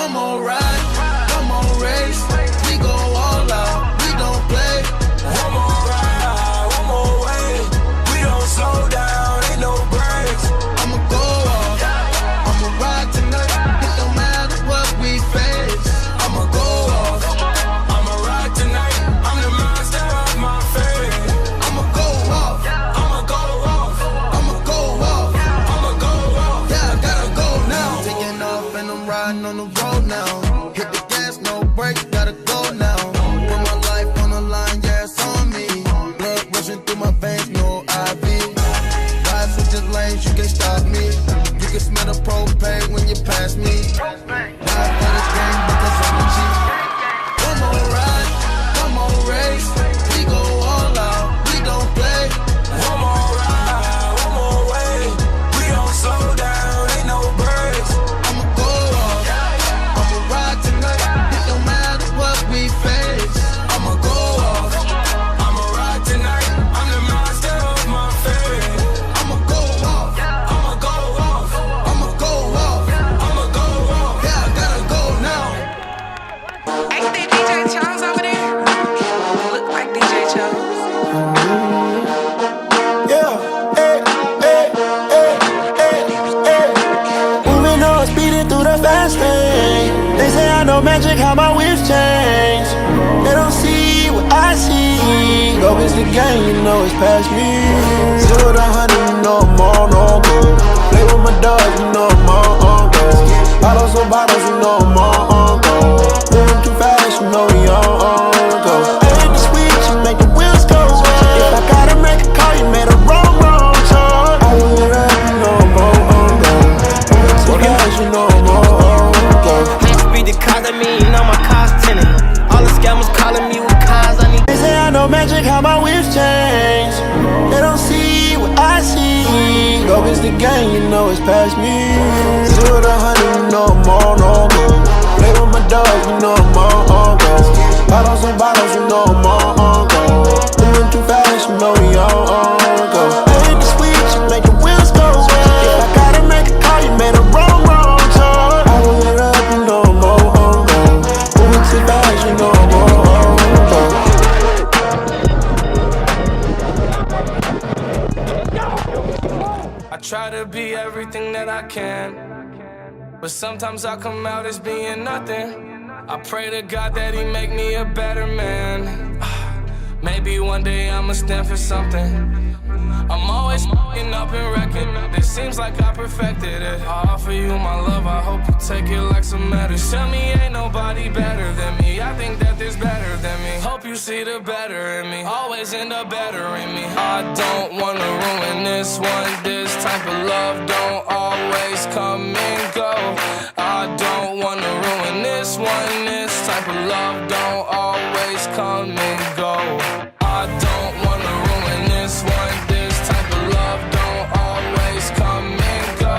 One more ride, one more race. We go all out, we don't play. One more ride, one more way. We don't slow down, ain't no breaks. I'ma go off, I'ma ride tonight. It don't matter what we face. I'ma go off, I'ma ride tonight. I'm the master of my fate. I'ma go off, I'ma go off. I'ma go off. I'ma go off. Yeah, I gotta go now. Taking off and I'm riding on the road now. Hit the gas, no brakes, gotta go now. Put my life on the line, yeah, it's on me. Blood rushing through my veins, no IV. Ride switches lanes, you can't stop me. You can smell the propane when you pass me. Ride for the game because I'm the chief. One more ride, one more race. We go all out, we don't play. One more ride, one more way. We don't slow down, ain't no breaks. I'ma go off, I'ma ride tonight. It don't matter what we face. I'ma go off. I'ma ride tonight. I'm the master of my fate. I'ma go off, I'ma go off. I'ma go off. I'ma go off. Yeah, I gotta go now. Ain't that DJ Charles over there? Look like DJ Charles. Yeah, moving on, speeding through the fast lane. They say I know magic, how my whips change. They don't see what I see. Go is the game, you know it's past me. 0 to 100, you know I'm on go. Play with my dogs, you know I'm on go. Bottles on bottles, you know I'm on go. Moving too fast, you know we on go. I hit the switch, you make the wheels go. If I gotta make a call, you made a wrong choice. I will it up, you know I'm on go. Moving too fast, you know I'm on go. Can't speed the cars, that mean you know my car's tinted. All the scammers calling me with cars, I need. They say I know magic, how my whips change. They don't see what I see. Go is the game, you know it's past me. 0 to 100, you know I'm on go. Play with my dogs, you know I'm on go. Bottles and bottles, you know I'm on go. Moving too fast, you know we on go. I hit the switch, you make the wheels go. If I gotta make a call, you made a wrong choice. I will it up, you know I'm on go. Moving too fast, you know I'm on go. I try to be everything that I can, but sometimes I come out as being nothing. I pray to God that he make me a better man. Maybe one day I'ma stand for something. I'm always f***ing up and wrecking. It seems like I perfected it. I offer you my love, I hope you take it like some medicine. Tell me ain't nobody better than me. I think that there's better than me. Hope you see the better in me. Always end up better in me. I don't wanna ruin this one. This type of love don't always come and go. I don't wanna ruin this one. This type of love don't always come and go. I don't wanna ruin this one. This type of love don't always come and go.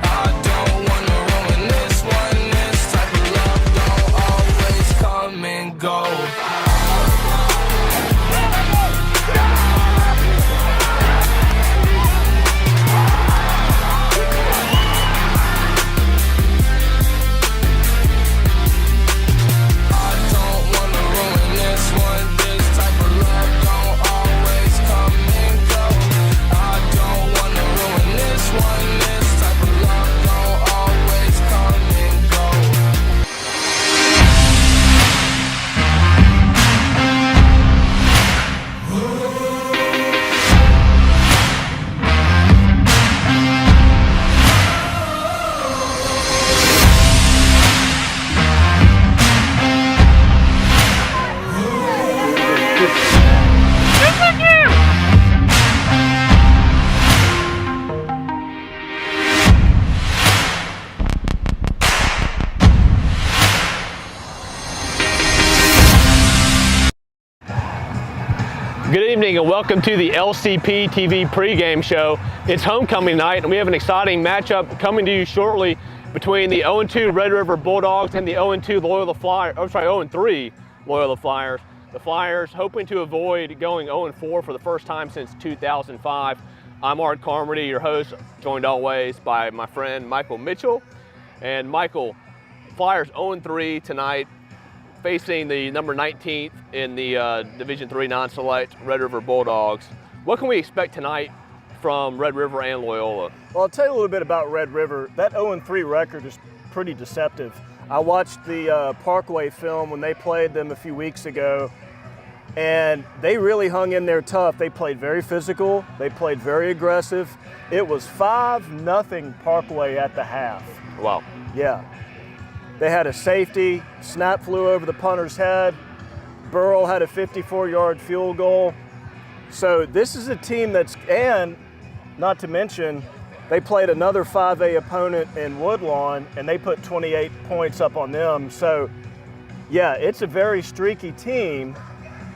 I don't wanna ruin this one. This type of love don't always come and go. Good evening and welcome to the LCP TV pregame show. It's homecoming night and we have an exciting matchup coming to you shortly between the 0-2 Red River Bulldogs and the 0-2 Loyola Flyers, 0-3 Loyola Flyers. The Flyers hoping to avoid going 0-4 for the first time since 2005. I'm Art Carmody, your host, joined always by my friend Michael Mitchell. And Michael, Flyers 0-3 tonight, facing the number 19th in the Division III non-select Red River Bulldogs. What can we expect tonight from Red River and Loyola? Well, I'll tell you a little bit about Red River. That 0-3 record is pretty deceptive. I watched the Parkway film when they played them a few weeks ago, and they really hung in there tough. They played very physical. They played very aggressive. It was 5-0 Parkway at the half. Wow. Yeah. They had a safety, snap flew over the punter's head. Burrell had a 54-yard field goal. So this is a team and not to mention, they played another 5A opponent in Woodlawn, and they put 28 points up on them. So, yeah, it's a very streaky team,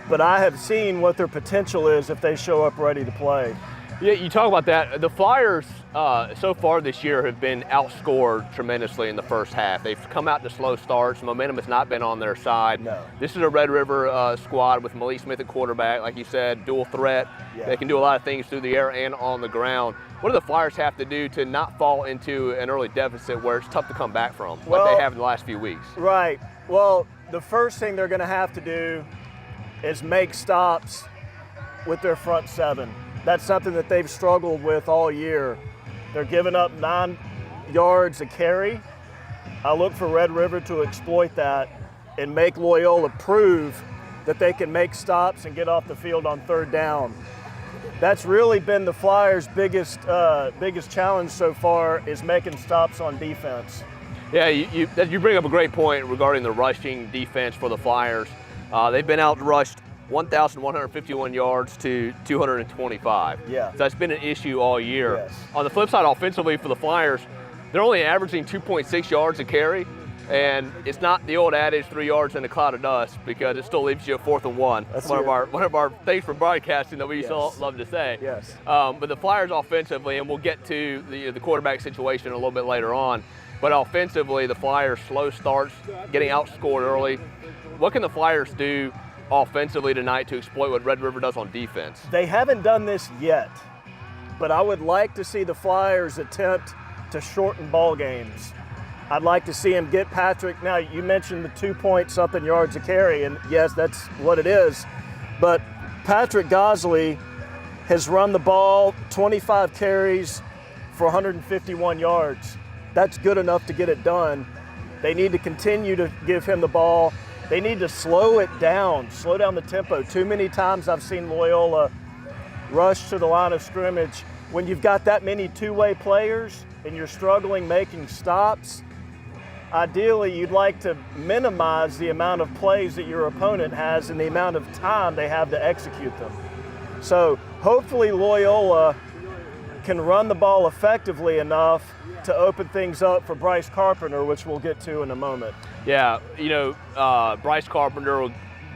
but I have seen what their potential is if they show up ready to play. Yeah, you talk about that. The Flyers so far this year have been outscored tremendously in the first half. They've come out to slow starts. Momentum has not been on their side. No. This is a Red River squad with Malik Smith at quarterback, like you said, dual threat. Yeah. They can do a lot of things through the air and on the ground. What do the Flyers have to do to not fall into an early deficit where it's tough to come back from, like they have in the last few weeks? Right. Well, the first thing they're going to have to do is make stops with their front seven. That's something that they've struggled with all year. They're giving up 9 yards a carry. I look for Red River to exploit that and make Loyola prove that they can make stops and get off the field on third down. That's really been the Flyers' biggest challenge so far, is making stops on defense. Yeah, you bring up a great point regarding the rushing defense for the Flyers. They've been out-rushed 1,151 yards to 225. Yeah. So that's been an issue all year. Yes. On the flip side, offensively for the Flyers, they're only averaging 2.6 yards a carry, and it's not the old adage 3 yards in a cloud of dust, because it still leaves you at 4th and 1. That's one of our things for broadcasting that we used to love to say. Yes. But the Flyers offensively, and we'll get to the quarterback situation a little bit later on, but offensively, the Flyers slow starts, getting outscored early. What can the Flyers do offensively tonight to exploit what Red River does on defense? They haven't done this yet, but I would like to see the Flyers attempt to shorten ball games. I'd like to see him get Patrick. Now, you mentioned the 2-point-something yards a carry, and yes, that's what it is. But Patrick Gosley has run the ball 25 carries for 151 yards. That's good enough to get it done. They need to continue to give him the ball. They need to slow down the tempo. Too many times I've seen Loyola rush to the line of scrimmage. When you've got that many two-way players and you're struggling making stops, ideally you'd like to minimize the amount of plays that your opponent has and the amount of time they have to execute them. So hopefully Loyola can run the ball effectively enough to open things up for Bryce Carpenter, which we'll get to in a moment. Yeah, Bryce Carpenter we'll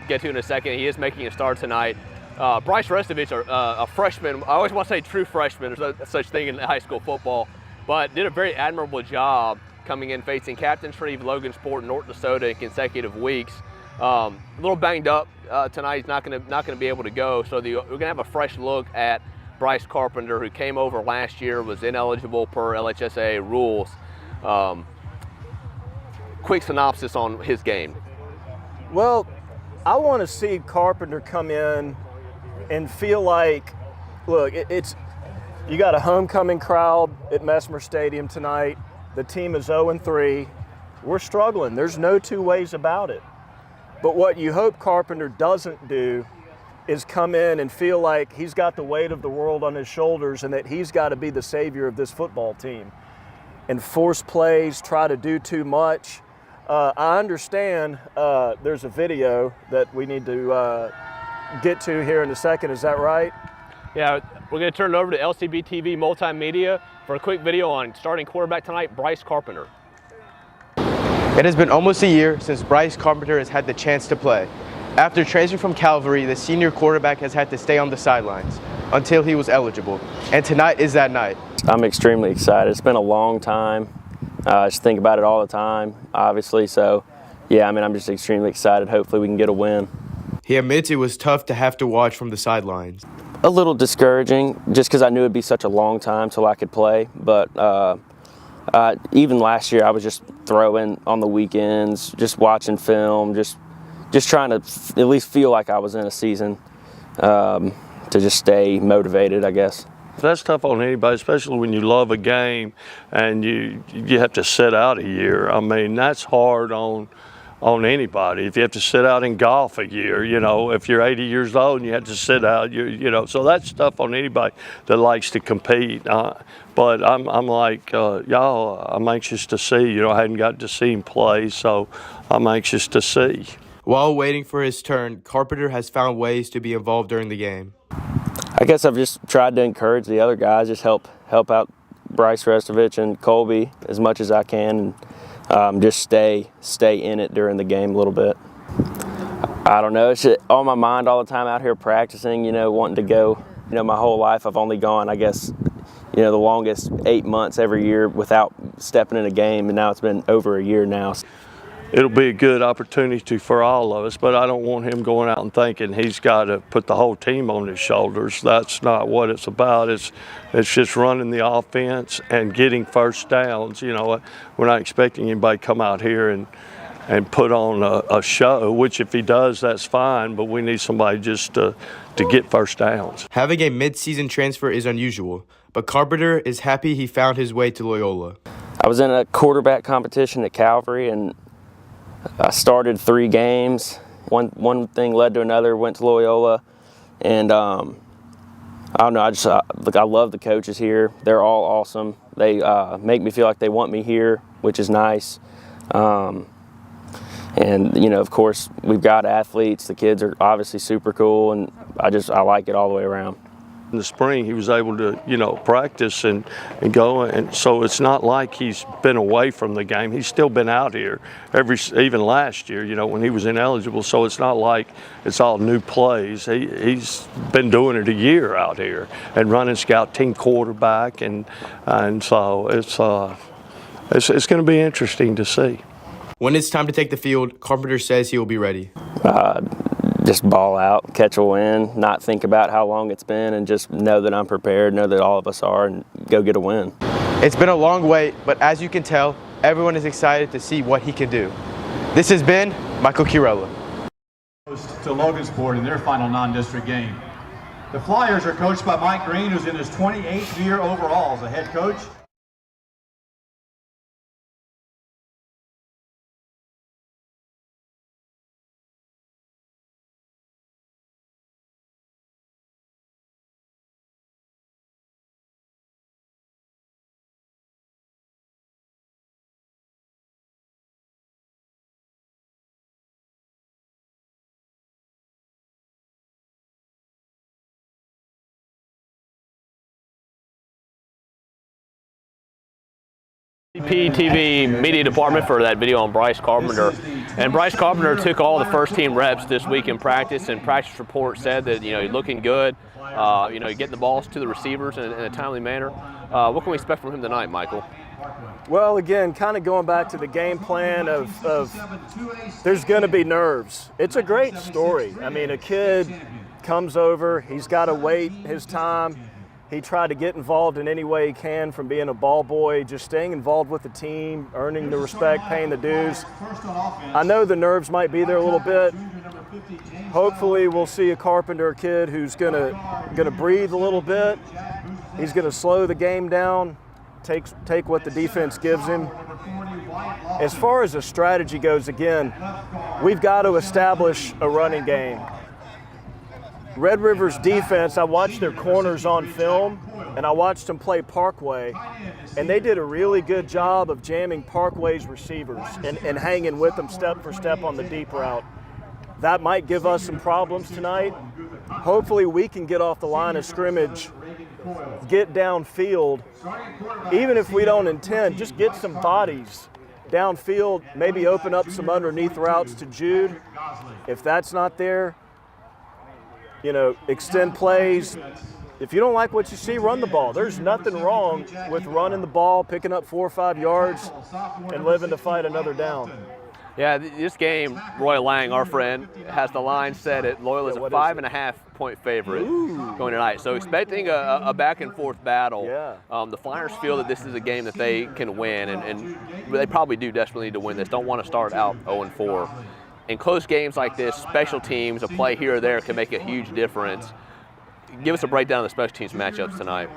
get to in a second. He is making a start tonight. Bryce Restovich, a freshman. I always want to say true freshman. There's no such thing in high school football, but did a very admirable job coming in facing Captain Shreve, Logansport, and North Dakota in consecutive weeks. A little banged up tonight. He's not going to be able to go. So we're going to have a fresh look at Bryce Carpenter, who came over last year, was ineligible per LHSA rules. Quick synopsis on his game. Well, I want to see Carpenter come in and feel like, look, you got a homecoming crowd at Messmer Stadium tonight. The team is 0-3. We're struggling. There's no two ways about it. But what you hope Carpenter doesn't do is come in and feel like he's got the weight of the world on his shoulders and that he's got to be the savior of this football team and force plays, try to do too much. I understand there's a video that we need to get to here in a second. Is that right? Yeah, we're going to turn it over to LCB TV Multimedia for a quick video on starting quarterback tonight, Bryce Carpenter. It has been almost a year since Bryce Carpenter has had the chance to play. After transferring from Calvary, the senior quarterback has had to stay on the sidelines until he was eligible, and tonight is that night. I'm extremely excited. It's been a long time. I just think about it all the time, obviously. So, yeah, I'm just extremely excited. Hopefully we can get a win. He admits it was tough to have to watch from the sidelines. A little discouraging, just because I knew it'd be such a long time till I could play. But Even last year, I was just throwing on the weekends, just watching film, just trying to at least feel like I was in a season, to just stay motivated, I guess. That's tough on anybody, especially when you love a game and you have to sit out a year. I mean, that's hard on anybody. If you have to sit out in golf a year, you know, if you're 80 years old and you have to sit out, you know, so that's tough on anybody that likes to compete. But I'm like y'all, I'm anxious to see. You know, I hadn't got to see him play, so I'm anxious to see. While waiting for his turn, Carpenter has found ways to be involved during the game. I guess I've just tried to encourage the other guys, just help out Bryce Restovich and Colby as much as I can, and just stay in it during the game a little bit. I don't know, it's on my mind all the time out here practicing, you know, wanting to go. You know, my whole life I've only gone, I guess, you know, the longest 8 months every year without stepping in a game, and now it's been over a year now. It'll be a good opportunity for all of us, but I don't want him going out and thinking he's got to put the whole team on his shoulders. That's not what it's about. It's just running the offense and getting first downs. You know, we're not expecting anybody to come out here and put on a show, which if he does, that's fine, but we need somebody just to get first downs. Having a mid-season transfer is unusual, but Carpenter is happy he found his way to Loyola. I was in a quarterback competition at Calvary, and I started 3 games. One thing led to another, went to Loyola, and I don't know, I love the coaches here. They're all awesome. They make me feel like they want me here, which is nice. And, you know, of course, we've got athletes. The kids are obviously super cool, and I like it all the way around. In the spring, he was able to, you know, practice and go, and so it's not like he's been away from the game. He's still been out here even last year, you know, when he was ineligible. So it's not like it's all new plays. He's been doing it a year out here and running scout team quarterback, and so it's going to be interesting to see. When it's time to take the field, Carpenter says he will be ready. Just ball out, catch a win, not think about how long it's been, and just know that I'm prepared, know that all of us are, and go get a win. It's been a long wait, but as you can tell, everyone is excited to see what he can do. This has been Michael Chiarella. To Logansport in their final non-district game. The Flyers are coached by Mike Green, who's in his 28th year overall as a head coach. TV media department for that video on Bryce Carpenter. And Bryce Carpenter took all the first team reps this week in practice, and practice report said that, you know, he's looking good, you know, getting the balls to the receivers in a timely manner. What can we expect from him tonight, Michael? Well, again, kind of going back to the game plan of there's going to be nerves. It's a great story. I mean, a kid comes over, he's got to wait his time. He tried to get involved in any way he can, from being a ball boy, just staying involved with the team, earning the respect, paying the dues. I know the nerves might be there a little bit. Hopefully we'll see a Carpenter kid who's gonna breathe a little bit. He's gonna slow the game down, take what the defense gives him. As far as the strategy goes, again, we've got to establish a running game. Red River's defense, I watched their corners on film, and I watched them play Parkway, and they did a really good job of jamming Parkway's receivers and hanging with them step for step on the deep route. That might give us some problems tonight. Hopefully we can get off the line of scrimmage, get downfield. Even if we don't intend, just get some bodies downfield, maybe open up some underneath routes to Jude. If that's not there, you know, extend plays. If you don't like what you see, run the ball. There's nothing wrong with running the ball, picking up 4 or 5 yards, and living to fight another down. Yeah, this game, Roy Lang, our friend, has the line set at Loyola's a 5.5-point favorite going tonight. So expecting a back-and-forth battle. Yeah. The Flyers feel that this is a game that they can win, and they probably do desperately need to win this. Don't want to start out 0-4. In close games like this, special teams, a play here or there can make a huge difference. Give us a breakdown of the special teams matchups tonight.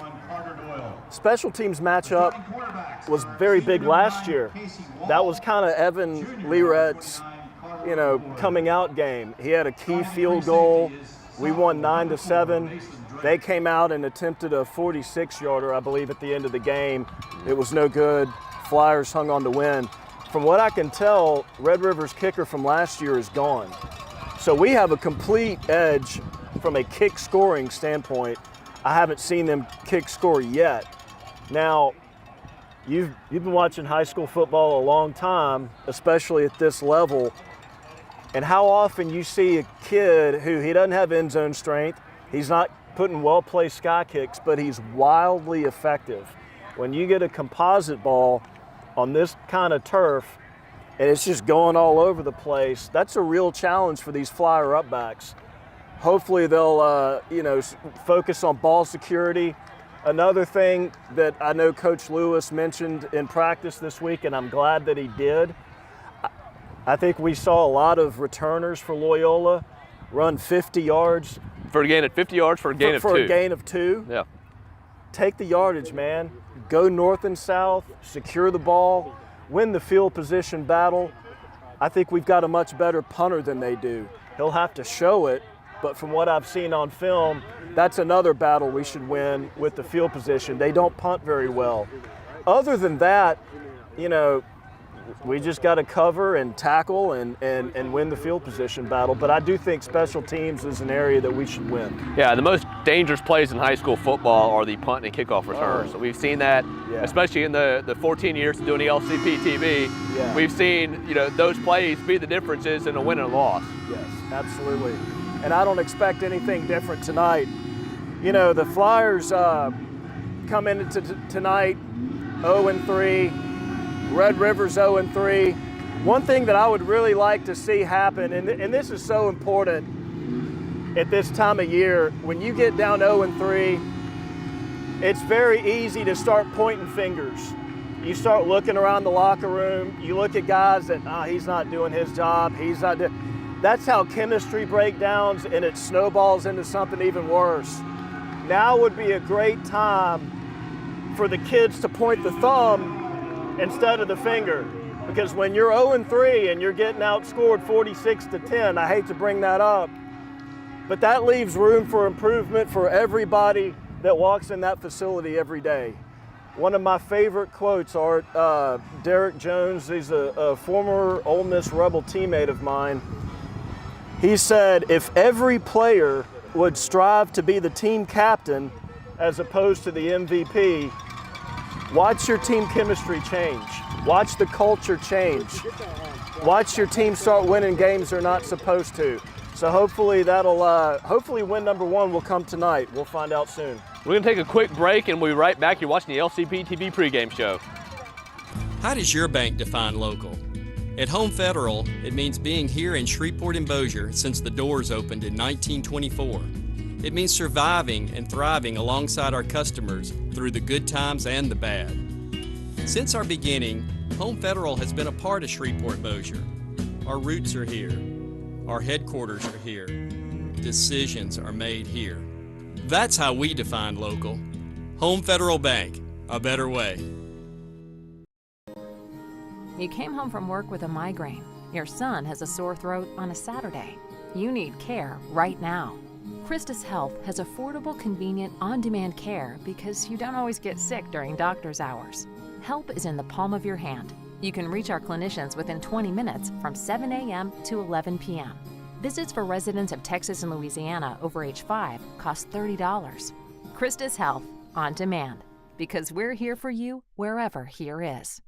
Special teams matchup was very big last year. That was kind of Evan Lerett's, coming out game. He had a key field goal. We won 9-7. They came out and attempted a 46-yarder, I believe, at the end of the game. It was no good. Flyers hung on to win. From what I can tell, Red River's kicker from last year is gone. So we have a complete edge from a kick scoring standpoint. I haven't seen them kick score yet. Now, you've been watching high school football a long time, especially at this level, and how often you see a kid who he doesn't have end zone strength, he's not putting well-placed sky kicks, but he's wildly effective. When you get a composite ball on this kind of turf, and it's just going all over the place, that's a real challenge for these Flyer upbacks. Hopefully they'll, focus on ball security. Another thing that I know Coach Lewis mentioned in practice this week, and I'm glad that he did, I think we saw a lot of returners for Loyola run 50 yards. For a gain of 50 yards for a gain of 2. For a gain of 2. Yeah. Take the yardage, man. Go north and south, secure the ball, win the field position battle. I think we've got a much better punter than they do. He'll have to show it, but from what I've seen on film, that's another battle we should win with the field position. They don't punt very well. Other than that, we just got to cover and tackle and win the field position battle. But I do think special teams is an area that we should win. Yeah, the most dangerous plays in high school football are the punt and kickoff returns. So we've seen that, especially in the 14 years of doing the LCP TV. Yeah. We've seen, those plays be the differences in a win and a loss. Yes, absolutely. And I don't expect anything different tonight. The Flyers come into tonight 0-3. Red River's 0-3. One thing that I would really like to see happen, and this is so important at this time of year, when you get down 0-3, it's very easy to start pointing fingers. You start looking around the locker room, you look at guys that, he's not doing his job, that's how chemistry breakdowns and it snowballs into something even worse. Now would be a great time for the kids to point the thumb instead of the finger. Because when you're 0-3 and you're getting outscored 46-10, I hate to bring that up, but that leaves room for improvement for everybody that walks in that facility every day. One of my favorite quotes are Derek Jones. He's a former Ole Miss Rebel teammate of mine. He said, if every player would strive to be the team captain as opposed to the MVP, watch your team chemistry change. Watch the culture change. Watch your team start winning games they're not supposed to. So hopefully hopefully win number 1 will come tonight. We'll find out soon. We're going to take a quick break and we'll be right back. You're watching the LCP TV pregame show. How does your bank define local? At Home Federal, it means being here in Shreveport and Bossier since the doors opened in 1924. It means surviving and thriving alongside our customers through the good times and the bad. Since our beginning, Home Federal has been a part of Shreveport Bossier. Our roots are here. Our headquarters are here. Decisions are made here. That's how we define local. Home Federal Bank, a better way. You came home from work with a migraine. Your son has a sore throat on a Saturday. You need care right now. Christus Health has affordable, convenient, on-demand care because you don't always get sick during doctor's hours. Help is in the palm of your hand. You can reach our clinicians within 20 minutes from 7 a.m. to 11 p.m. Visits for residents of Texas and Louisiana over age 5 cost $30. Christus Health, on demand, because we're here for you wherever here is.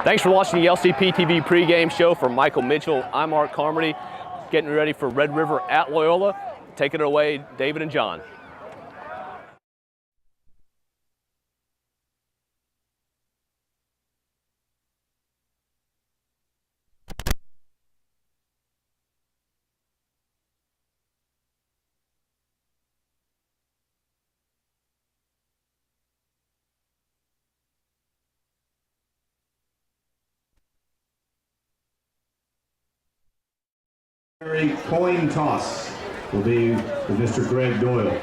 Thanks for watching the LCP TV pregame show. For Michael Mitchell, I'm Mark Carmody, getting ready for Red River at Loyola. Taking it away, David and John. Coin toss will be with Mr. Greg Doyle.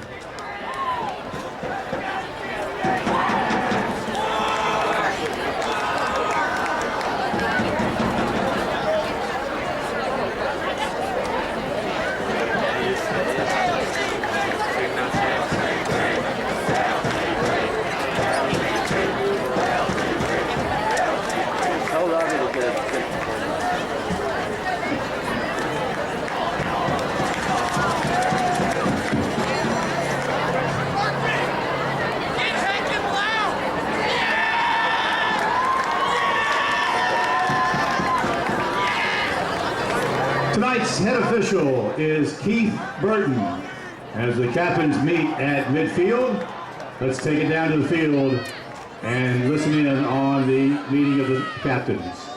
Tonight's head official is Keith Burton. As the captains meet at midfield, let's take it down to the field and listen in on the meeting of the captains.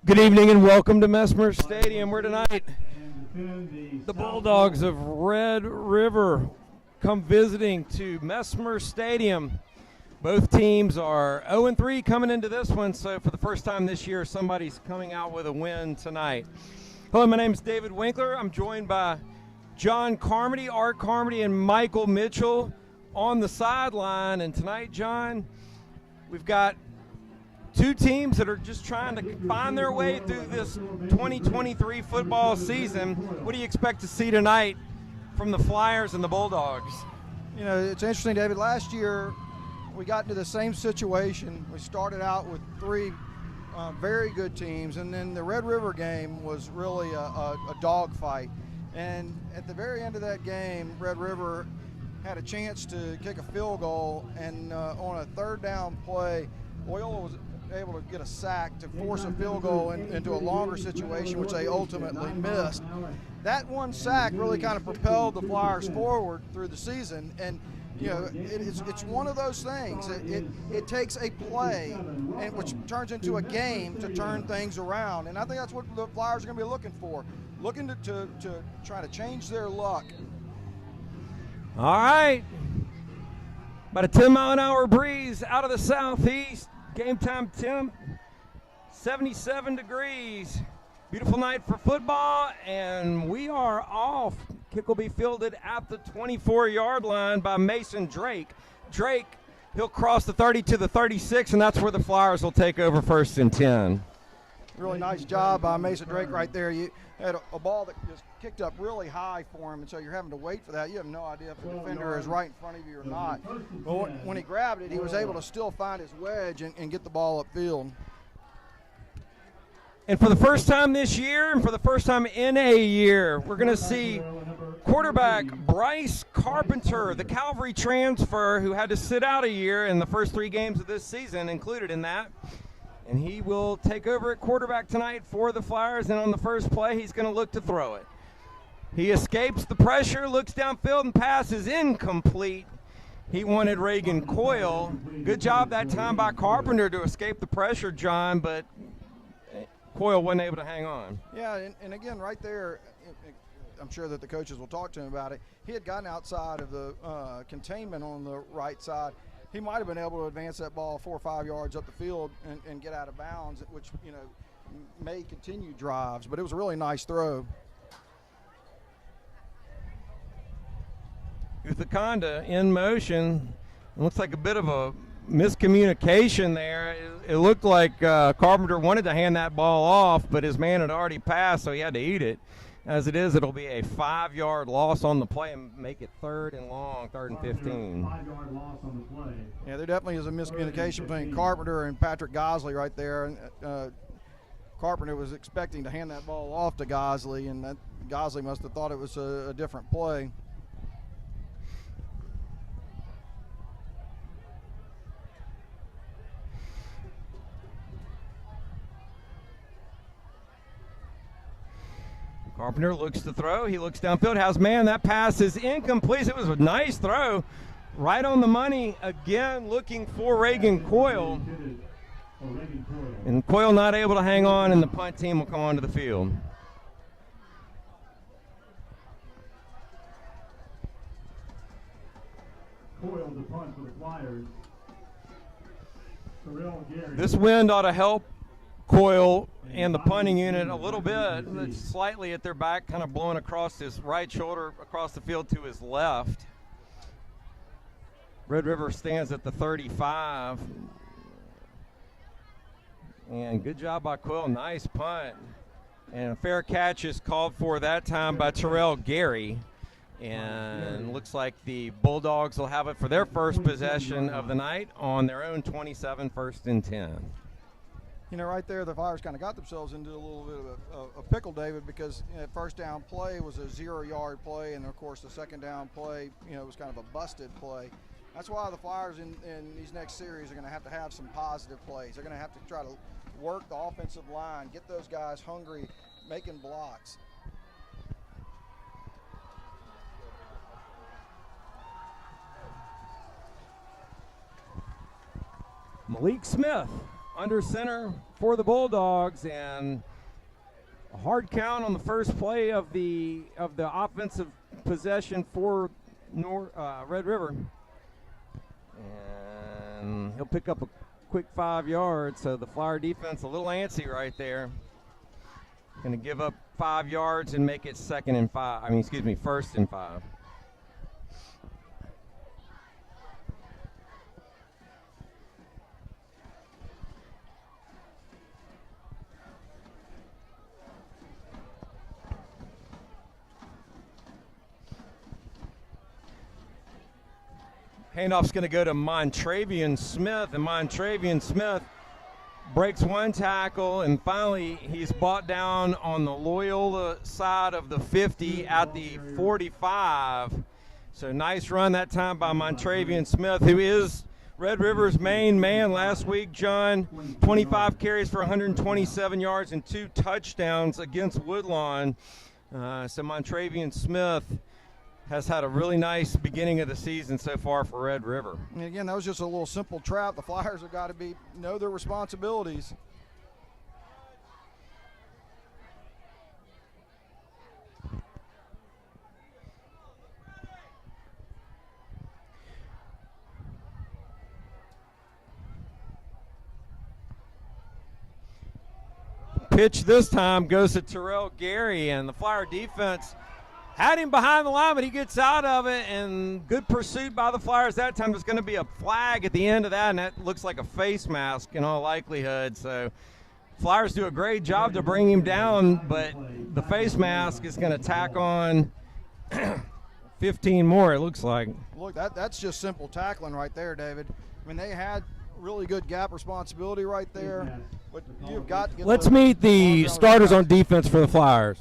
Good evening and welcome to Mesmer Stadium, where tonight the Bulldogs of Red River come visiting to Mesmer Stadium. Both teams are 0-3 coming into this one, so for the first time this year, somebody's coming out with a win tonight. Hello, my name is David Winkler. I'm joined by John Carmody, Art Carmody, and Michael Mitchell on the sideline. And tonight, John, we've got two teams that are just trying to find their way through this 2023 football season. What do you expect to see tonight from the Flyers and the Bulldogs? You know, it's interesting, David. Last year, we got into the same situation. We started out with three very good teams, and then the Red River game was really a dogfight. And at the very end of that game, Red River had a chance to kick a field goal, and on a third down play, Loyola was able to get a sack to force a field goal into a longer situation, which they ultimately missed. That one sack really kind of propelled the Flyers forward through the season, and you know, it's one of those things. It takes a play, and which turns into a game to turn things around, and I think that's what the Flyers are going to be looking for, looking to try to change their luck. All right, about a 10-mile-an-hour breeze out of the southeast. Game time temp, 77 degrees. Beautiful night for football, and we are off. Kick will be fielded at the 24-yard line by Mason Drake. Drake, he'll cross the 30 to the 36, and that's where the Flyers will take over 1st and 10. Really nice job by Mason Drake right there. You had a ball that just kicked up really high for him, and so you're having to wait for that. You have no idea if the defender is right in front of you or not. But when he grabbed it, he was able to still find his wedge and get the ball upfield. And for the first time this year, and for the first time in a year, we're going to see quarterback Bryce Carpenter, the Calvary transfer who had to sit out a year in the first 3 games of this season, included in that. And he will take over at quarterback tonight for the Flyers, and on the first play, he's going to look to throw it. He escapes the pressure, looks downfield, and passes incomplete. He wanted Reagan Coyle. Good job that time by Carpenter to escape the pressure, John, but Coyle wasn't able to hang on. Yeah, and again, right there, I'm sure that the coaches will talk to him about it. He had gotten outside of the containment on the right side. He might have been able to advance that ball 4 or 5 yards up the field and get out of bounds, which, you know, may continue drives. But it was a really nice throw. Uthaconda in motion. It looks like a bit of a miscommunication there. It looked like Carpenter wanted to hand that ball off, but his man had already passed, so he had to eat it. As it is, it'll be a 5-yard loss on the play and make it 3rd and long, 3rd and 15. 5-yard loss on the play. Yeah, there definitely is a miscommunication between Carpenter and Patrick Gosley right there. And Carpenter was expecting to hand that ball off to Gosley, and that Gosley must have thought it was a different play. Carpenter looks to throw. He looks downfield. Has man. That pass is incomplete. It was a nice throw. Right on the money. Again, looking for Reagan Coyle. And Coyle not able to hang on, and the punt team will come onto the field. Coyle the punt for the Flyers. This wind ought to help Coyle and the punting unit a little bit. It's slightly at their back, kind of blowing across his right shoulder, across the field to his left. Red River stands at the 35. And good job by Coyle, nice punt. And a fair catch is called for that time by Terrell Gary. And looks like the Bulldogs will have it for their first possession of the night on their own 27, 1st and 10. You know, right there, the Flyers kind of got themselves into a little bit of a pickle, David, because first down play was a 0-yard play, and of course the second down play, you know, was kind of a busted play. That's why the Flyers in these next series are going to have some positive plays. They're going to have to try to work the offensive line, get those guys hungry, making blocks. Malik Smith under center for the Bulldogs, and a hard count on the first play of the offensive possession for Red River. And he'll pick up a quick 5 yards, so the Flyer defense a little antsy right there. Going to give up 5 yards and make it 1st and 5. Handoff's going to go to Montravian Smith, and Montravian Smith breaks one tackle, and finally he's brought down on the Loyola side of the 50 at the 45. So nice run that time by Montravian Smith, who is Red River's main man last week, John. 25 carries for 127 yards and 2 touchdowns against Woodlawn. So Montravian Smith has had a really nice beginning of the season so far for Red River. And again, that was just a little simple trap. The Flyers have got to know their responsibilities. Pitch this time goes to Terrell Gary, and the Flyer defense had him behind the line, but he gets out of it, and good pursuit by the Flyers that time. There's going to be a flag at the end of that, and that looks like a face mask in all likelihood. So Flyers do a great job to bring him down, but the face mask is going to tack on 15 more, it looks like. Look, that's just simple tackling right there, David. I mean, they had really good gap responsibility right there, but you've got to get Let's meet the starters on defense for the Flyers.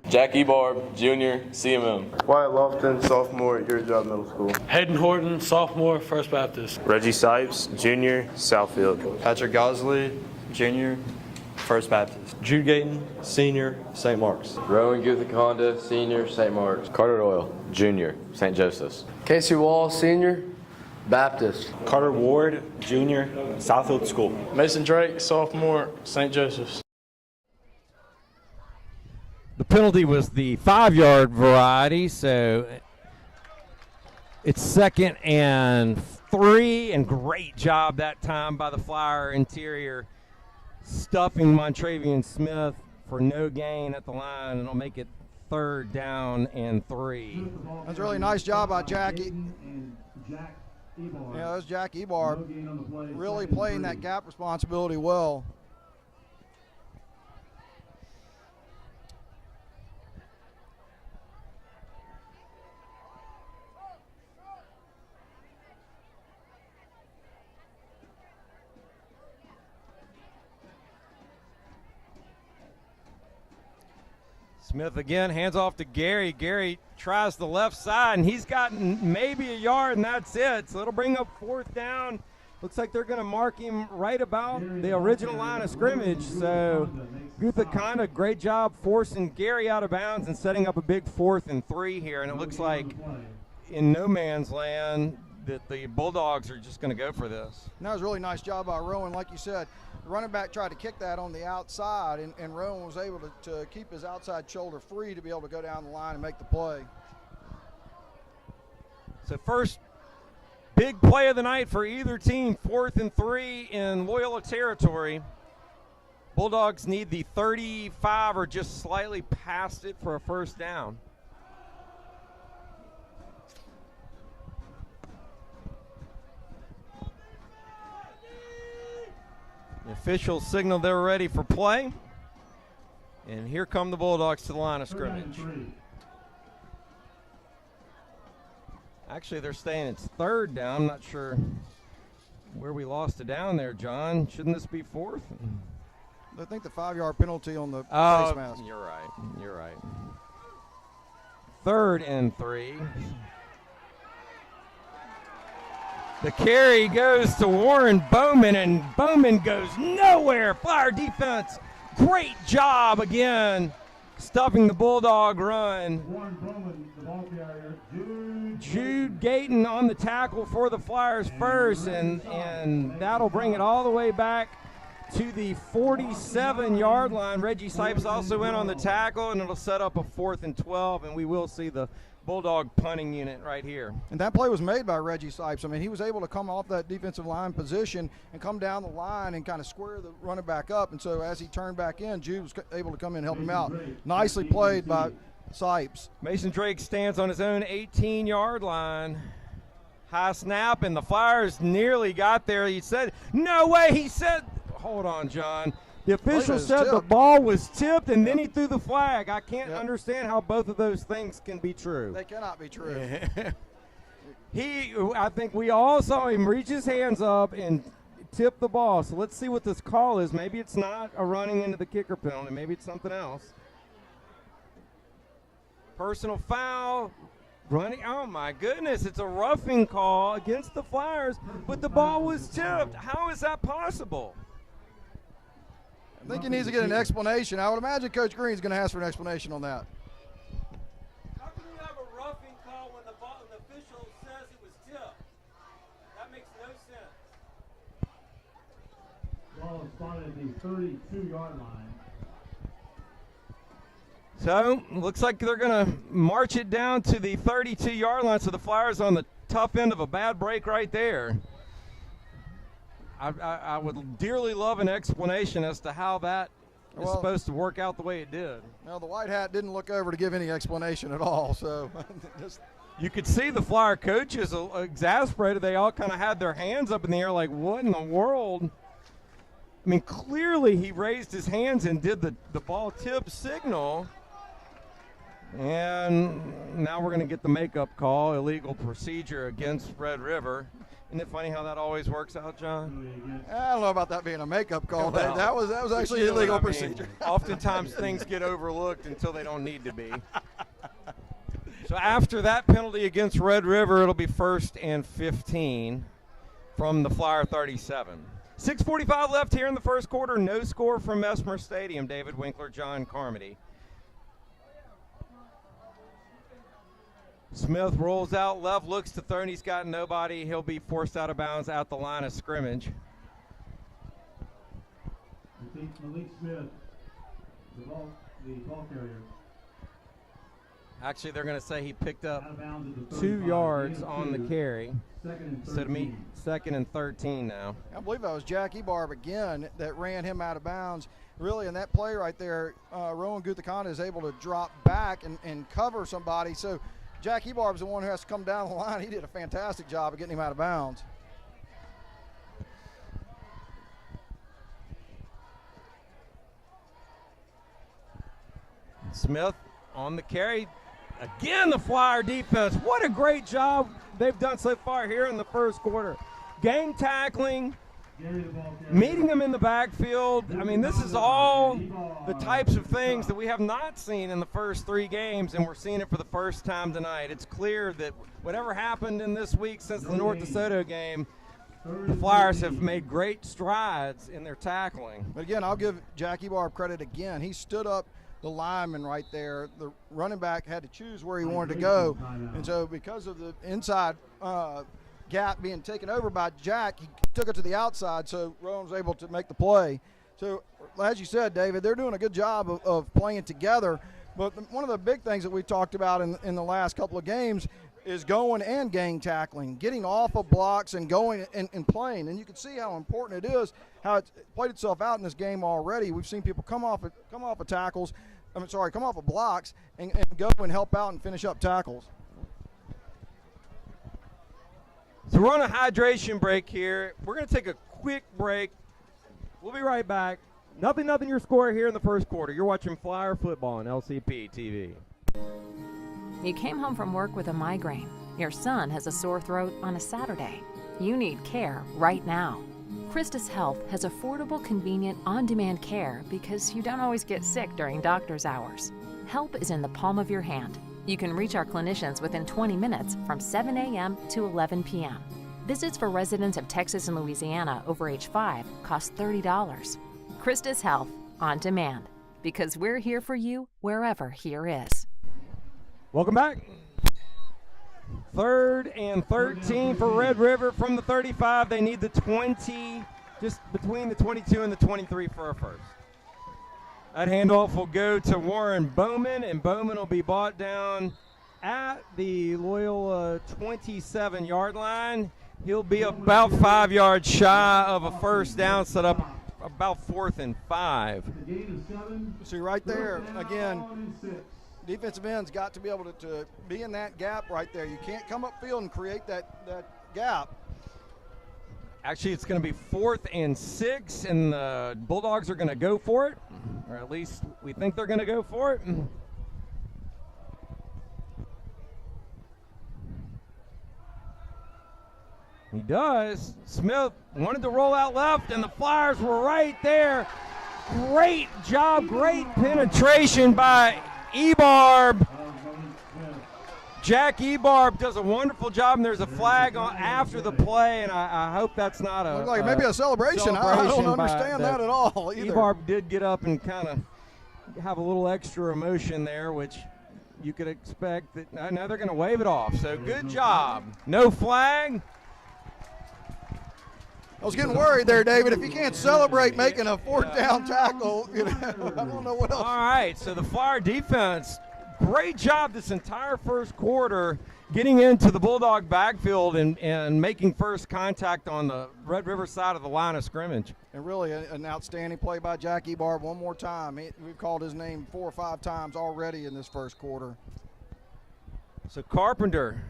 Jack Ebarb, junior, CMM. Wyatt Lofton, sophomore, Your Job Middle School. Hayden Horton, sophomore, First Baptist. Reggie Sipes, junior, Southfield. Patrick Gosley, junior, First Baptist. Jude Gayton, senior, St. Mark's. Rowan Guthaconda, senior, St. Mark's. Carter Doyle, junior, St. Joseph's. Casey Wall, senior, Baptist. Carter Ward, junior, Southfield School. Mason Drake, sophomore, St. Joseph's. penalty was the 5-yard variety, so it's 2nd and 3, and great job that time by the Flyer interior, stuffing Montravian Smith for no gain at the line, and it'll make it 3rd down and 3. That's a really nice job by Jackie. Yeah, that was Jack Ebar really playing that gap responsibility well. Smith again, hands off to Gary. Gary tries the left side, and he's gotten maybe a yard, and that's it. So it'll bring up 4th down. Looks like they're going to mark him right about the original line of scrimmage. So Gutha kind of great job forcing Gary out of bounds and setting up a big 4th and 3 here. And it looks like in no man's land that the Bulldogs are just going to go for this. And that was a really nice job by Rowan. Like you said, the running back tried to kick that on the outside, and Rowan was able to keep his outside shoulder free to be able to go down the line and make the play. So first big play of the night for either team, 4th and 3 in Loyola territory. Bulldogs need the 35 or just slightly past it for a 1st down. The officials signal they're ready for play. And here come the Bulldogs to the line of scrimmage. Actually, they're saying it's 3rd down. I'm not sure where we lost it down there, John. Shouldn't this be 4th? I think the 5-yard penalty on the face mask. You're right. You're right. 3rd and 3. The carry goes to Warren Bowman, and Bowman goes nowhere. Flyer defense, great job again, stuffing the Bulldog run. Warren Bowman, the ball carrier. Jude Gayton on the tackle for the Flyers first, and that'll bring it all the way back to the 47-yard line. Reggie Sipes also in on the tackle, and it'll set up a 4th and 12, and we will see the Bulldog punting unit right here. And that play was made by Reggie Sipes. I mean, he was able to come off that defensive line position and come down the line and kind of square the running back up. And so as he turned back in, Jude was able to come in and help him out. Nicely played by Sipes. Mason Drake stands on his own 18-yard line. High snap, and the Flyers nearly got there. He said, no way. He said, hold on, John. The official said the ball was tipped, and then he threw the flag. I can't understand how both of those things can be true. They cannot be true. I think we all saw him reach his hands up and tip the ball. So let's see what this call is. Maybe it's not a running into the kicker penalty. Maybe it's something else. Personal foul. Running. Oh, my goodness. It's a roughing call against the Flyers, but the ball was tipped. How is that possible? I think he needs to get an explanation. I would imagine Coach Green's going to ask for an explanation on that. How can you have a roughing call when the official says it was tipped? That makes no sense. Ball is spotted at the 32-yard line. So, looks like they're going to march it down to the 32-yard line, so the Flyers on the tough end of a bad break right there. I would dearly love an explanation as to how that is supposed to work out the way it did. Well, the white hat didn't look over to give any explanation at all. So you could see the Flyer coaches exasperated. They all kind of had their hands up in the air like, what in the world? I mean, clearly he raised his hands and did the ball tip signal. And now we're going to get the makeup call, illegal procedure against Red River. Isn't it funny how that always works out, John? I don't know about that being a makeup call. Well, that was actually illegal procedure. Oftentimes things get overlooked until they don't need to be. So after that penalty against Red River, it'll be 1st and 15 from the Flyer 37. 6:45 left here in the first quarter. No score from Mesmer Stadium. David Winkler, John Carmody. Smith rolls out left, looks to third. He's got nobody. He'll be forced out of bounds at the line of scrimmage. Malik Smith, the ball carrier. Actually, they're going to say he picked up 2 yards on the carry. So to me, 2nd and 13 now. I believe that was Jack Ebarb again that ran him out of bounds. Really, in that play right there, Rowan Guthakonda is able to drop back and cover somebody. So Jack Ebarb's the one who has to come down the line. He did a fantastic job of getting him out of bounds. Smith on the carry. Again, the Flyer defense. What a great job they've done so far here in the first quarter. Gang tackling, meeting them in the backfield. I mean, this is all the types of things that we have not seen in the first 3 games, and we're seeing it for the first time tonight. It's clear that whatever happened in this week since the North DeSoto game, the Flyers have made great strides in their tackling. But again, I'll give Jack Ebarb credit again. He stood up the lineman right there. The running back had to choose where he wanted to go. And so because of the inside gap being taken over by Jack, he took it to the outside, so Rowan was able to make the play. So as you said, David, they're doing a good job of playing together. But one of the big things that we talked about in the last couple of games is going and gang tackling, getting off of blocks and going and playing. And you can see how important it is, how it's played itself out in this game already. We've seen people come off of tackles, come off of blocks and go and help out and finish up tackles. So we're on a hydration break here. We're going to take a quick break. We'll be right back. Nothing your score here in the first quarter. You're watching Flyer football on LCP TV. You came home from work with a migraine. Your son has a sore throat on a Saturday. You need care right now. Christus Health has affordable, convenient, on-demand care because you don't always get sick during doctor's hours. Help is in the palm of your hand. You can reach our clinicians within 20 minutes from 7 a.m. to 11 p.m. Visits for residents of Texas and Louisiana over age 5 cost $30. Christus Health, on demand, because we're here for you wherever here is. Welcome back. 3rd and 13 for Red River from the 35. They need the 20, just between the 22 and the 23 for a first. That handoff will go to Warren Bowman, and Bowman will be brought down at the Loyola 27-yard line. He'll be about 5 yards shy of a first down, set up about 4th and 5. See right there, again, defensive end's got to be able to be in that gap right there. You can't come upfield and create that gap. Actually, it's going to be 4th and 6, and the Bulldogs are going to go for it, or at least we think they're going to go for it. He does. Smith wanted to roll out left, and the Flyers were right there. Great job, great penetration by Ebarb. Jack Ebarb does a wonderful job, and there's a flag after the play, and I hope that's not a Looks like maybe a celebration. I don't understand that at all either. Ebarb did get up and kind of have a little extra emotion there, which you could expect. That now they're going to wave it off. So good job. No flag. I was getting worried there, David. If you can't celebrate making a 4th down tackle, I don't know what else. All right, so the Flyer defense, great job this entire first quarter getting into the Bulldog backfield and making first contact on the Red River side of the line of scrimmage. And really an outstanding play by Jack Ebarb one more time. We've called his name 4 or 5 times already in this first quarter. So Carpenter,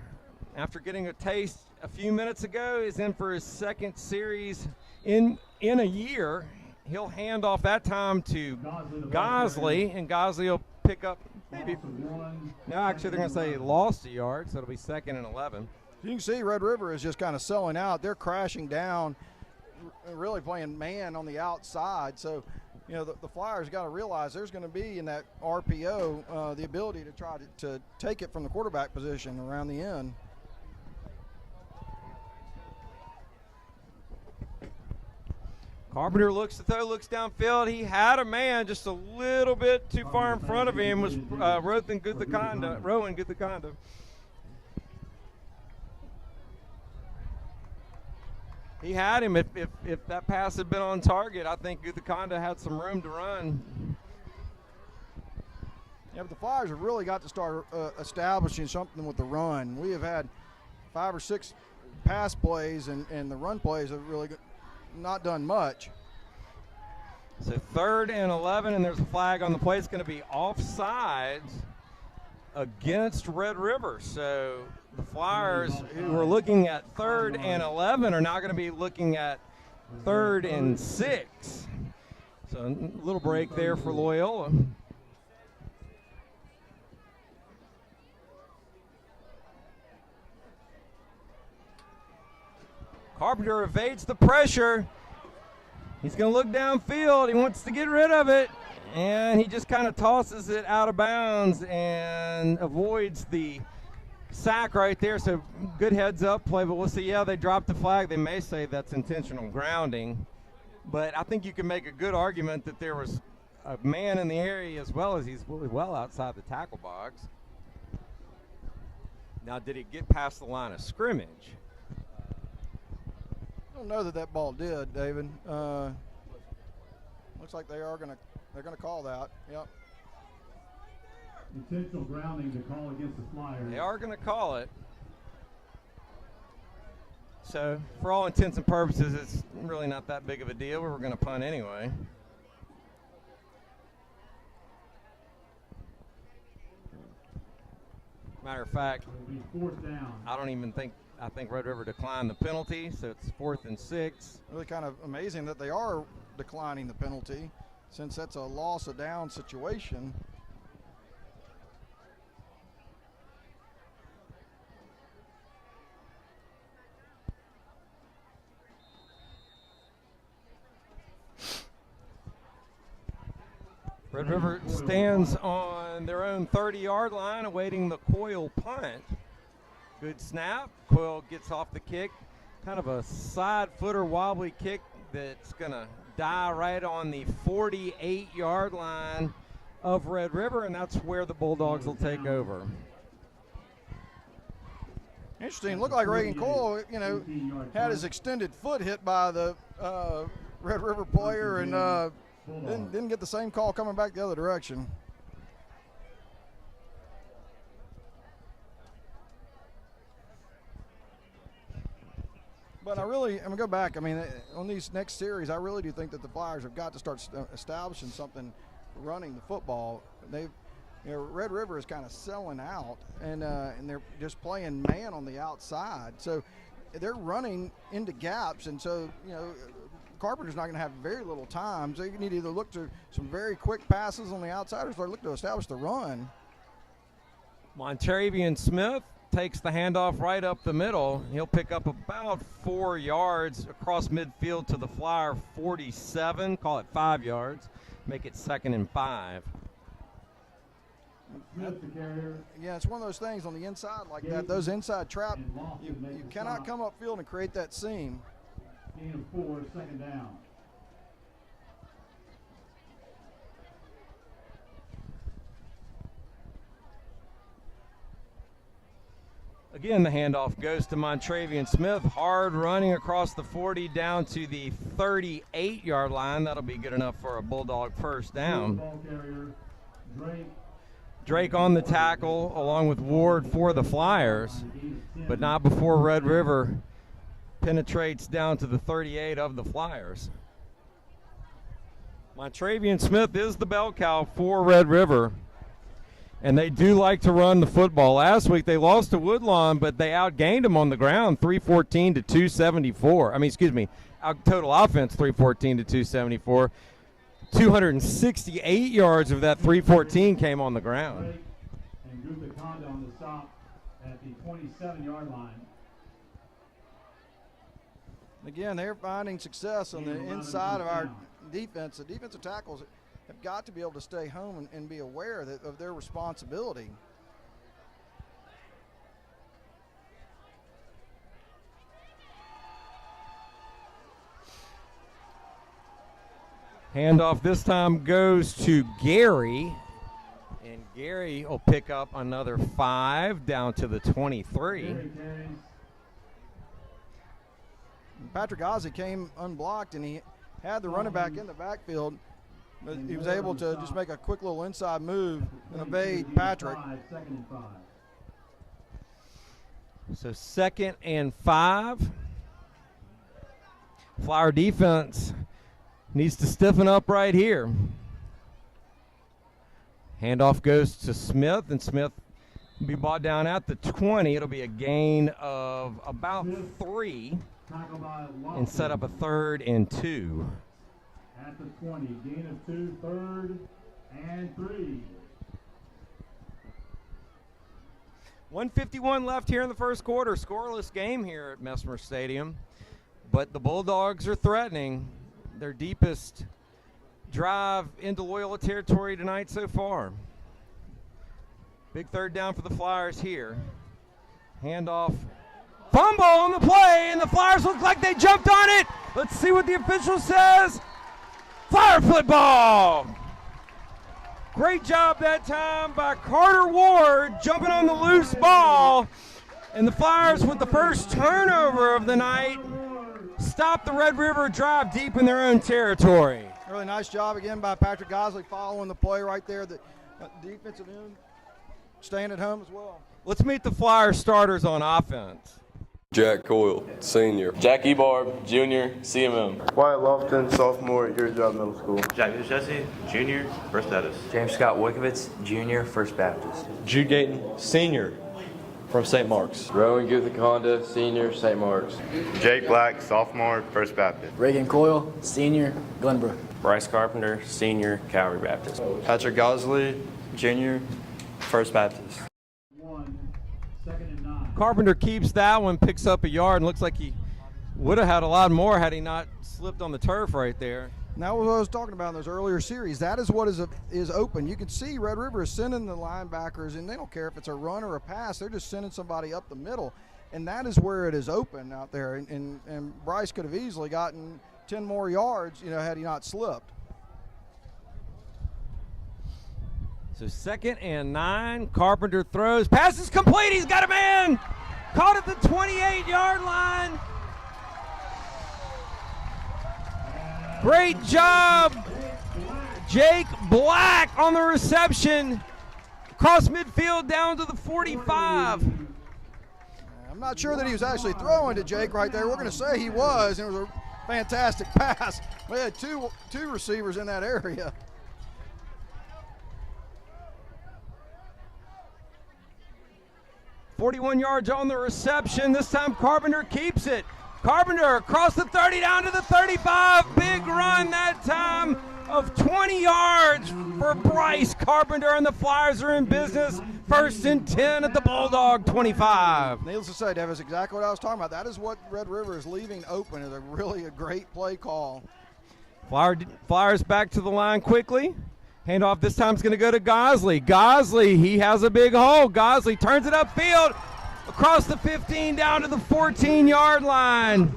after getting a taste a few minutes ago, is in for his 2nd series in a year. He'll hand off that time to Gosley, and Gosley will pick up maybe. No, actually they're going to say he lost a yard, so it'll be 2nd and 11. You can see Red River is just kind of selling out. They're crashing down, really playing man on the outside. So, the Flyers got to realize there's going to be in that RPO the ability to try to take it from the quarterback position around the end. Carpenter looks downfield. He had a man just a little bit too far in front of him, was Rowan Guthakonda. He had him. If that pass had been on target, I think Guthakonda had some room to run. Yeah, but the Flyers have really got to start establishing something with the run. We have had 5 or 6 pass plays, and the run plays have really not done much. So 3rd and 11, and there's a flag on the play. It's going to be offsides against Red River. So the Flyers, who were looking at 3rd and 11, are now going to be looking at 3rd and 6. So a little break there for Loyola. Carpenter evades the pressure. He's going to look downfield. He wants to get rid of it, and he just kind of tosses it out of bounds and avoids the sack right there. So good heads-up play, but we'll see. Yeah, they dropped the flag. They may say that's intentional grounding, but I think you can make a good argument that there was a man in the area as well as he's really well outside the tackle box. Now, did he get past the line of scrimmage? I don't know that ball did, David. Looks like they're gonna call that. Yep. Intentional grounding to call against the Flyers. They are going to call it. So, for all intents and purposes, it's really not that big of a deal. We're going to punt anyway. Matter of fact, I think Red River declined the penalty, so it's 4th and 6. Really kind of amazing that they are declining the penalty, since that's a loss of down situation. Red River stands on their own 30-yard line awaiting the Coyle punt. Good snap. Coyle gets off the kick. Kind of a side footer wobbly kick that's going to die right on the 48-yard line of Red River, and that's where the Bulldogs will take over. Interesting. Looked like Reagan Coyle, had his extended foot hit by the Red River player, and didn't get the same call coming back the other direction. But I'm going to go back. I mean, on these next series, I really do think that the Flyers have got to start establishing something running the football. Red River is kind of selling out, and they're just playing man on the outside. So they're running into gaps, and so, Carpenter's not going to have very little time. So you need to either look to some very quick passes on the outside or look to establish the run. Montravian Smith takes the handoff right up the middle. He'll pick up about 4 yards across midfield to the Flyer 47. Call it 5 yards. Make it 2nd and 5. Yeah, it's one of those things on the inside like that. Those inside trap, you cannot come upfield and create that seam. Gain of 4, 2nd down. Again, the handoff goes to Montravian Smith. Hard running across the 40 down to the 38-yard line. That'll be good enough for a Bulldog first down. Drake on the tackle along with Ward for the Flyers, but not before Red River penetrates down to the 38 of the Flyers. Montravian Smith is the bell cow for Red River, and they do like to run the football. Last week they lost to Woodlawn, but they outgained them on the ground 314 to 274. Total offense 314 to 274. 268 yards of that 314 came on the ground. And Gupta on the stop at the 27-yard line. Again, they're finding success on the inside of our defense. The defensive tackles have got to be able to stay home and be aware of their responsibility. Handoff this time goes to Gary, and Gary will pick up another 5 down to the 23. Patrick Ozzie came unblocked, and he had the running back in the backfield. But he was able to just make a quick little inside move and evade Patrick. So 2nd and 5. Flyer defense needs to stiffen up right here. Handoff goes to Smith, and Smith will be brought down at the 20. It'll be a gain of about 3 and set up a 3rd and 2. At the 20, gain of 2, 3rd and 3. 1:51 left here in the first quarter. Scoreless game here at Mesmer Stadium. But the Bulldogs are threatening their deepest drive into Loyola territory tonight so far. Big 3rd down for the Flyers here. Handoff. Fumble on the play, and the Flyers look like they jumped on it. Let's see what the official says. Flyer football. Great job that time by Carter Ward jumping on the loose ball. And the Flyers, with the first turnover of the night, stop the Red River drive deep in their own territory. Really nice job again by Patrick Gosley following the play right there. The defensive end staying at home as well. Let's meet the Flyer starters on offense. Jack Coyle, senior. Jack Ebarb, junior, CMM. Wyatt Lofton, sophomore, Erie Drive Middle School. Jack Jesse, junior, First Baptist. James Scott Wickovitz, junior, First Baptist. Jude Gayton, senior, from St. Mark's. Rowan Guthakonda, senior, St. Mark's. Jake Black, sophomore, First Baptist. Reagan Coyle, senior, Glenbrook. Bryce Carpenter, senior, Calvary Baptist. Patrick Gosley, junior, First Baptist. 2nd and 9. Carpenter keeps that one, picks up a yard, and looks like he would have had a lot more had he not slipped on the turf right there. And that was what I was talking about in those earlier series. That is what is open. You can see Red River is sending the linebackers, and they don't care if it's a run or a pass. They're just sending somebody up the middle, and that is where it is open out there. And Bryce could have easily gotten 10 more yards, had he not slipped. So 2nd and 9. Carpenter throws. Pass is complete. He's got a man. Caught at the 28-yard line. Great job, Jake Black on the reception. Across midfield down to the 45. I'm not sure that he was actually throwing to Jake right there. We're going to say he was, and it was a fantastic pass. We had two receivers in that area. .41 yards on the reception. This time Carpenter keeps it. Carpenter across the 30 down to the 35. Big run that time of 20 yards for Bryce Carpenter, and the Flyers are in business. 1st and 10 at the Bulldog 25. Needless to say, Dave, is exactly what I was talking about. That is what Red River is leaving open. Is really a great play call. Flyers back to the line quickly. Handoff this time is going to go to Gosley. Gosley, he has a big hole. Gosley turns it upfield across the 15 down to the 14-yard line.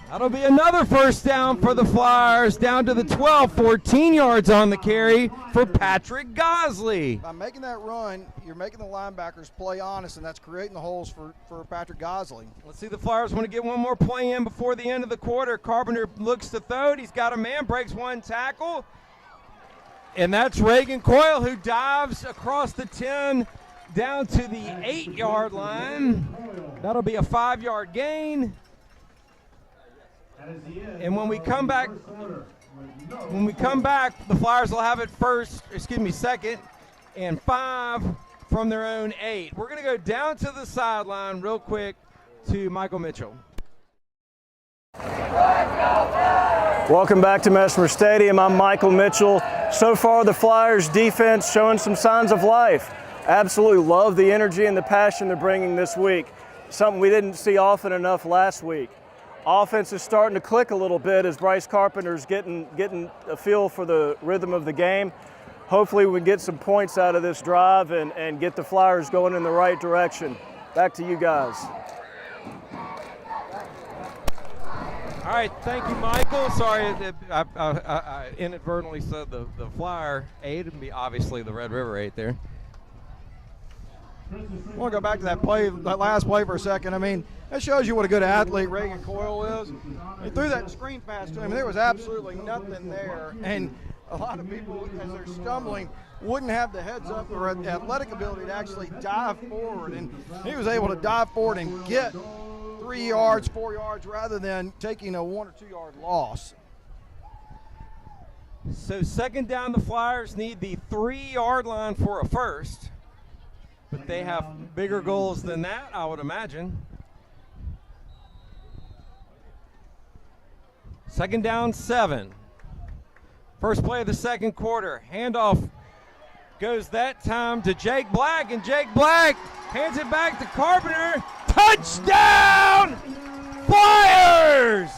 That'll be another first down for the Flyers, down to the 12, 14 yards on the carry for Patrick Gosley. By making that run, you're making the linebackers play honest, and that's creating the holes for Patrick Gosley. Let's see, the Flyers want to get one more play in before the end of the quarter. Carpenter looks to throw it. He's got a man, breaks one tackle. And that's Reagan Coyle, who dives across the 10 down to the 8-yard line. That'll be a 5-yard gain. And when we come back, the Flyers will have it 2nd and 5 from their own 8. We're going to go down to the sideline real quick to Michael Mitchell. Welcome back to Mesmer Stadium. I'm Michael Mitchell. So far, the Flyers defense showing some signs of life. Absolutely love the energy and the passion they're bringing this week. Something we didn't see often enough last week. Offense is starting to click a little bit as Bryce Carpenter's getting a feel for the rhythm of the game. Hopefully we get some points out of this drive and get the Flyers going in the right direction. Back to you guys. All right, thank you, Michael. Sorry, I inadvertently said the Flyer 8. It'd be obviously the Red River 8 there. I want to go back to that last play for a second. I mean, that shows you what a good athlete Reagan Coyle is. He threw that screen pass to him, and there was absolutely nothing there. And a lot of people, as they're stumbling, wouldn't have the heads up or athletic ability to actually dive forward. And he was able to dive forward and get 3 yards, 4 yards, rather than taking a 1 or 2 yard loss. So second down, the Flyers need the 3-yard line for a first. But they have bigger goals than that, I would imagine. Second down, 7. First play of the second quarter. Handoff goes that time to Jake Black, and Jake Black hands it back to Carpenter. Touchdown! Flyers!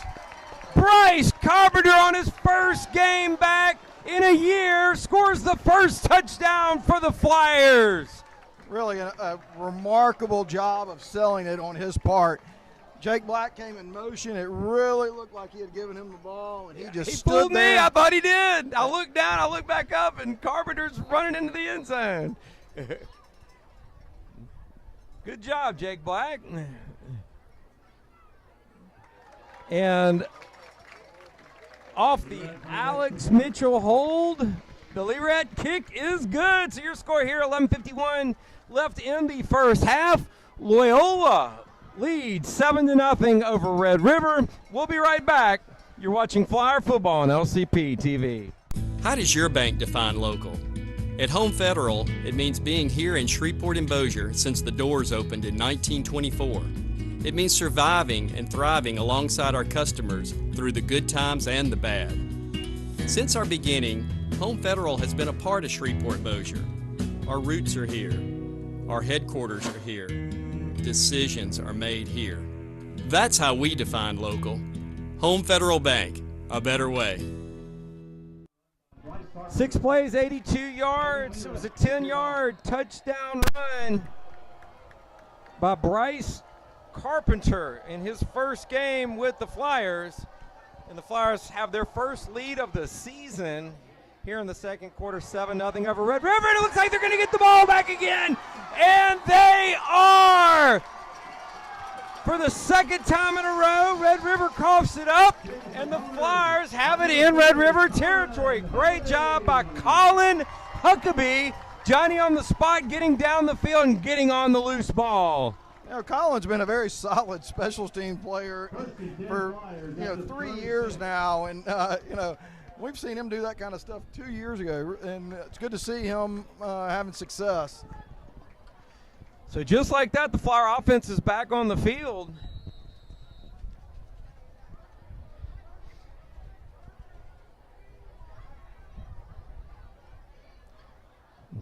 Bryce Carpenter on his first game back in a year scores the first touchdown for the Flyers. Really a remarkable job of selling it on his part. Jake Black came in motion. It really looked like he had given him the ball, and he just stood Fooled there. me. I thought he did. I looked down, I looked back up, and Carpenter's running into the end zone. Good job, Jake Black. And off the Alex Mitchell hold, the Lerat kick is good. So your score here, 11:51 left in the first half. Loyola leads 7-0 over Red River. We'll be right back. You're watching Flyer Football on LCP TV. How does your bank define local? At Home Federal, it means being here in Shreveport and Bossier since the doors opened in 1924. It means surviving and thriving alongside our customers through the good times and the bad. Since our beginning, Home Federal has been a part of Shreveport Bossier. Our roots are here. Our headquarters are here. Decisions are made here. That's how we define local. Home Federal Bank, a better way. 6 plays, 82 yards. It was a 10-yard touchdown run by Bryce Carpenter in his first game with the Flyers. And the Flyers have their first lead of the season here in the second quarter, 7-0 over Red River. And it looks like they're going to get the ball back again. And they are! For the second time in a row, Red River coughs it up, and the Flyers have it in Red River territory. Great job by Colin Huckabee. Johnny on the spot, getting down the field and getting on the loose ball. You know, Colin's been a very solid special team player for 3 years now, and we've seen him do that kind of stuff 2 years ago, and it's good to see him having success. So just like that, the Flyer offense is back on the field.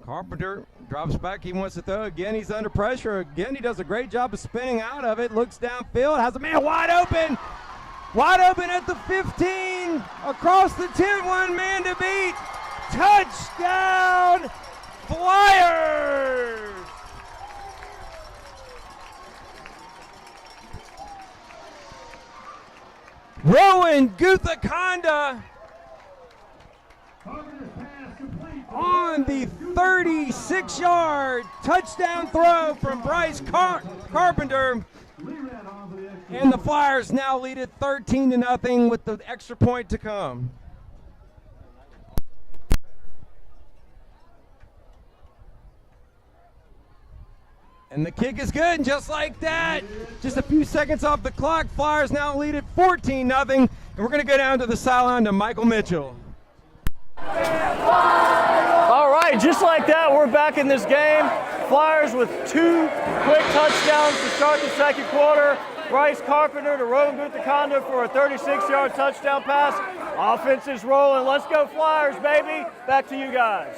Carpenter drops back. He wants to throw. Again, he's under pressure. Again, he does a great job of spinning out of it. Looks downfield. Has a man wide open. Wide open at the 15. Across the 10. One man to beat. Touchdown, Flyers. Rowan Guthakonda on the 36-yard touchdown throw from Bryce Carpenter. And the Flyers now lead it 13-0 with the extra point to come. And the kick is good, and just like that, just a few seconds off the clock, Flyers now lead it 14-0, and we're going to go down to the sideline to Michael Mitchell. All right, just like that, we're back in this game. Flyers with 2 quick touchdowns to start the second quarter. Bryce Carpenter to Rowan Guthakonda for a 36-yard touchdown pass. Offense is rolling. Let's go Flyers, baby. Back to you guys.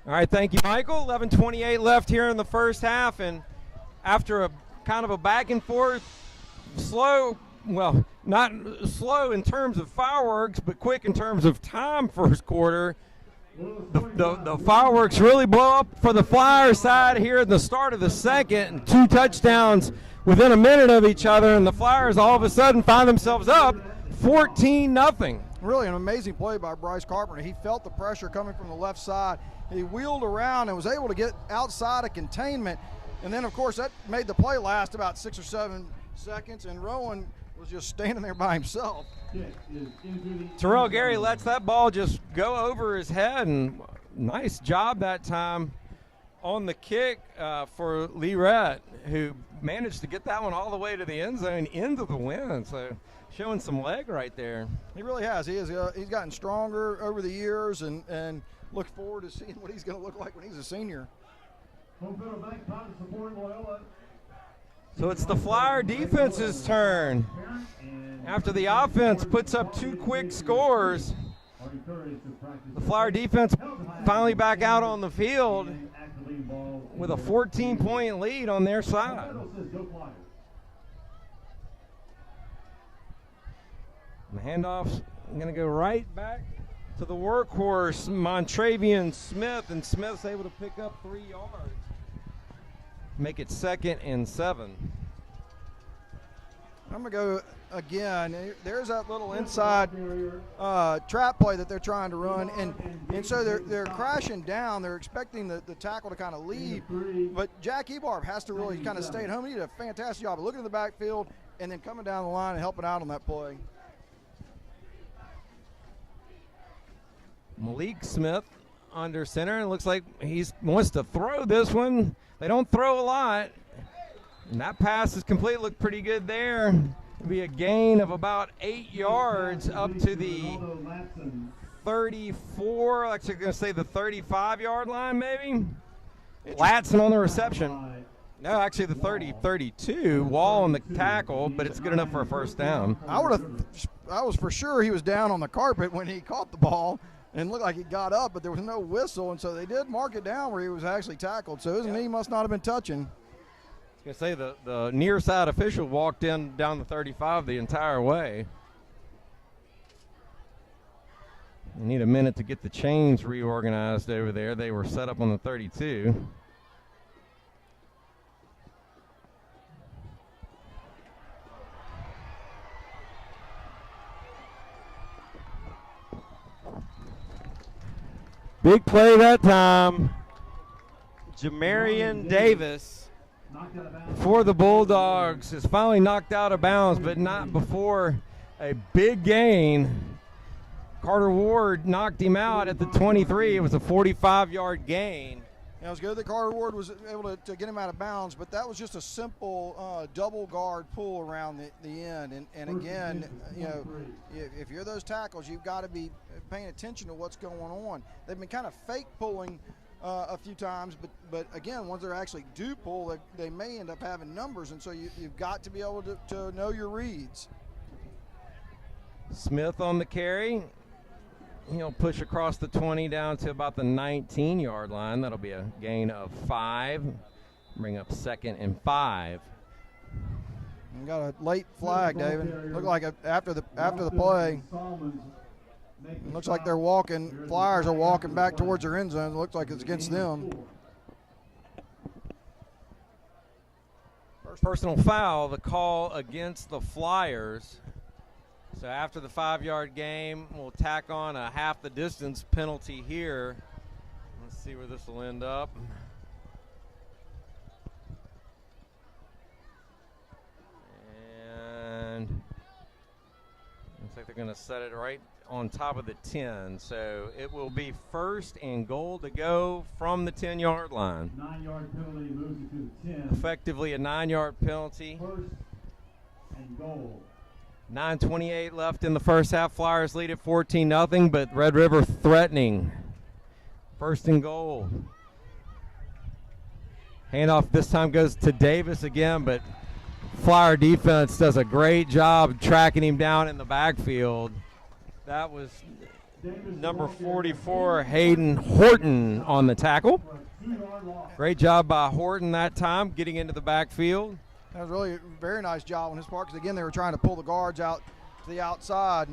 All right, thank you, Michael. 11:28 left here in the first half, and after a kind of a back and forth, slow, well, not slow in terms of fireworks, but quick in terms of time first quarter, the fireworks really blow up for the Flyers side here at the start of the second, and 2 touchdowns within a minute of each other, and the Flyers all of a sudden find themselves up 14-0. Really an amazing play by Bryce Carpenter. He felt the pressure coming from the left side. he wheeled around and was able to get outside of containment. And then, of course, that made the play last about 6 or 7 seconds, and Rowan was just standing there by himself. Terrell Gary lets that ball just go over his head, and nice job that time on the kick for Lee Rett, who managed to get that one all the way to the end zone into the win. So showing some leg right there. He really has. He's gotten stronger over the years, and look forward to seeing what he's going to look like when he's a senior. So it's the Flyer defense's turn. After the offense puts up 2 quick scores, the Flyer defense finally back out on the field with a 14-point lead on their side. The handoff's going to go right back to the workhorse, Montravian Smith, and Smith's able to pick up 3 yards. Make it 2nd and 7. I'm going to go again. There's that little inside trap play that they're trying to run, and so they're crashing down. They're expecting the tackle to kind of leave, but Jack Ebarb has to really kind of stay at home. He did a fantastic job of looking in the backfield and then coming down the line and helping out on that play. Malik Smith under center, and it looks like he wants to throw this one. They don't throw a lot, and that pass is complete. Looked pretty good there. It'll be a gain of about 8 yards up to the 34, actually going to say the 35-yard line maybe. Latson on the reception. No, actually the 32. Wall on the tackle, but it's good enough for a first down. I was for sure he was down on the carpet when he caught the ball and looked like he got up, but there was no whistle, and so they did mark it down where he was actually tackled. So his knee must not have been touching. I was going to say the near side official walked in down the 35 the entire way. We need a minute to get the chains reorganized over there. They were set up on the 32. Big play that time. Jamarian Davis for the Bulldogs is finally knocked out of bounds, but not before a big gain. Carter Ward knocked him out at the 23. It was a 45-yard gain. Yeah, it was good that Carter Ward was able to get him out of bounds, but that was just a simple double guard pull around the end. And again, you know, if you're those tackles, you've got to be paying attention to what's going on. They've been kind of fake pulling a few times, but again, once they actually do pull, they may end up having numbers, and so you've got to be able to know your reads. Smith on the carry. He'll push across the 20 down to about the 19-yard line. That'll be a gain of 5. Bring up 2nd and 5. We got a late flag, David. Looked like after the play. It looks like they're walking. Flyers are walking back towards their end zone. It looks like it's against them. Personal foul, the call against the Flyers. So after the 5-yard game, we'll tack on a half the distance penalty here. Let's see where this will end up. And looks like they're going to set it right on top of the 10. So it will be 1st and goal to go from the 10-yard line. 9-yard penalty moves it to the 10. Effectively a 9-yard penalty. 1st and goal. 9:28 left in the first half. Flyers lead at 14-0, but Red River threatening. 1st and goal. Handoff this time goes to Davis again, but Flyer defense does a great job tracking him down in the backfield. That was number 44, Hayden Horton, on the tackle. Great job by Horton that time, getting into the backfield. That was really a very nice job on his part, because again, they were trying to pull the guards out to the outside.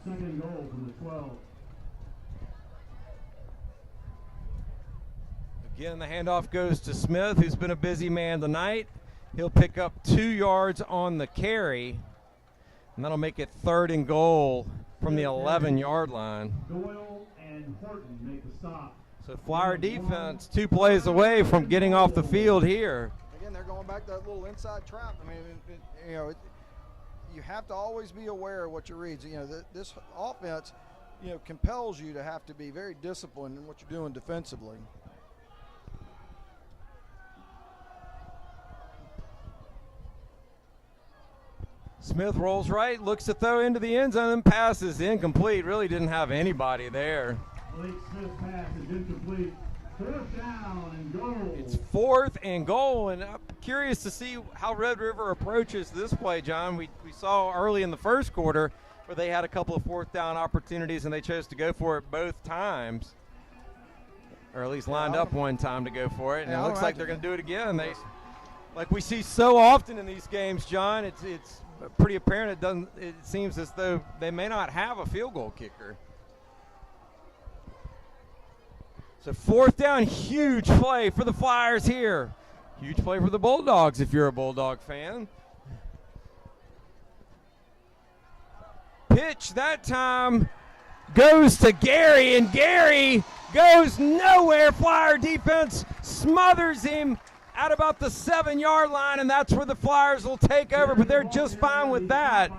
2nd goal from the 12. Again, the handoff goes to Smith, who's been a busy man tonight. He'll pick up 2 yards on the carry, and that'll make it 3rd and goal from the 11-yard line. Doyle and Horton make the stop. So Flyer defense 2 plays away from getting off the field here. Again, they're going back to that little inside trap. I mean, you have to always be aware of what you read. This offense, compels you to have to be very disciplined in what you're doing defensively. Smith rolls right, looks to throw into the end zone, and passes incomplete. Really didn't have anybody there. Blake Smith's pass is incomplete. 4th down and goal. It's 4th and goal, and I'm curious to see how Red River approaches this play, John. We saw early in the first quarter where they had a couple of 4th down opportunities, and they chose to go for it both times, or at least lined up one time to go for it, and it looks like they're going to do it again. Like we see so often in these games, John, it's pretty apparent it seems as though they may not have a field goal kicker. So 4th down, huge play for the Flyers here. Huge play for the Bulldogs if you're a Bulldog fan. Pitch that time goes to Gary, and Gary goes nowhere. Flyer defense smothers him at about the 7-yard line, and that's where the Flyers will take over, but they're just fine with that.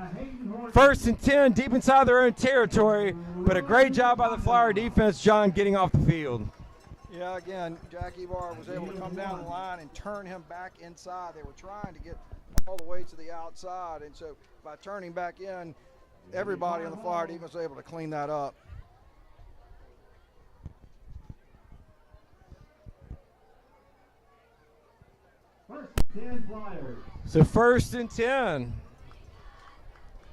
1st and 10, deep inside their own territory, but a great job by the Flyer defense, John, getting off the field. Yeah, again, Jack Ebar was able to come down the line and turn him back inside. They were trying to get all the way to the outside, and so by turning back in, everybody on the Flyer defense was able to clean that up. So 1st and 10.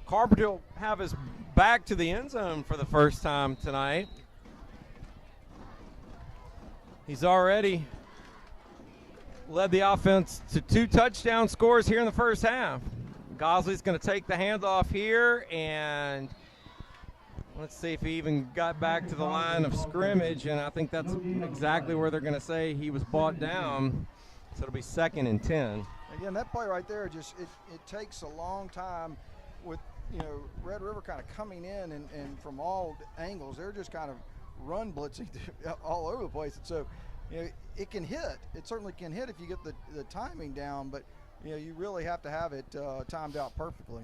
Carpenter will have his back to the end zone for the first time tonight. He's already led the offense to 2 touchdown scores here in the first half. Gosley's going to take the handoff here, and let's see if he even got back to the line of scrimmage, and I think that's exactly where they're going to say he was brought down. So it'll be 2nd and 10. Again, that play right there, just it takes a long time with, Red River kind of coming in and from all angles. They're just kind of run blitzing all over the place. And so, it can hit. It certainly can hit if you get the timing down, but, you really have to have it timed out perfectly.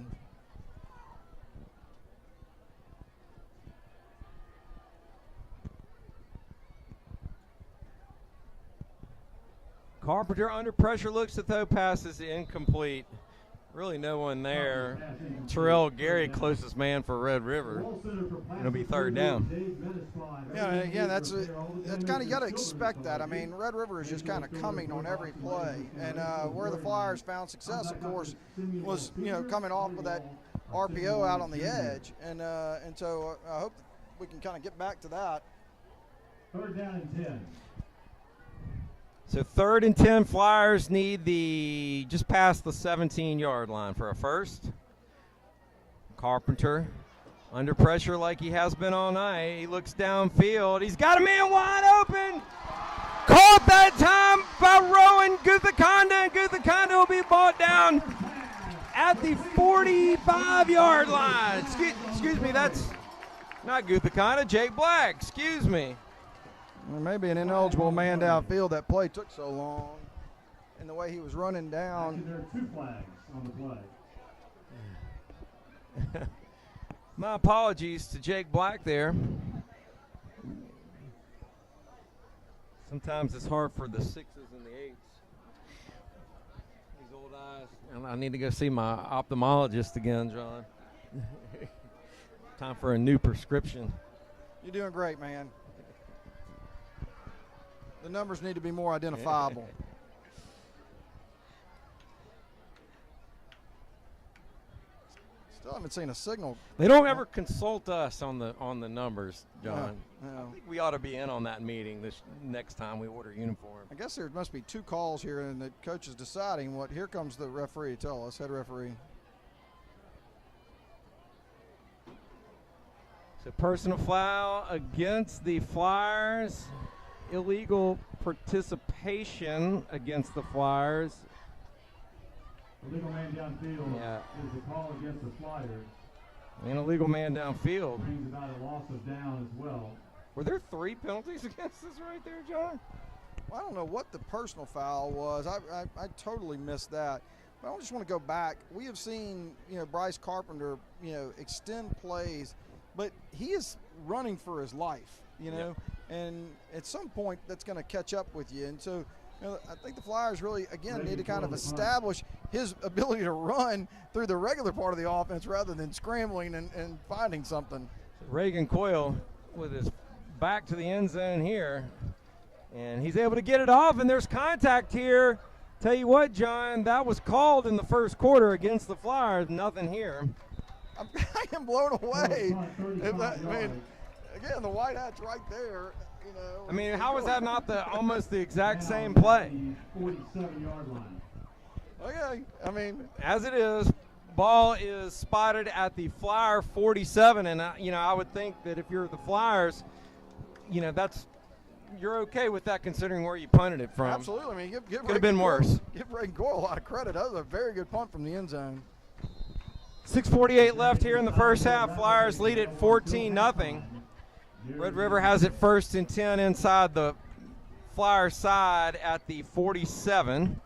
Carpenter under pressure, looks to throw, passes incomplete. Really no one there. Terrell Gary, closest man for Red River. It'll be 3rd down. Yeah, and again, that's kind of, you got to expect that. I mean, Red River is just kind of coming on every play, and where the Flyers found success, of course, was coming off with that RPO out on the edge, and so I hope we can kind of get back to that. 3rd down and 10. So 3rd and 10, Flyers need just past the 17-yard line for a first. Carpenter under pressure like he has been all night. He looks downfield. He's got a man wide open. Caught that time by Rowan Guthakonda, and Guthakonda will be brought down at the 45-yard line. Excuse me, that's not Guthakonda, Jake Black. Excuse me. Or maybe an ineligible man downfield. That play took so long, and the way he was running down. There are 2 flags on the play. My apologies to Jake Black there. Sometimes it's hard for the 6s and the 8s. These old eyes. And I need to go see my ophthalmologist again, John. Time for a new prescription. You're doing great, man. The numbers need to be more identifiable. Still haven't seen a signal. They don't ever consult us on the numbers, John. No. I think we ought to be in on that meeting this next time we order uniform. I guess there must be 2 calls here, and the coach is deciding what. Here comes the referee to tell us, head referee. So personal foul against the Flyers. Illegal participation against the Flyers. Illegal man downfield Yeah. is a call against the Flyers. An illegal man downfield. Brings about a loss of down as well. Were there 3 penalties against us right there, John? Well, I don't know what the personal foul was. I totally missed that. But I just want to go back. We have seen, Bryce Carpenter, extend plays, but he is running for his life, and at some point that's going to catch up with you. And so, I think the Flyers really, again, need to kind of establish his ability to run through the regular part of the offense rather than scrambling and finding something. Reagan Coyle with his back to the end zone here, and he's able to get it off, and there's contact here. Tell you what, John, that was called in the first quarter against the Flyers. Nothing here. I am blown away. Again, the white hat's right there. I mean, how is that not almost the exact same play? 47-yard line. Okay, as it is, ball is spotted at the Flyer 47, and I would think that if you're the Flyers, you're okay with that considering where you punted it from. Absolutely. Could have been worse. Give Reagan Coyle a lot of credit. That was a very good punt from the end zone. 6:48 left here in the first half. Flyers lead at 14-0. Red River has it 1st and 10 inside the Flyer side at the 47.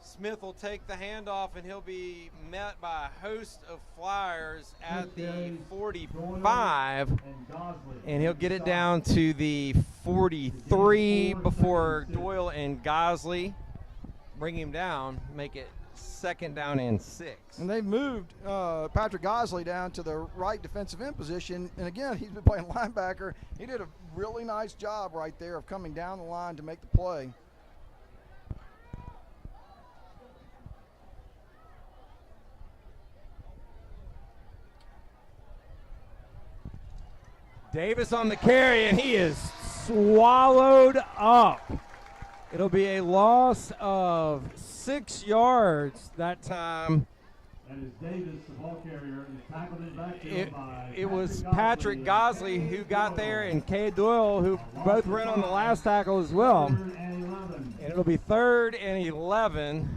Smith will take the handoff, and he'll be met by a host of Flyers at the 45, and he'll get it down to the 43 before Doyle and Gosley bring him down, make it 2nd down and 6. And they've moved Patrick Gosley down to the right defensive end position, and again, he's been playing linebacker. He did a really nice job right there of coming down the line to make the play. Davis on the carry, and he is swallowed up. It'll be a loss of 6 yards that time. That is Davis, the ball carrier, is tackled in backfield by It was Patrick Gosley who got there, and Kay Doyle, who both ran on the last tackle as well. And it'll be 3rd and 11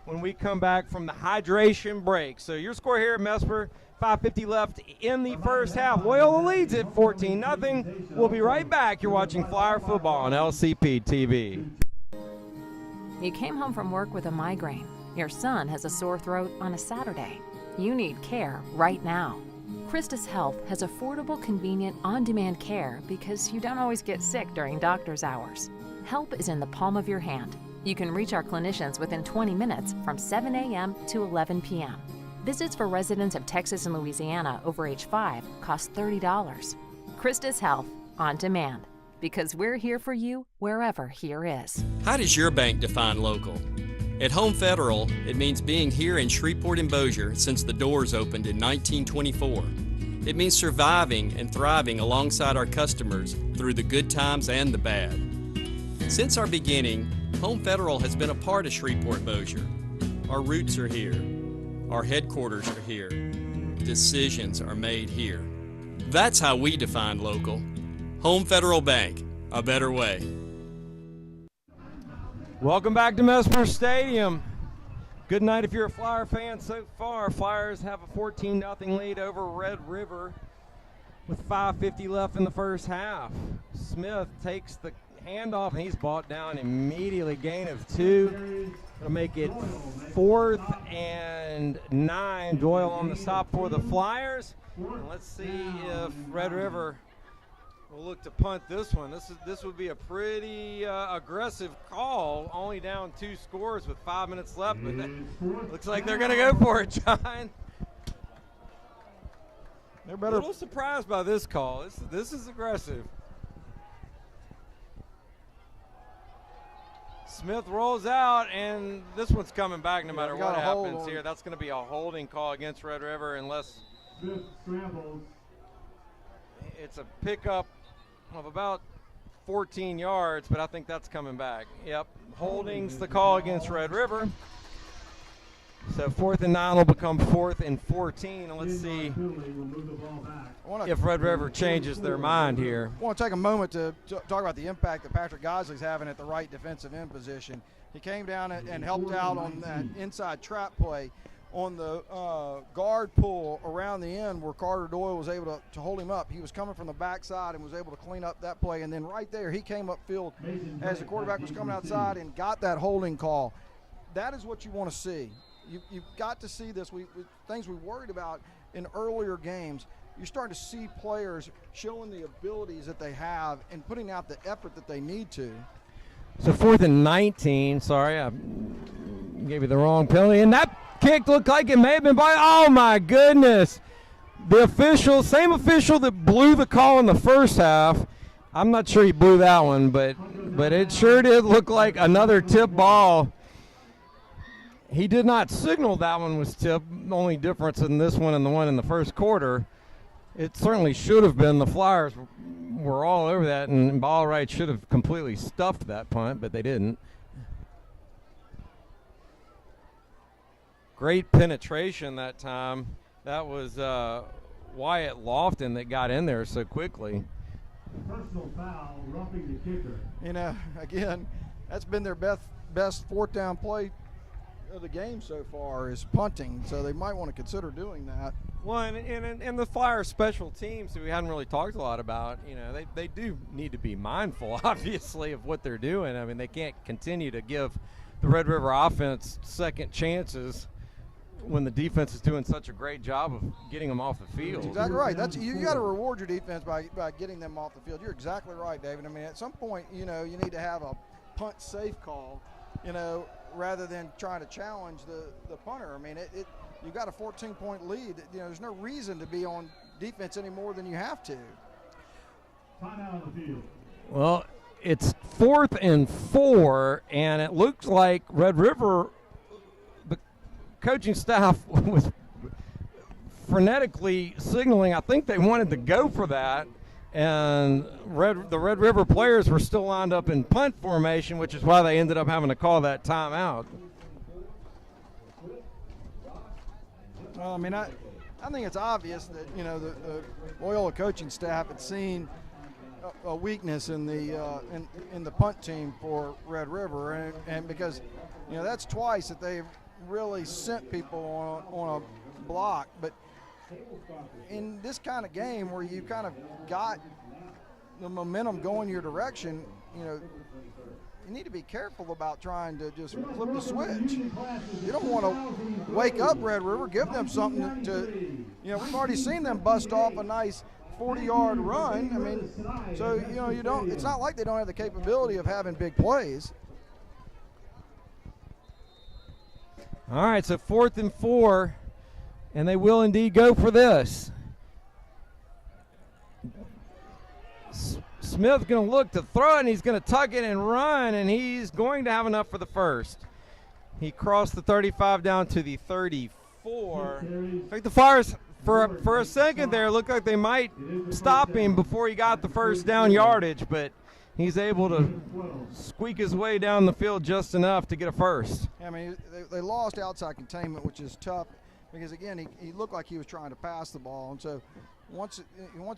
when we come back from the hydration break. So your score here at Mesmer, 5:50 left in the first half. Loyola leads at 14-0. We'll be right back. You're watching Flyer football on LCP TV. You came home from work with a migraine. Your son has a sore throat on a Saturday. You need care right now. Christus Health has affordable, convenient, on-demand care because you don't always get sick during doctor's hours. Help is in the palm of your hand. You can reach our clinicians within 20 minutes from 7 a.m. to 11 p.m. Visits for residents of Texas and Louisiana over age 5 cost $30. Christus Health, on demand, because we're here for you wherever here is. How does your bank define local? At Home Federal, it means being here in Shreveport and Bossier since the doors opened in 1924. It means surviving and thriving alongside our customers through the good times and the bad. Since our beginning, Home Federal has been a part of Shreveport Bossier. Our roots are here. Our headquarters are here. Decisions are made here. That's how we define local. Home Federal Bank, a better way. Welcome back to Mesmer Stadium. Good night if you're a Flyer fan so far. Flyers have a 14-0 lead over Red River with 5:50 left in the first half. Smith takes the handoff, and he's brought down immediately. Gain of 2. It'll make it 4th and 9. Doyle on the stop for the Flyers. And let's see if Red River will look to punt this one. This would be a pretty aggressive call, only down 2 scores with 5 minutes left, but looks like they're going to go for it, John. They're better. A little surprised by this call. This is aggressive. Smith rolls out, and this one's coming back no matter what happens here. That's going to be a holding call against Red River unless it's a pickup of about 14 yards, but I think that's coming back. Yep, holding's the call against Red River. So 4th and 9 will become 4th and 14. And let's see if Red River changes their mind here. I want to take a moment to talk about the impact that Patrick Gosley's having at the right defensive end position. He came down and helped out on that inside trap play on the guard pull around the end where Carter Doyle was able to hold him up. He was coming from the backside and was able to clean up that play. And then right there, he came upfield as the quarterback was coming outside and got that holding call. That is what you want to see. You've got to see this. Things we worried about in earlier games. You're starting to see players showing the abilities that they have and putting out the effort that they need to. So 4th and 19. Sorry, I gave you the wrong penalty. And that kick looked like it may have been by. Oh, my goodness. The same official that blew the call in the first half. I'm not sure he blew that one, but it sure did look like another tip ball. He did not signal that one was tipped. The only difference in this one and the one in the first quarter, it certainly should have been. The Flyers were all over that, and Ballwright should have completely stuffed that punt, but they didn't. Great penetration that time. That was Wyatt Lofton that got in there so quickly. Personal foul, roughing the kicker. You know, again, that's been their best 4th down play of the game so far is punting, so they might want to consider doing that. Well, and the Flyers special teams that we hadn't really talked a lot about, you know, they do need to be mindful, obviously, of what they're doing. I mean, they can't continue to give the Red River offense second chances when the defense is doing such a great job of getting them off the field. That's exactly right. You got to reward your defense by getting them off the field. You're exactly right, David. I mean, at some point, you know, you need to have a punt safe call, you know, rather than trying to challenge the punter. I mean, you got a 14-point lead. You know, there's no reason to be on defense any more than you have to. Timeout on the field. Well, it's 4th and 4, and it looks like Red River, the coaching staff was frenetically signaling. I think they wanted to go for that, and the Red River players were still lined up in punt formation, which is why they ended up having to call that timeout. Well, I mean, I think it's obvious that, you know, the Loyola coaching staff had seen a weakness in the punt team for Red River, and because, you know, that's twice that they've really sent people on a block. But in this kind of game where you kind of got the momentum going your direction, you know, you need to be careful about trying to just flip the switch. You don't want to wake up Red River, give them something to, you know, we've already seen them bust off a nice 40-yard run. I mean, so, you know, it's not like they don't have the capability of having big plays. All right, so 4th and 4, and they will indeed go for this. Smith's going to look to throw it, and he's going to tuck it and run, and he's going to have enough for the first. He crossed the 35 down to the 34. I think the Flyers, for a second there, looked like they might stop him before he got the first down yardage, but he's able to squeak his way down the field just enough to get a first. I mean, they lost outside containment, which is tough because, again, he looked like he was trying to pass the ball, and so once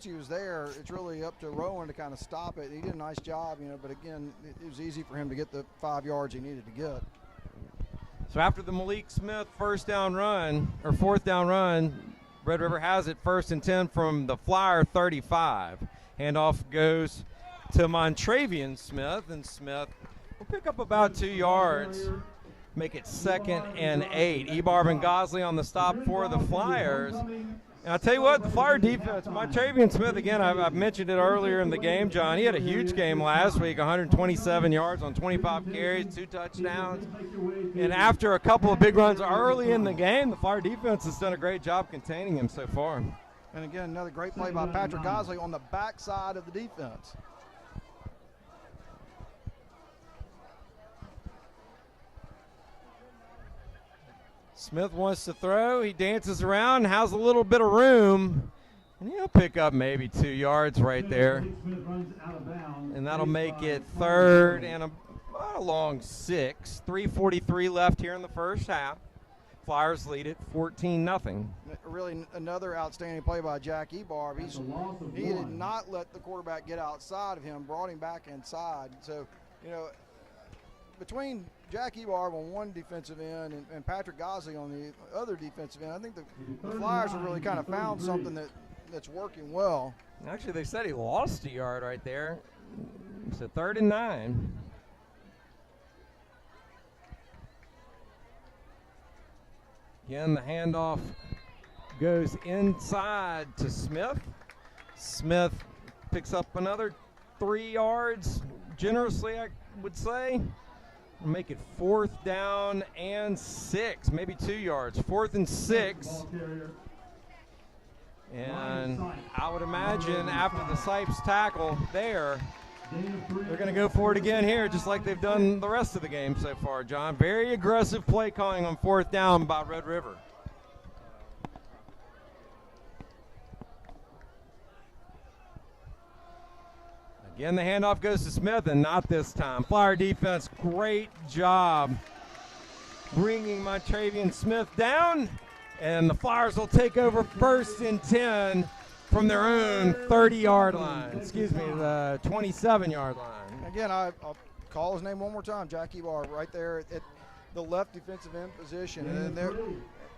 he was there, it's really up to Rowan to kind of stop it. He did a nice job, you know, but again, it was easy for him to get the 5 yards he needed to get. So after the Malik Smith 4th down run, Red River has it 1st and 10 from the Flyer 35. Handoff goes to Montravian Smith, and Smith will pick up about 2 yards, make it 2nd and 8. Ebarb and Gosley on the stop for the Flyers. And I'll tell you what, the Flyer defense, Montravian Smith, again, I've mentioned it earlier in the game, John. He had a huge game last week, 127 yards on 25 carries, 2 touchdowns. And after a couple of big runs early in the game, the Flyer defense has done a great job containing him so far. And again, another great play by Patrick Gosley on the backside of the defense. Smith wants to throw. He dances around, has a little bit of room, and he'll pick up maybe 2 yards right there. And that'll make it 3rd and a long 6. 3:43 left here in the first half. Flyers lead it 14-0. Really another outstanding play by Jack Ebarb. He did not let the quarterback get outside of him, brought him back inside. So, you know, between Jack Ebarb on one defensive end and Patrick Gosley on the other defensive end, I think the Flyers have really kind of found something that's working well. Actually, they said he lost a yard right there. It's a 3rd and 9. Again, the handoff goes inside to Smith. Smith picks up another 3 yards, generously, I would say. Make it 4th down and 6, maybe 2 yards. 4th and 6. And I would imagine after the Sipes tackle there, they're going to go for it again here, just like they've done the rest of the game so far, John. Very aggressive play calling on 4th down by Red River. Again, the handoff goes to Smith, and not this time. Flyer defense, great job bringing Montravian Smith down, and the Flyers will take over 1st and 10 from their own 30-yard line. Excuse me, the 27-yard line. Again, I'll call his name one more time, Jack Ebarb, right there at the left defensive end position,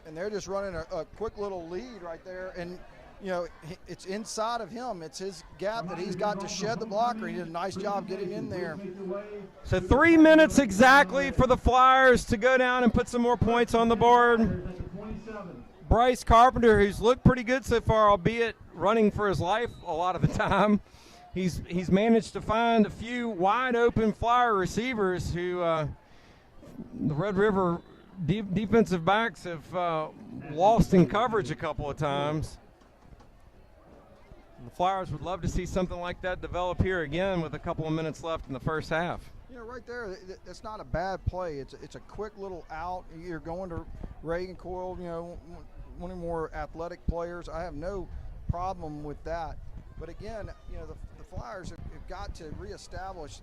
and they're just running a quick little lead right there, and you know, it's inside of him. It's his gap that he's got to shed the blocker. He did a nice job getting in there. So 3 minutes exactly for the Flyers to go down and put some more points on the board. Bryce Carpenter, who's looked pretty good so far, albeit running for his life a lot of the time. He's managed to find a few wide open Flyer receivers who the Red River defensive backs have lost in coverage a couple of times. The Flyers would love to see something like that develop here again with a couple of minutes left in the first half. You know, right there, it's not a bad play. It's a quick little out. You're going to Reagan Coyle, you know, one of the more athletic players. I have no problem with that. But again, you know, the Flyers have got to reestablish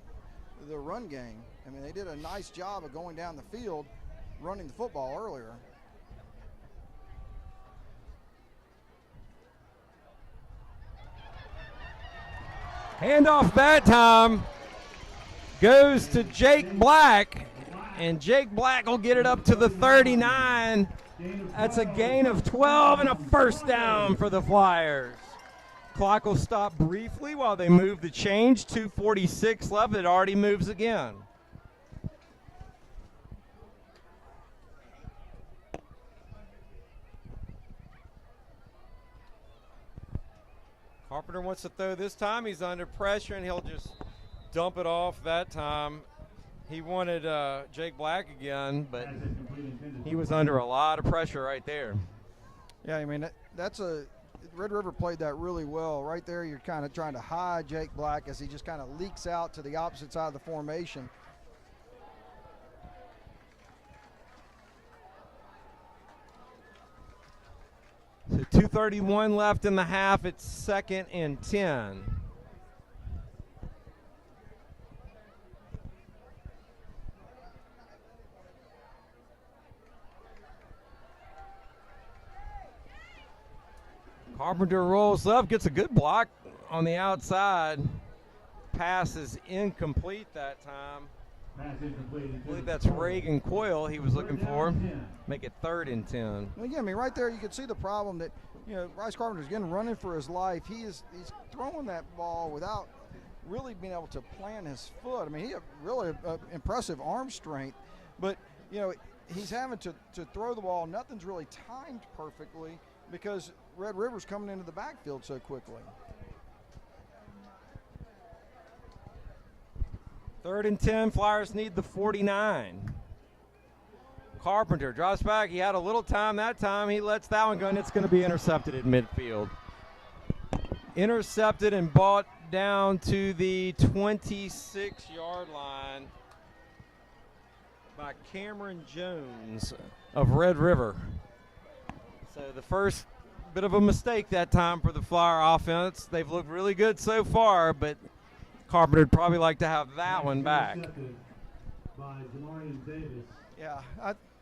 the run game. I mean, they did a nice job of going down the field, running the football earlier. Handoff that time goes to Jake Black, and Jake Black will get it up to the 39. That's a gain of 12 and a 1st down for the Flyers. Clock will stop briefly while they move the change. 2:46 left. It already moves again. Carpenter wants to throw this time. He's under pressure, and he'll just dump it off that time. He wanted Jake Black again, but he was under a lot of pressure right there. Yeah, I mean, that's Red River played that really well. Right there, you're kind of trying to hide Jake Black as he just kind of leaks out to the opposite side of the formation. So 2:31 left in the half. It's 2nd and 10. Carpenter rolls up, gets a good block on the outside. Pass is incomplete that time. I believe that's Reagan Coyle he was looking for. Make it 3rd and 10. Again, I mean, right there you can see the problem that, you know, Bryce Carpenter's again running for his life. He's throwing that ball without really being able to plant his foot. I mean, he had really impressive arm strength, but, you know, he's having to throw the ball. Nothing's really timed perfectly because Red River's coming into the backfield so quickly. 3rd and 10, Flyers need the 49. Carpenter drops back. He had a little time that time. He lets that one go, and it's going to be intercepted at midfield. Intercepted and brought down to the 26-yard line by Cameron Jones of Red River. So the first bit of a mistake that time for the Flyer offense. They've looked really good so far, but Carpenter would probably like to have that one back. Yeah,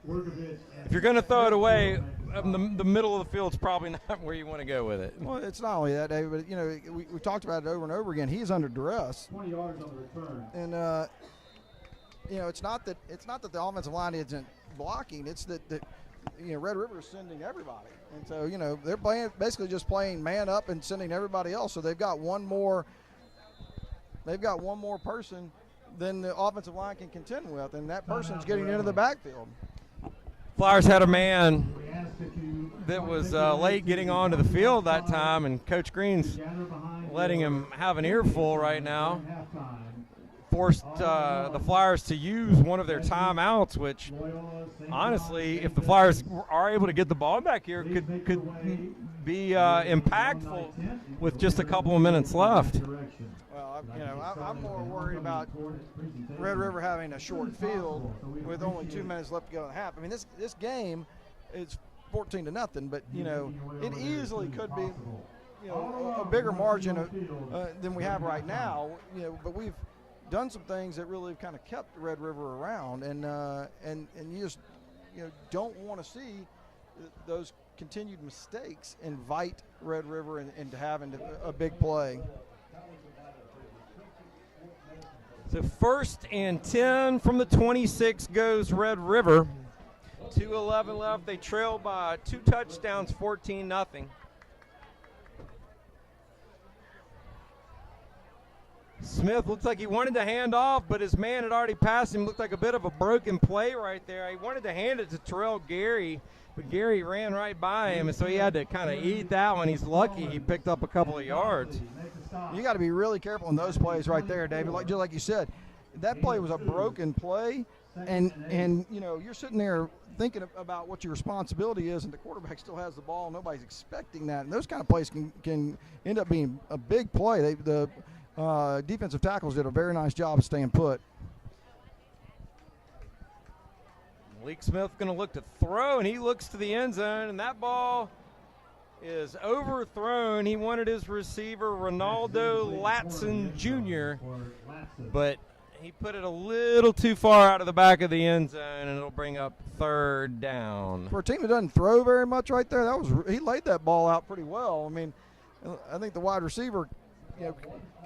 if you're going to throw it away, the middle of the field's probably not where you want to go with it. Well, it's not only that, David, but, you know, we talked about it over and over again. He's under duress. 20 yards on the return. And, you know, it's not that the offensive line isn't blocking. It's that you know, Red River is sending everybody. And so, you know, they're basically just playing man up and sending everybody else. So they've got one more person than the offensive line can contend with, and that person's getting into the backfield. Flyers had a man that was late getting onto the field that time, and Coach Green's letting him have an earful right now. Forced the Flyers to use one of their timeouts, which honestly, if the Flyers are able to get the ball back here, could be impactful with just a couple of minutes left. Well, you know, I'm more worried about Red River having a short field with only 2 minutes left to go in the half. I mean, this game is 14-0, but you know, it easily could be, you know, a bigger margin than we have right now. You know, but we've done some things that really kind of kept Red River around, and you just, you know, don't want to see those continued mistakes invite Red River into having a big play. So 1st and 10 from the 26 goes Red River. 2:11 left. They trail by 2 touchdowns, 14-0. Smith looks like he wanted to hand off, but his man had already passed him. Looked like a bit of a broken play right there. He wanted to hand it to Terrell Gary, but Gary ran right by him, and so he had to kind of eat that one. He's lucky he picked up a couple of yards. You got to be really careful in those plays right there, David. Just like you said, that play was a broken play, and you know, you're sitting there thinking about what your responsibility is, and the quarterback still has the ball. Nobody's expecting that, and those kind of plays can end up being a big play. The defensive tackles did a very nice job of staying put. Malik Smith going to look to throw, and he looks to the end zone, and that ball is overthrown. He wanted his receiver, Ronaldo Latson Jr., but he put it a little too far out of the back of the end zone, and it'll bring up 3rd down. For a team that doesn't throw very much right there, he laid that ball out pretty well. I mean, I think the wide receiver, you know,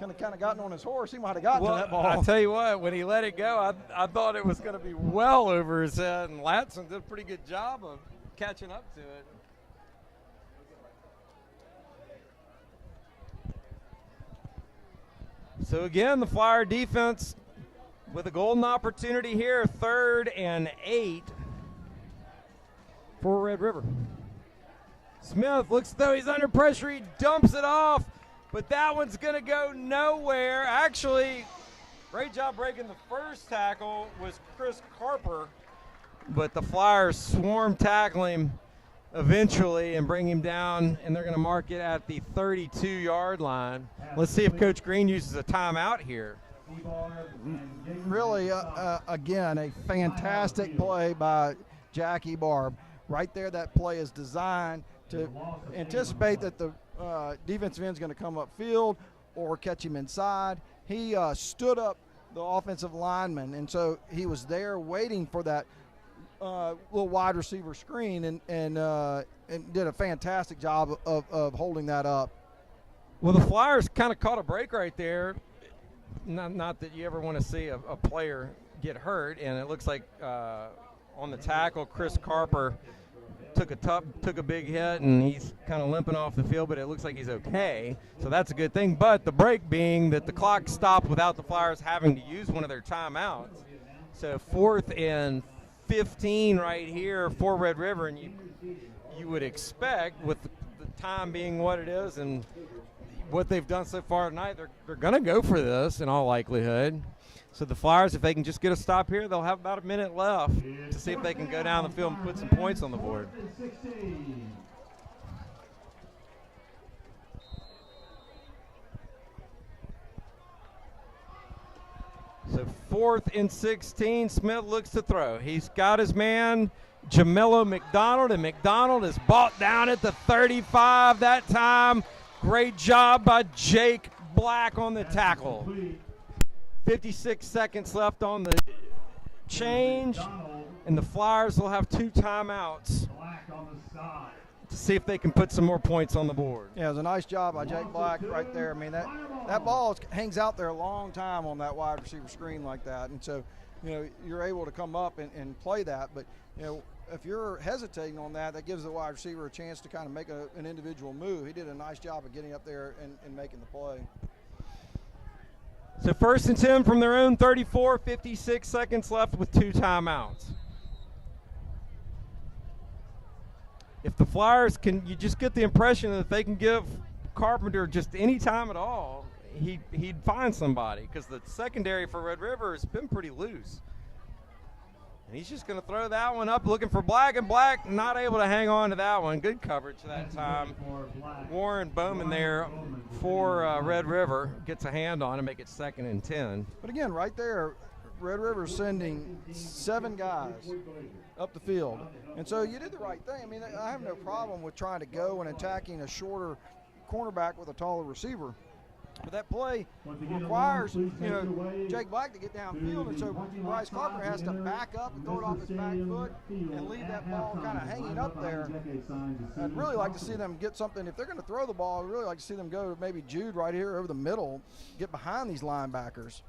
kind of gotten on his horse. He might have gotten to that ball. I tell you what, when he let it go, I thought it was going to be well over his head, and Latson did a pretty good job of catching up to it. So again, the Flyer defense with a golden opportunity here, 3rd and 8 for Red River. Smith looks as though he's under pressure. He dumps it off, but that one's going to go nowhere. Actually, great job breaking the first tackle was Chris Carper, but the Flyers swarm tackle him eventually and bring him down, and they're going to mark it at the 32-yard line. Let's see if Coach Green uses a timeout here. Really, again, a fantastic play by Jack Ebarb. Right there, that play is designed to anticipate that the defensive end is going to come upfield or catch him inside. He stood up the offensive lineman, and so he was there waiting for that little wide receiver screen, and did a fantastic job of holding that up. Well, the Flyers kind of caught a break right there. Not that you ever want to see a player get hurt, and it looks like on the tackle, Chris Carper took a big hit, and he's kind of limping off the field, but it looks like he's okay, so that's a good thing. But the break being that the clock stopped without the Flyers having to use one of their timeouts. So 4th and 15 right here for Red River, and you would expect, with the time being what it is and what they've done so far tonight, they're going to go for this in all likelihood. So the Flyers, if they can just get a stop here, they'll have about a minute left to see if they can go down the field and put some points on the board. So 4th and 16, Smith looks to throw. He's got his man, Jamello McDonald, and McDonald is brought down at the 35 that time. Great job by Jake Black on the tackle. 56 seconds left on the change. And the Flyers will have 2 timeouts to see if they can put some more points on the board. Yeah, it was a nice job by Jake Black right there. I mean, that ball hangs out there a long time on that wide receiver screen like that. And so, you're able to come up and play that. But, if you're hesitating on that, that gives the wide receiver a chance to kind of make an individual move. He did a nice job of getting up there and making the play. So 1st and 10 from their own 34, 56 seconds left with 2 timeouts. If the Flyers you just get the impression that if they can give Carpenter just any time at all, he'd find somebody, because the secondary for Red River has been pretty loose. And he's just going to throw that one up, looking for Black, and Black not able to hang on to that one. Good coverage that time. Warren Bowman there for Red River gets a hand on and make it 2nd and 10. But again, right there, Red River's sending 7 guys up the field. And so you did the right thing. I mean, I have no problem with trying to go and attacking a shorter cornerback with a taller receiver. But that play requires, Jake Black to get downfield, and so Bryce Carpenter has to back up and throw it off his back foot and leave that ball kind of hanging up there. I'd really like to see them get something. If they're going to throw the ball, I'd really like to see them go to maybe Jude right here over the middle, get behind these linebackers.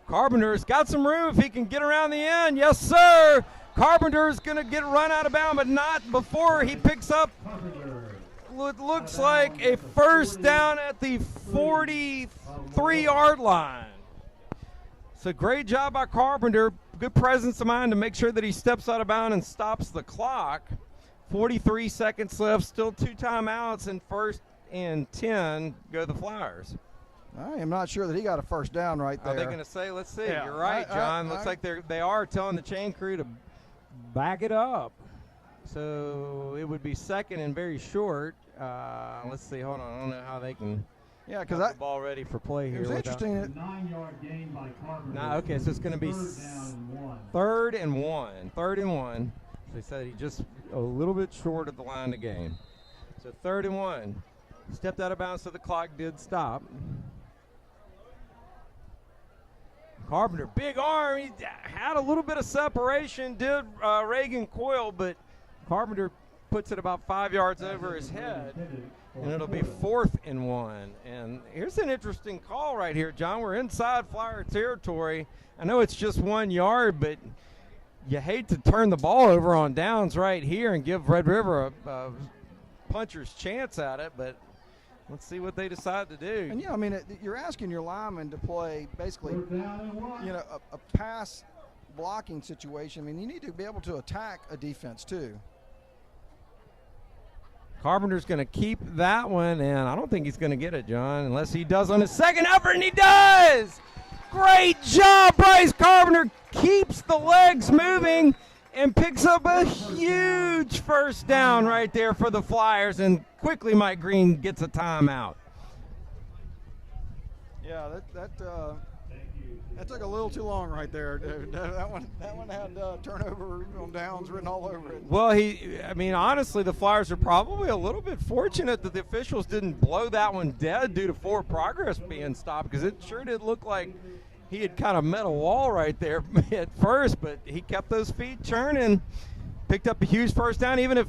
Carpenter's got some room if he can get around the end. Yes, sir. Carpenter's going to get run out of bounds, but not before he picks up what looks like a 1st down at the 43-yard line. So great job by Carpenter. Good presence of mind to make sure that he steps out of bounds and stops the clock. 43 seconds left, still 2 timeouts, and 1st and 10 go the Flyers. I am not sure that he got a 1st down right there. Are they going to say, let's see? Yeah. You're right, John. Looks like they are telling the chain crew to back it up. So it would be 2nd and very short. Let's see. Hold on. I don't know how they can get the ball ready for play here. It was interesting. 9-yard gain by Carpenter. Okay, so it's going to be 3rd and 1. 3rd and 1. So he said he just a little bit short of the line of game. So 3rd and 1. Stepped out of bounds, so the clock did stop. Carpenter, big arm. He had a little bit of separation, did Reagan Coyle, but Carpenter puts it about 5 yards over his head, and it'll be 4th and 1. And here's an interesting call right here, John. We're inside Flyer territory. I know it's just 1 yard, but you hate to turn the ball over on downs right here and give Red River a puncher's chance at it, but let's see what they decide to do. And I mean, you're asking your linemen to play basically, a pass blocking situation. I mean, you need to be able to attack a defense too. Carpenter's going to keep that one, and I don't think he's going to get it, John, unless he does on his 2nd effort, and he does! Great job, Bryce Carpenter keeps the legs moving and picks up a huge 1st down right there for the Flyers, and quickly Mike Green gets a timeout. Yeah, that took a little too long right there. That one had turnover on downs written all over it. Well, honestly, the Flyers are probably a little bit fortunate that the officials didn't blow that one dead due to forward progress being stopped, because it sure did look like he had kind of met a wall right there at first, but he kept those feet churning, picked up a huge 1st down. Even if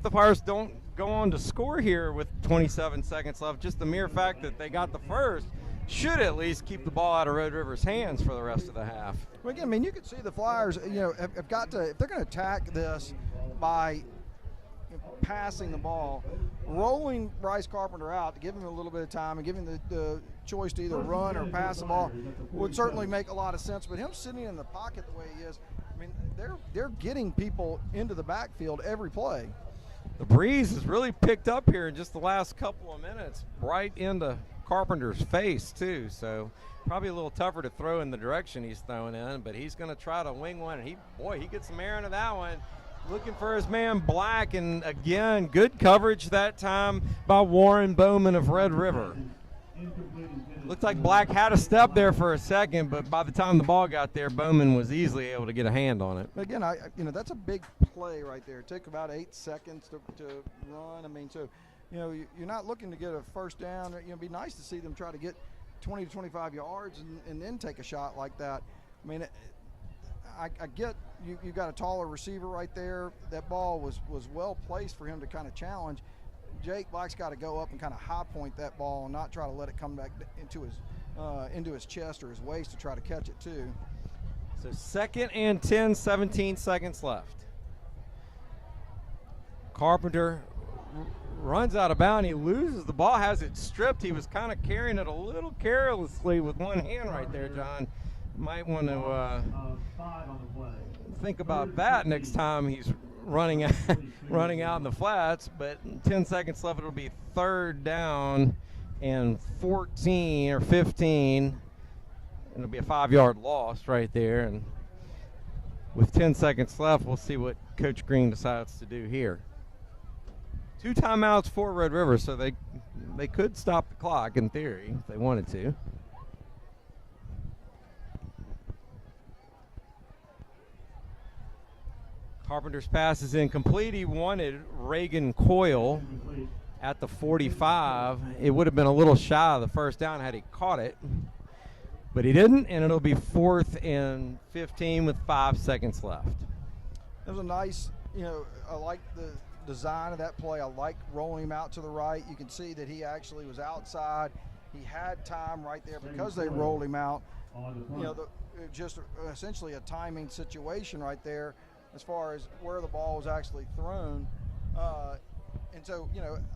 the Flyers don't go on to score here with 27 seconds left, just the mere fact that they got the 1st should at least keep the ball out of Red River's hands for the rest of the half. Well, again, I mean, you can see the Flyers, have got to, if they're going to attack this by passing the ball, rolling Bryce Carpenter out to give him a little bit of time and giving the choice to either run or pass the ball would certainly make a lot of sense. But him sitting in the pocket the way he is, I mean, they're getting people into the backfield every play. The breeze has really picked up here in just the last couple of minutes, right into Carpenter's face too, so probably a little tougher to throw in the direction he's throwing in, but he's going to try to wing one, and he gets some air into that one. Looking for his man Black, and again, good coverage that time by Warren Bowman of Red River. Looked like Black had a step there for a second, but by the time the ball got there, Bowman was easily able to get a hand on it. Again, that's a big play right there. It took about 8 seconds to run. I mean, so you're not looking to get a 1st down. It'd be nice to see them try to get 20 to 25 yards and then take a shot like that. I mean, I get you got a taller receiver right there. That ball was well placed for him to kind of challenge. Jake Black's got to go up and kind of high point that ball and not try to let it come back into his chest or his waist to try to catch it too. So 2nd and 10, 17 seconds left. Carpenter runs out of bounds. He loses the ball, has it stripped. He was kind of carrying it a little carelessly with one hand right there, John. Might want to think about that next time he's running out, running out in the flats. But 10 seconds left, it'll be 3rd down and 14 or 15. It'll be a 5-yard loss right there. And with 10 seconds left, we'll see what Coach Green decides to do here. 2 timeouts for Red River, so they could stop the clock in theory if they wanted to. Carpenter's pass is incomplete. He wanted Reagan Coyle at the 45. It would have been a little shy of the 1st down had he caught it, but he didn't, and it'll be 4th and 15 with 5 seconds left. It was a nice, I like the design of that play. I like rolling him out to the right. You can see that he actually was outside. He had time right there because they rolled him out. Just essentially a timing situation right there as far as where the ball was actually thrown. And so,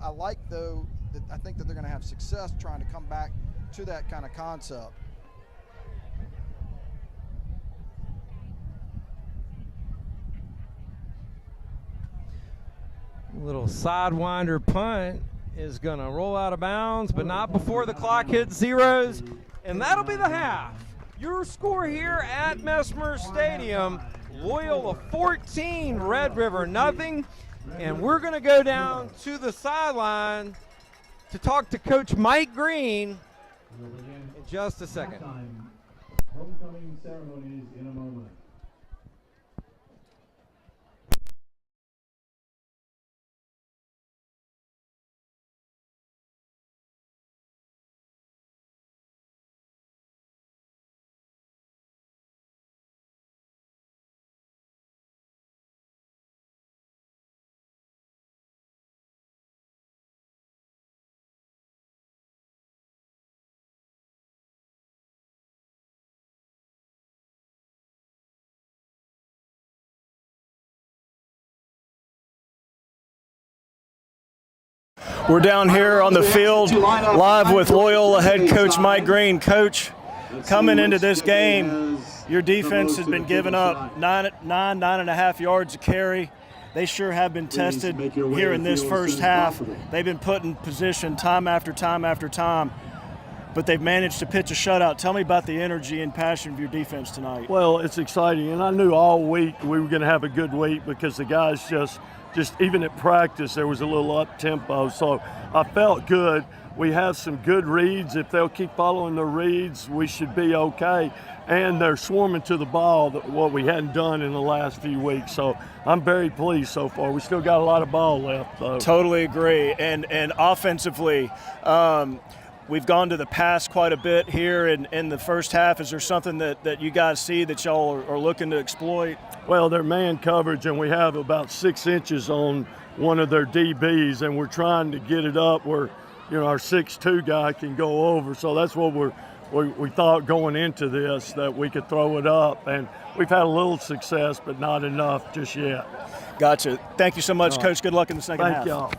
I like, though, that I think that they're going to have success trying to come back to that kind of concept. Little sidewinder punt is going to roll out of bounds, but not before the clock hits zeros, and that'll be the half. Your score here at Mesmer Stadium, Loyola 14, Red River nothing. And we're going to go down to the sideline to talk to Coach Mike Green in just a second. Homecoming ceremonies in a moment. We're down here on the field live with Loyola head coach Mike Green. Coach, coming into this game, your defense has been giving up nine and a half yards a carry. They sure have been tested here in this first half. They've been put in position time after time after time, but they've managed to pitch a shutout. Tell me about the energy and passion of your defense tonight. Well, it's exciting, and I knew all week we were going to have a good week because the guys just even at practice there was a little up tempo, so I felt good. We have some good reads. If they'll keep following the reads, we should be okay. And they're swarming to the ball, what we hadn't done in the last few weeks. So I'm very pleased so far. We still got a lot of ball left, though. Totally agree. And offensively, we've gone to the pass quite a bit here in the first half. Is there something that you guys see that y'all are looking to exploit? Well, they're man coverage, and we have about 6 inches on one of their DBs, and we're trying to get it up where, our 6'2" guy can go over. So that's what we thought going into this, that we could throw it up. And we've had a little success, but not enough just yet. Gotcha. Thank you so much, Coach. Good luck in the second half. Thank y'all.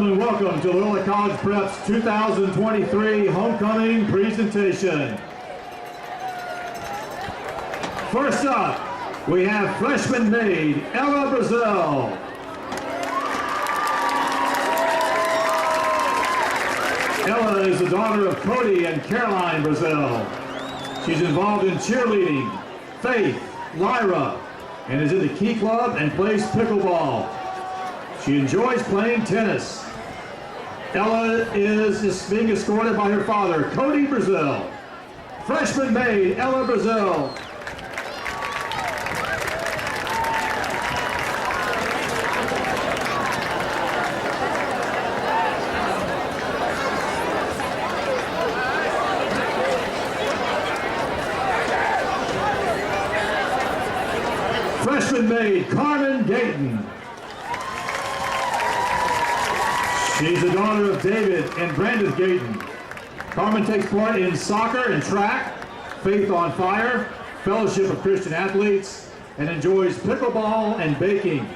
gentlemen, welcome to Loyola College Prep's 2023 homecoming presentation. First up, we have freshman maid Ella Brazil. Ella is the daughter of Cody and Caroline Brazil. She's involved in cheerleading, Faith, Lyra, and is in the Key Club and plays pickleball. She enjoys playing tennis. Ella is being escorted by her father, Cody Brazil. Freshman maid Ella Brazil. Freshman maid Carmen Gayton. She's the daughter of David and Brandon Gayton. Carmen takes part in soccer and track, Faith on Fire, Fellowship of Christian Athletes, and enjoys pickleball and baking.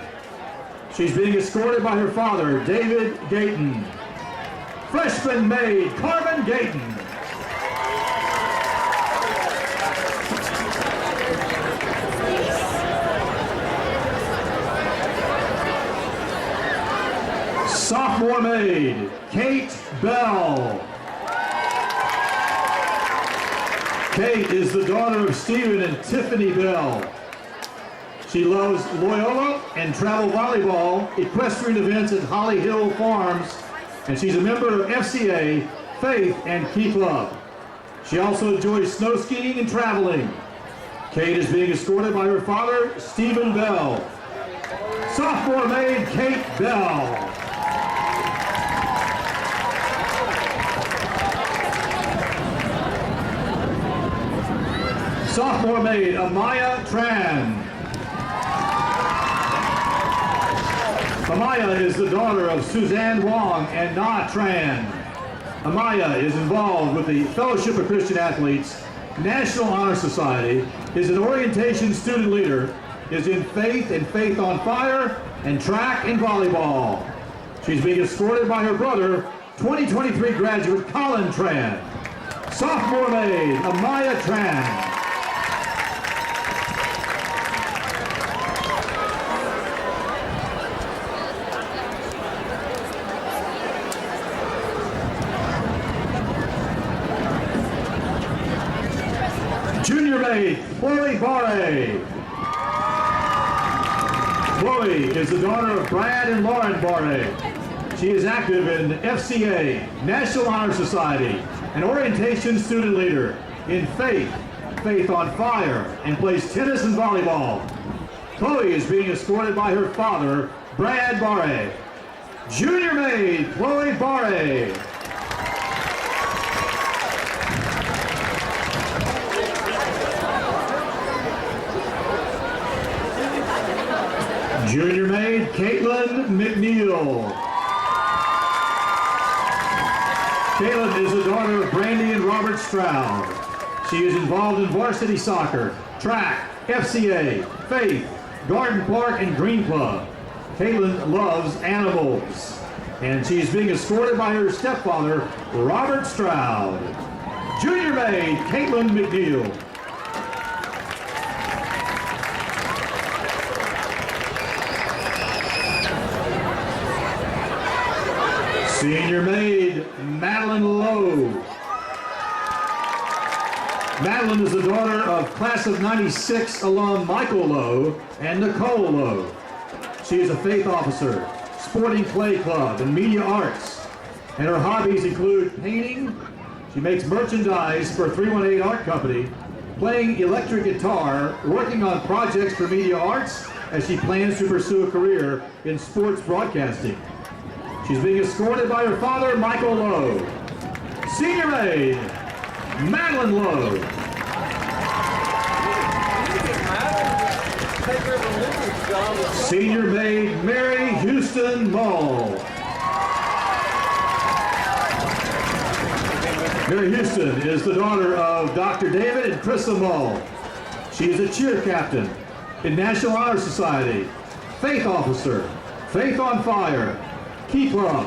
She's being escorted by her father, David Gayton. Freshman maid Carmen Gayton. Sophomore maid, Kate Bell. Kate is the daughter of Stephen and Tiffany Bell. She loves Loyola and travel volleyball, equestrian events at Holly Hill Farms, and she's a member of FCA, Faith, and Key Club. She also enjoys snow skiing and traveling. Kate is being escorted by her father, Stephen Bell. Sophomore maid, Kate Bell. Sophomore maid Amaya Tran. Amaya is the daughter of Suzanne Wong and Na Tran. Amaya is involved with the Fellowship of Christian Athletes, National Honor Society, is an orientation student leader, is in Faith and Faith on Fire, and track and volleyball. She's being escorted by her brother, 2023 graduate Colin Tran. Sophomore maid Amaya Tran. Junior maid, Chloe Barre. Chloe is the daughter of Brad and Lauren Barre. She is active in FCA, National Honor Society, an orientation student leader, in Faith, Faith on Fire, and plays tennis and volleyball. Chloe is being escorted by her father, Brad Barre. Junior maid, Chloe Barre. Junior maid, Caitlin McNeil. Caitlin is the daughter of Brandy and Robert Stroud. She is involved in varsity soccer, track, FCA, Faith, Garden Park, and Green Club. Caitlin loves animals, and she is being escorted by her stepfather, Robert Stroud. Junior maid, Caitlin McNeil. Senior maid, Madeline Lowe. Madeline is the daughter of class of '96 alum Michael Lowe and Nicole Lowe. She is a faith officer, sporting clay club, and media arts. And her hobbies include painting. She makes merchandise for 318 Art Company, playing electric guitar, working on projects for media arts as she plans to pursue a career in sports broadcasting. She's being escorted by her father, Michael Lowe. Senior maid, Madeline Lowe. Senior maid, Mary Houston Mull. Mary Houston is the daughter of Dr. David and Krista Mull. She is a cheer captain in National Honor Society, faith officer, Faith on Fire, Key Club,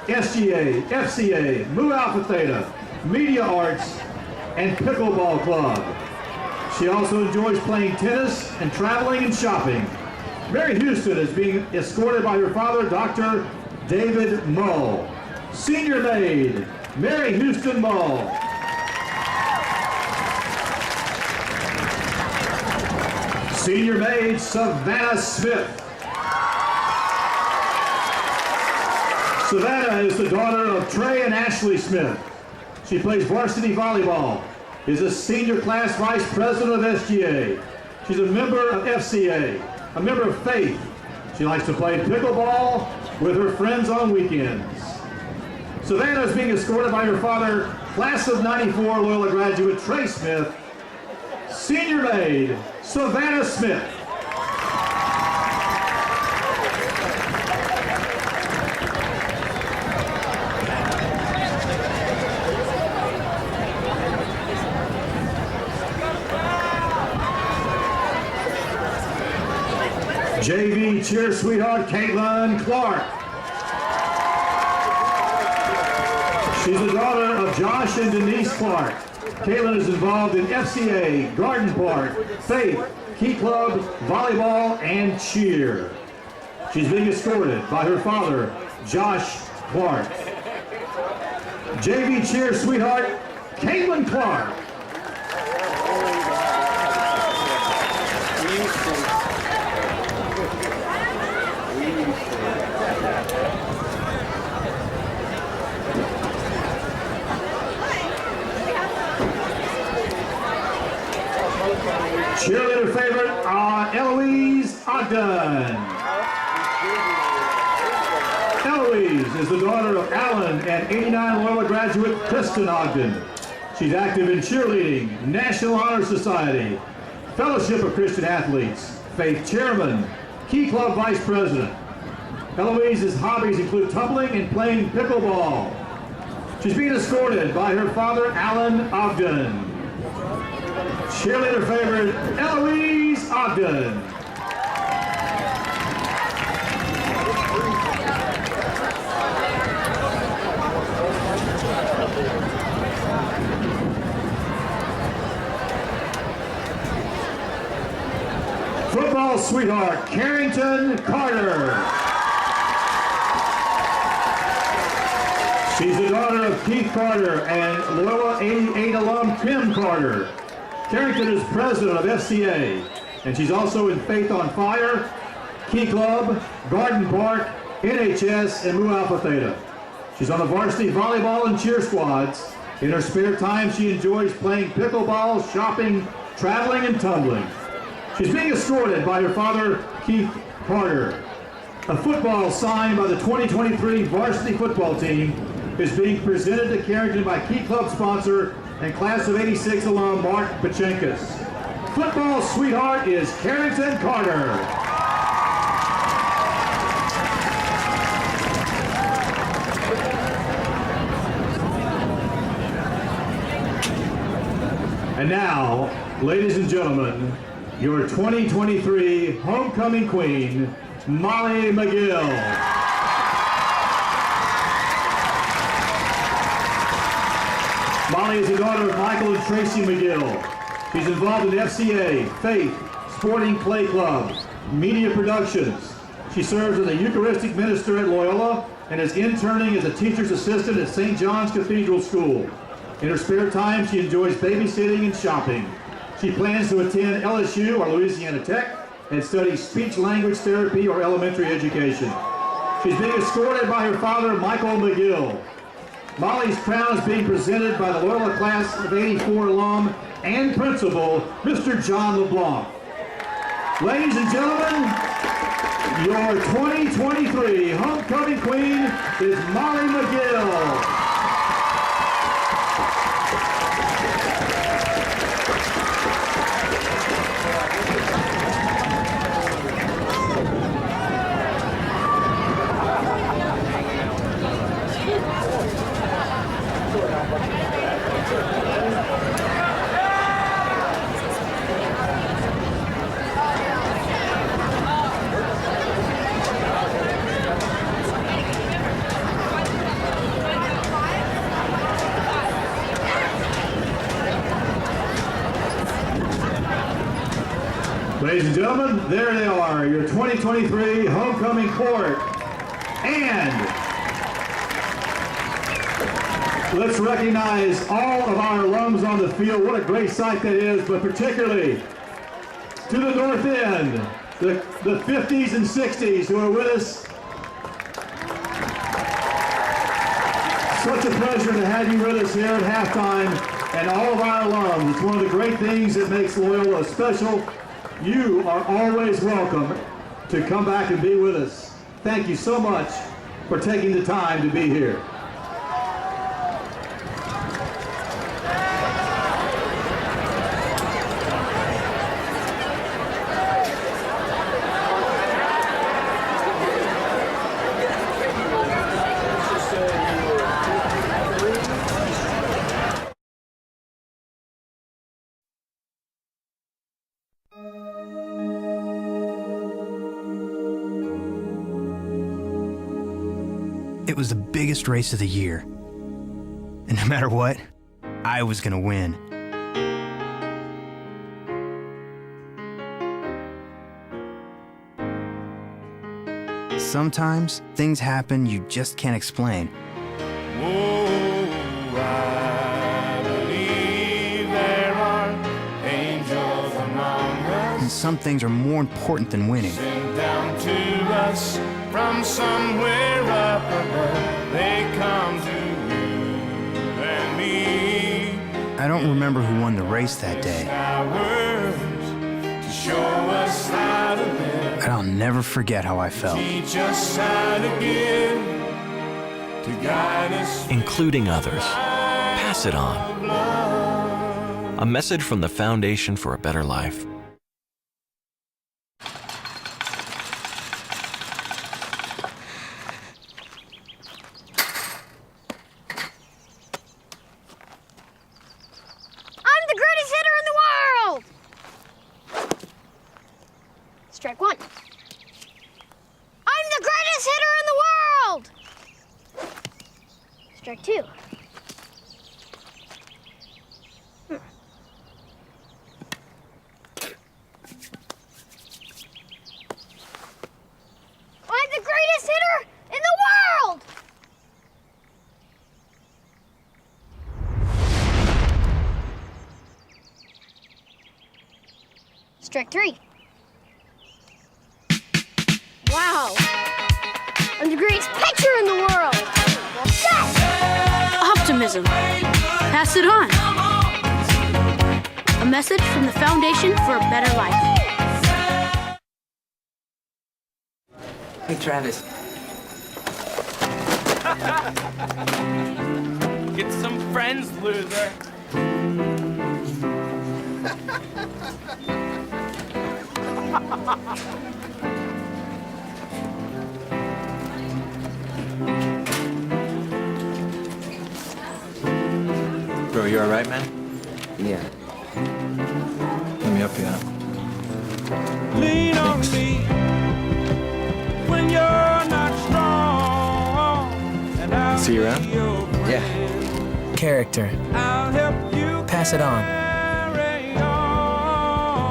SGA, FCA, Mu Alpha Theta, Media Arts, and Pickleball Club. She also enjoys playing tennis and traveling and shopping. Mary Houston is being escorted by her father, Dr. David Mull. Senior maid, Mary Houston Mull. Senior maid, Savannah Smith. Savannah is the daughter of Trey and Ashley Smith. She plays varsity volleyball, is a senior class vice president of SGA. She's a member of FCA, a member of Faith. She likes to play pickleball with her friends on weekends. Savannah is being escorted by her father, class of '94 Loyola graduate Trey Smith. Senior maid, Savannah Smith. JV cheer sweetheart, Caitlin Clark. She's the daughter of Josh and Denise Clark. Caitlin is involved in FCA, Garden Park, Faith, Key Club, volleyball, and cheer. She's being escorted by her father, Josh Clark. JV cheer sweetheart, Caitlin Clark. Cheerleader favorite, Eloise Ogden. Eloise is the daughter of Alan and '89 Loyola graduate Kristen Ogden. She's active in cheerleading, National Honor Society, Fellowship of Christian Athletes, Faith Chairman, Key Club Vice President. Eloise's hobbies include tumbling and playing pickleball. She's being escorted by her father, Alan Ogden. Cheerleader favorite, Eloise Ogden. Football sweetheart, Carrington Carter. She's the daughter of Keith Carter and Loyola 88 alum Tim Carter. Carrington is president of FCA, and she's also in Faith on Fire, Key Club, Garden Park, NHS, and Mu Alpha Theta. She's on the varsity volleyball and cheer squads. In her spare time, she enjoys playing pickleball, shopping, traveling, and tumbling. She's being escorted by her father, Keith Carter. A football signed by the 2023 varsity football team is being presented to Carrington by Key Club sponsor and class of '86 alum Mark Pachenkas. Football sweetheart is Carrington Carter. And now, ladies and gentlemen, your 2023 homecoming queen, Molly McGill. Molly is the daughter of Michael and Tracy McGill. She's involved in FCA, Faith, Sporting Play Club, Media Productions. She serves as a Eucharistic minister at Loyola and is interning as a teacher's assistant at St. John's Cathedral School. In her spare time, she enjoys babysitting and shopping. She plans to attend LSU or Louisiana Tech and study speech-language therapy or elementary education. She's being escorted by her father, Michael McGill. Molly's crown is being presented by the Loyola class of '84 alum and principal, Mr. John LeBlanc. Ladies and gentlemen, your 2023 homecoming queen is Molly McGill. Ladies and gentlemen, there they are, your 2023 homecoming court. And let's recognize all of our alums on the field. What a great sight that is, but particularly to the north end, the 50s and 60s who are with us. Such a pleasure to have you with us here at halftime, and all of our alums. It's one of the great things that makes Loyola special. You are always welcome to come back and be with us. Thank you so much for taking the time to be here. It was the biggest race of the year. And no matter what, I was gonna win. Sometimes things happen you just can't explain. And some things are more important than winning. Down to us from somewhere up above, they come to you and me. I don't remember who won the race that day, To show us how to live, but I'll never forget how I felt. teach us how to give, to guide us. Including others. Pass it on. A message from the Foundation for a Better Life. Strike one. I'm the greatest hitter in the world! Strike two. I'm the greatest hitter in the world! Strike three. Wow, I'm the greatest pitcher in the world! Yes! Optimism. Pass it on. A message from the Foundation for a Better Life. Hey, Travis. Get some friends, loser. Bro, you alright, man? Yeah. Let me help you out. Lean on me when you're not strong. And I'll See you around? Yeah. Character. I'll help you Pass it on.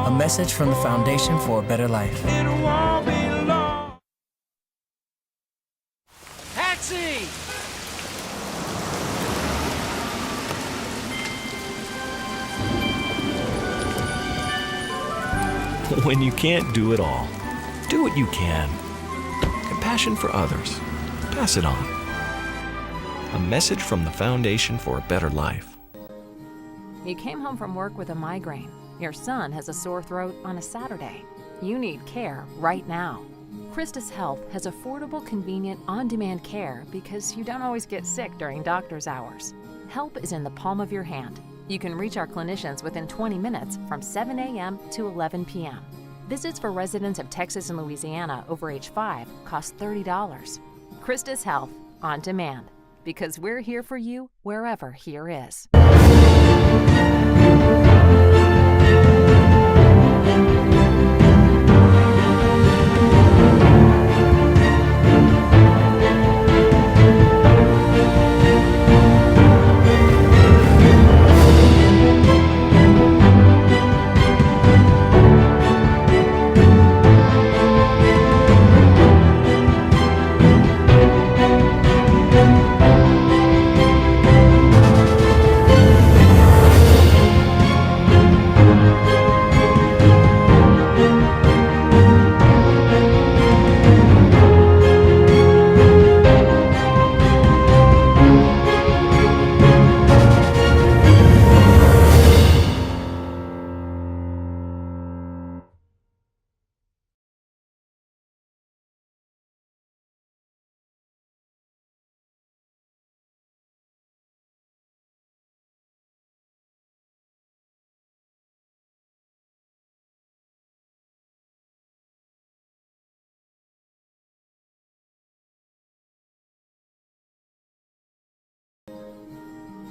A message from the Foundation for a Better Life. It won't be long. Taxi! When you can't do it all, do what you can. Compassion for others. Pass it on. A message from the Foundation for a Better Life. You came home from work with a migraine. Your son has a sore throat on a Saturday. You need care right now. Christus Health has affordable, convenient, on-demand care because you don't always get sick during doctor's hours. Help is in the palm of your hand. You can reach our clinicians within 20 minutes from 7 a.m. to 11 p.m. Visits for residents of Texas and Louisiana over age 5 cost $30. Christus Health, on demand, because we're here for you wherever here is.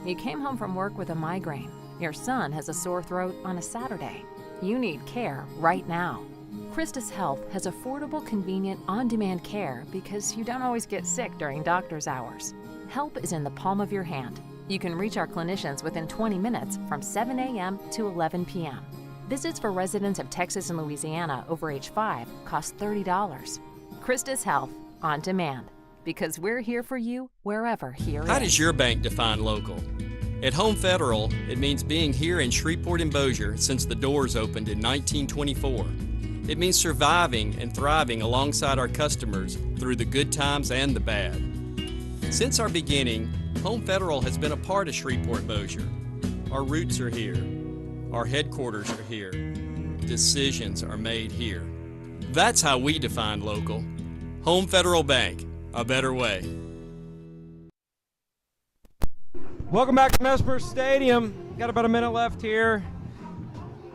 You came home from work with a migraine. Your son has a sore throat on a Saturday. You need care right now. Christus Health has affordable, convenient, on-demand care because you don't always get sick during doctor's hours. Help is in the palm of your hand. You can reach our clinicians within 20 minutes from 7 a.m. to 11 p.m. Visits for residents of Texas and Louisiana over age 5 cost $30. Christus Health, on demand, because we're here for you wherever here is. How does your bank define local? At Home Federal, it means being here in Shreveport and Bossier since the doors opened in 1924. It means surviving and thriving alongside our customers through the good times and the bad. Since our beginning, Home Federal has been a part of Shreveport Bossier. Our roots are here. Our headquarters are here. Decisions are made here. That's how we define local. Home Federal Bank, a better way. Welcome back to Mesmer Stadium. Got about a minute left here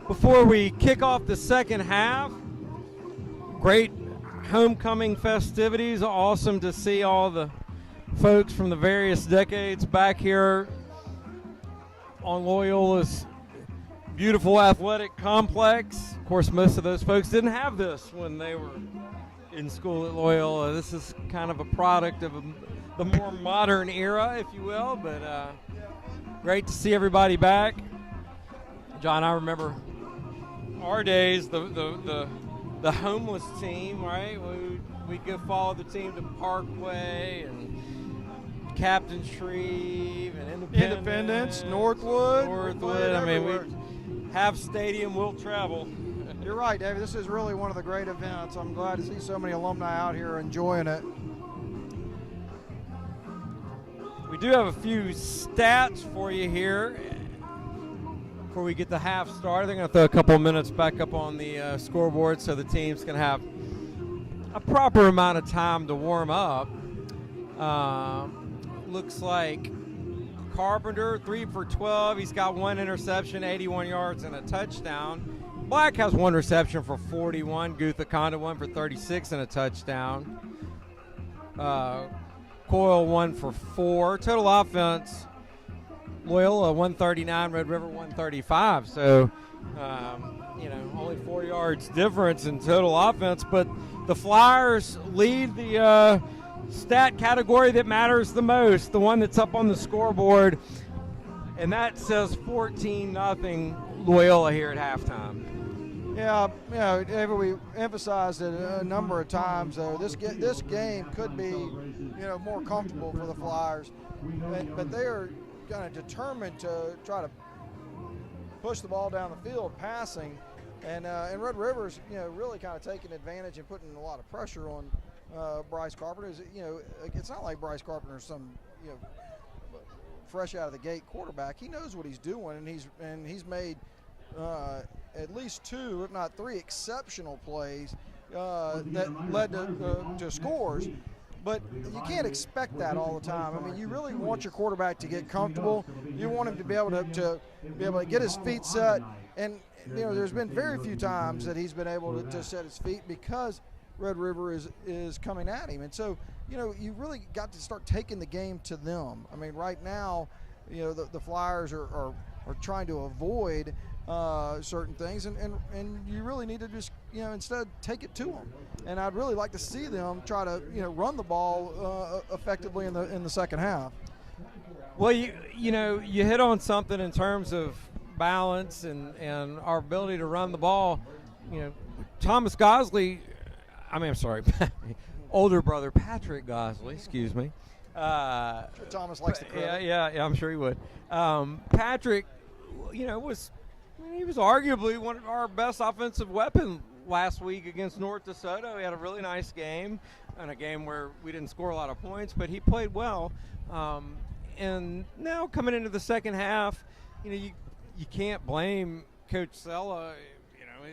before we kick off the second half. Great homecoming festivities. Awesome to see all the folks from the various decades back here on Loyola's beautiful athletic complex. Of course, most of those folks didn't have this when they were in school at Loyola. This is kind of a product of the more modern era, if you will, but great to see everybody back. John, I remember our days, the homeless team, right? We'd go follow the team to Parkway and Captain Shreve and Independence, Northwood. I mean, we have stadium will travel. You're right, David. This is really one of the great events. I'm glad to see so many alumni out here enjoying it. We do have a few stats for you here before we get the half started. They're going to throw a couple of minutes back up on the scoreboard so the teams can have a proper amount of time to warm up. Looks like Carpenter, 3 for 12. He's got 1 interception, 81 yards, and a touchdown. Black has 1 reception for 41. Guthakonda 1 for 36 and a touchdown. Coyle 1 for 4. Total offense, Loyola 139, Red River 135. So, only 4 yards difference in total offense. But the Flyers lead the stat category that matters the most, the one that's up on the scoreboard, and that says 14-0 Loyola here at halftime. Yeah, David, we emphasized it a number of times, though. This game could be, more comfortable for the Flyers, but they are kind of determined to try to push the ball down the field, passing, and Red River's, really kind of taking advantage and putting a lot of pressure on Bryce Carpenter. It's not like Bryce Carpenter's some, fresh out of the gate quarterback. He knows what he's doing, and he's made at least 2, if not 3, exceptional plays that led to scores. But you can't expect that all the time. I mean, you really want your quarterback to get comfortable. You want him to be able to get his feet set. And there's been very few times that he's been able to set his feet because Red River is coming at him. And so, you really got to start taking the game to them. I mean, right now, the Flyers are trying to avoid certain things, and you really need to just, instead take it to them. And I'd really like to see them try to, run the ball effectively in the second half. Well, you hit on something in terms of balance and our ability to run the ball. Thomas Gosley, older brother Patrick Gosley, excuse me. I'm sure Thomas likes the credit. Yeah, I'm sure he would. Patrick, he was arguably one of our best offensive weapons last week against North DeSoto. He had a really nice game, and a game where we didn't score a lot of points, but he played well. And now coming into the second half, you can't blame Coach Sella.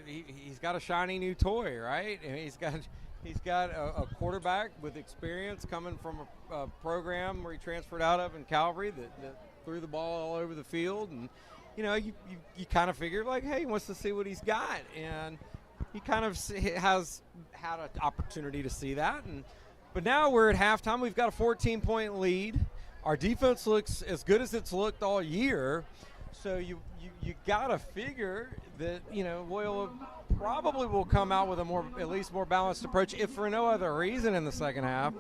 He's got a shiny new toy, right? And he's got a quarterback with experience coming from a program where he transferred out of in Calvary that threw the ball all over the field. And you kind of figure, like, hey, he wants to see what he's got. And he kind of has had an opportunity to see that. But now we're at halftime. We've got a 14-point lead. our defense looks as good as it's looked all year. So you got to figure that, Loyola probably will come out with at least more balanced approach, if for no other reason in the second half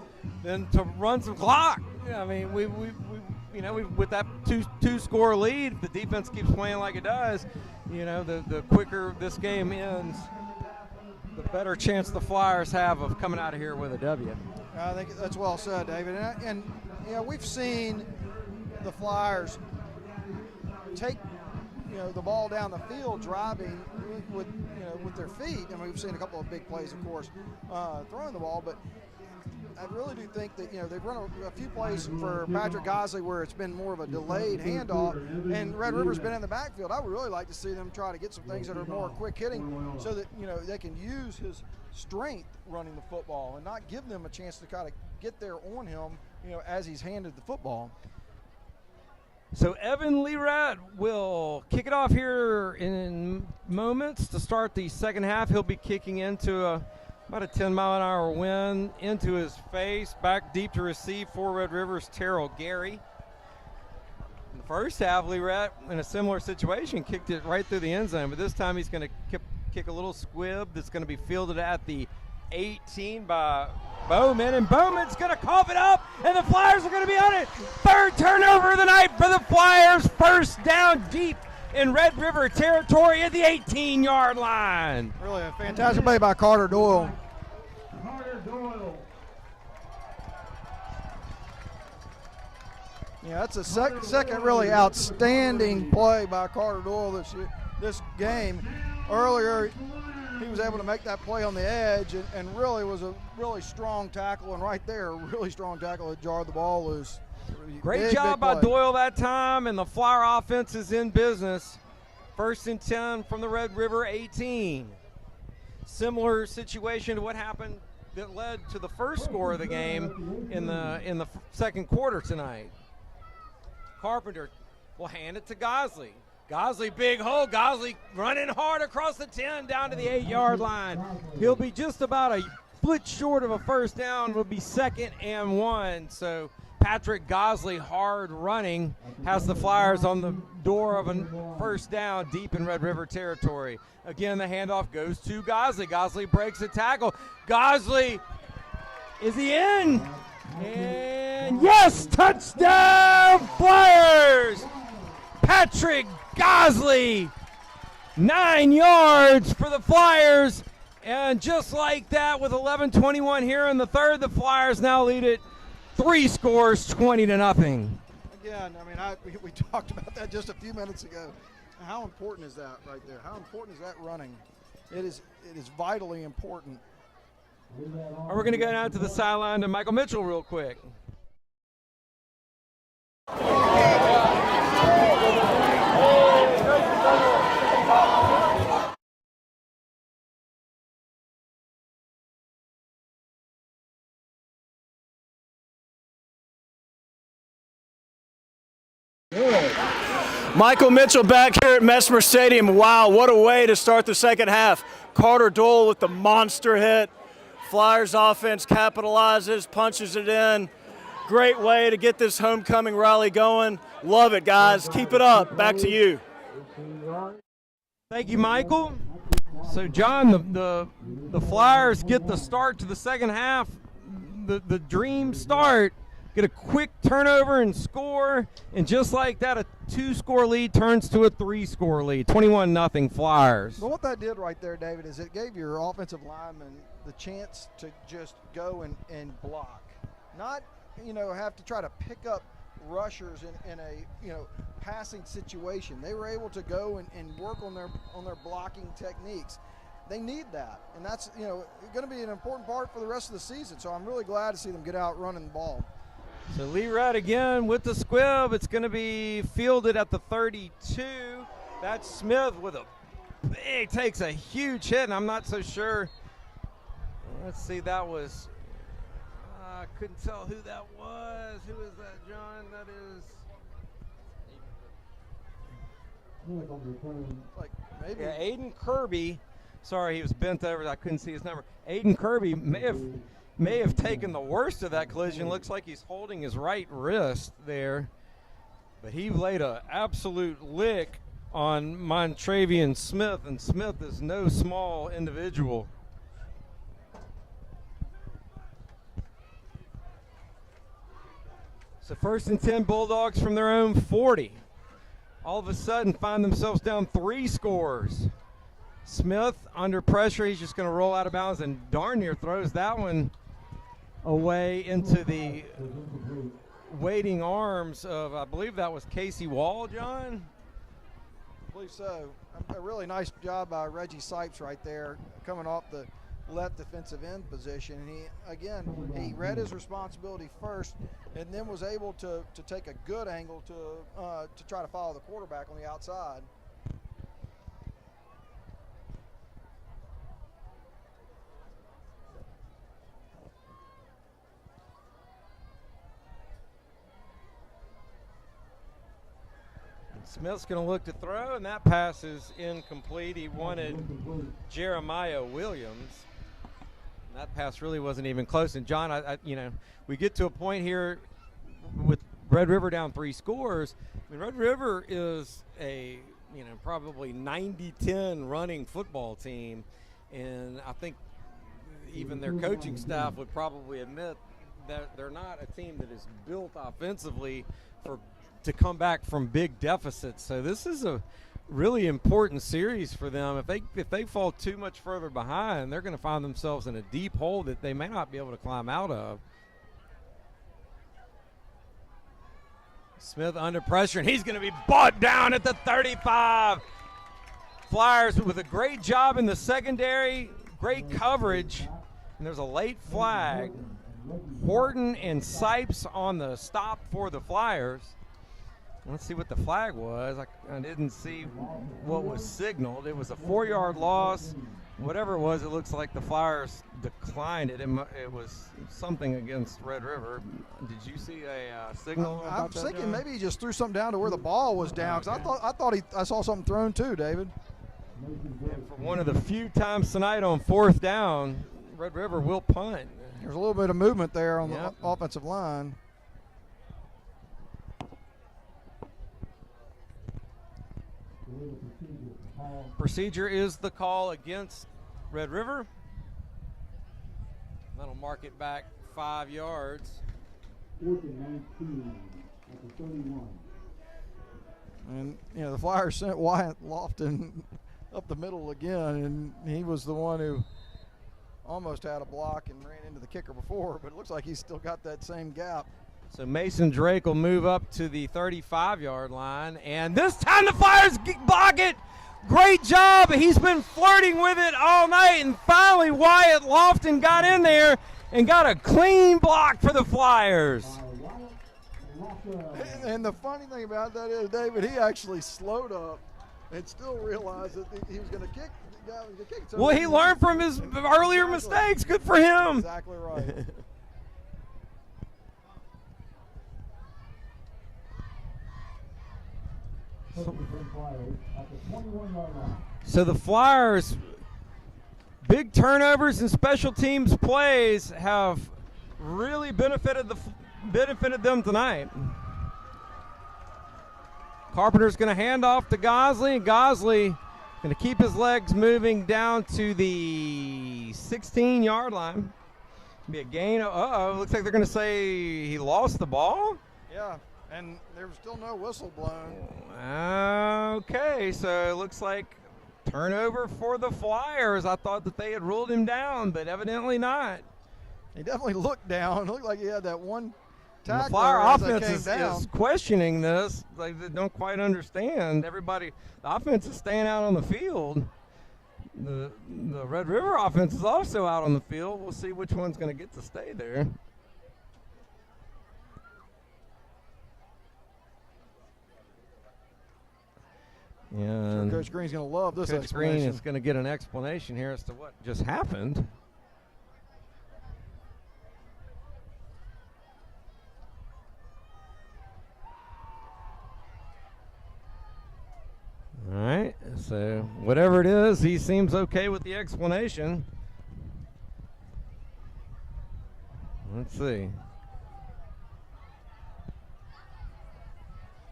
than to run some clock. I mean, we with that two score lead, if the defense keeps playing like it does, the quicker this game ends, the better chance the Flyers have of coming out of here with a W. I think that's well said, David. And we've seen the Flyers take the ball down the field driving with their feet. I mean, we've seen a couple of big plays, of course, throwing the ball, but I really do think that they've run a few plays for Patrick Gosley where it's been more of a delayed handoff, and Red River's been in the backfield. I would really like to see them try to get some things that are more quick hitting, so that they can use his strength running the football and not give them a chance to kind of get there on him as he's handed the football. So Evan Lerat will kick it off here in moments to start the second half. He'll be kicking into about a 10-mile-an-hour wind into his face, back deep to receive for Red River's Terrell Gary. In the first half, Lerat, in a similar situation, kicked it right through the end zone, but this time he's going to kick a little squib that's going to be fielded at the 18 by Bowman, and Bowman's going to cough it up, and the Flyers are going to be on it. Third turnover of the night for the Flyers. First down deep in Red River territory at the 18-yard line. Really a fantastic play by Carter Doyle. Yeah, that's a second really outstanding play by Carter Doyle this game. Earlier, he was able to make that play on the edge and really was a really strong tackle, and right there, a really strong tackle that jarred the ball loose. Great job by Doyle that time, and the Flyer offense is in business. 1st and 10 from the Red River 18. Similar situation to what happened that led to the first score of the game in the second quarter tonight. Carpenter will hand it to Gosley. Gosley, big hole. Gosley running hard across the 10 down to the 8-yard line. He'll be just about a foot short of a first down. Will be 2nd and 1. So Patrick Gosley, hard running, has the Flyers on the door of a first down deep in Red River territory. Again, the handoff goes to Gosley. Gosley breaks the tackle. Gosley, is he in? And yes, touchdown Flyers! Patrick Gosley, 9 yards for the Flyers. And just like that, with 11:21 here in the third, the Flyers now lead it 3 scores, 20-0. Again, I mean, we talked about that just a few minutes ago. How important is that right there? How important is that running? It is vitally important. We're going to go down to the sideline to Michael Mitchell real quick. Michael Mitchell back here at Mesmer Stadium. Wow, what a way to start the second half. Carter Doyle with the monster hit. Flyers offense capitalizes, punches it in. Great way to get this homecoming rally going. Love it, guys. Keep it up. Back to you. Thank you, Michael. So, John, the Flyers get the start to the second half, the dream start. Get a quick turnover and score, and just like that, a 2-score lead turns to a 3-score lead, 21-0 Flyers. Well, what that did right there, David, is it gave your offensive linemen the chance to just go and block, not have to try to pick up rushers in a passing situation. They were able to go and work on their blocking techniques. They need that, and that's going to be an important part for the rest of the season. So I'm really glad to see them get out running the ball. So Lee Rudd again with the squib. It's going to be fielded at the 32. That's Smith with takes a huge hit, and I'm not so sure. Let's see, that was, I couldn't tell who that was. Who is that, John? That is Aiden Kirby. Sorry, he was bent over. I couldn't see his number. Aiden Kirby may have may have taken the worst of that collision. Looks like he's holding his right wrist there. But he laid an absolute lick on Montravian Smith, and Smith is no small individual. So 1st and 10 Bulldogs from their own 40. All of a sudden find themselves down 3 scores. Smith under pressure, he's just going to roll out of bounds and darn near throws that one away into the waiting arms of, I believe that was Casey Wall, John? I believe so. A really nice job by Reggie Sipes right there, coming off the left defensive end position. And he read his responsibility first, and then was able to take a good angle to try to follow the quarterback on the outside. Smith's going to look to throw, and that pass is incomplete. He wanted Jeremiah Williams. And that pass really wasn't even close. And John, we get to a point here with Red River down 3 scores. I mean, Red River is a, probably 90-10 running football team, and I think even their coaching staff would probably admit that they're not a team that is built offensively to come back from big deficits. So this is a really important series for them. If they fall too much further behind, they're going to find themselves in a deep hole that they may not be able to climb out of. Smith under pressure, and he's going to be brought down at the 35. Flyers with a great job in the secondary, great coverage, and there's a late flag. Horton and Sipes on the stop for the Flyers. Let's see what the flag was. I didn't see what was signaled. It was a 4-yard loss. Whatever it was, it looks like the Flyers declined it. It was something against Red River. Did you see a signal? I was thinking maybe he just threw something down to where the ball was down, because I saw something thrown too, David. And for one of the few times tonight on 4th down, Red River will punt. There's a little bit of movement there on the offensive line. Procedure is the call against Red River. That'll mark it back 5 yards. 4th and 19 at the 31. And, the Flyers sent Wyatt Lofton up the middle again, and he was the one who almost had a block and ran into the kicker before, but it looks like he's still got that same gap. So Mason Drake will move up to the 35-yard line, and this time the Flyers block it. Great job. He's been flirting with it all night, and finally Wyatt Lofton got in there and got a clean block for the Flyers. And the funny thing about that is, David, he actually slowed up and still realized that he was going to kick. Well, he learned from his earlier mistakes. Good for him. Exactly right. So the Flyers, big turnovers and special teams plays have really benefited them tonight. Carpenter's going to hand off to Gosley, and Gosley going to keep his legs moving down to the 16-yard line. Be a gain. Looks like they're going to say he lost the ball. Yeah. And there was still no whistle blown. Okay, so it looks like turnover for the Flyers. I thought that they had ruled him down, but evidently not. He definitely looked down. It looked like he had that one tackler. The Flyer offense is questioning this. Like, they don't quite understand. The offense is staying out on the field. The Red River offense is also out on the field. We'll see which one's going to get to stay there. Sure, Coach Green's going to love this Coach explanation. Green is going to get an explanation here as to what just happened. All right, so whatever it is, he seems okay with the explanation. Let's see.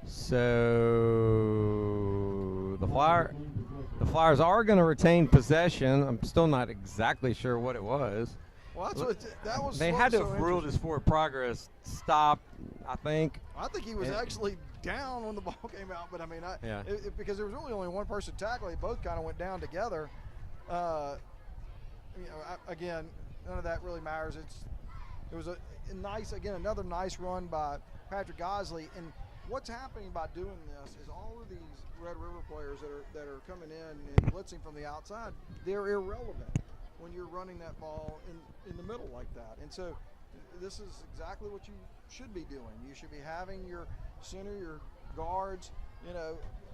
So the Flyers are going to retain possession. I'm still not exactly sure what it was. Well, that was. They had to have ruled his forward progress stopped, I think. I think he was actually down when the ball came out, but I mean, because there was really only one person tackling, they both kind of went down together. Again, none of that really matters. It was a nice, again, another nice run by Patrick Gosley. And what's happening by doing this is all of these Red River players that are coming in and blitzing from the outside, they're irrelevant when you're running that ball in the middle like that. And so this is exactly what you should be doing. You should be having your center, your guards,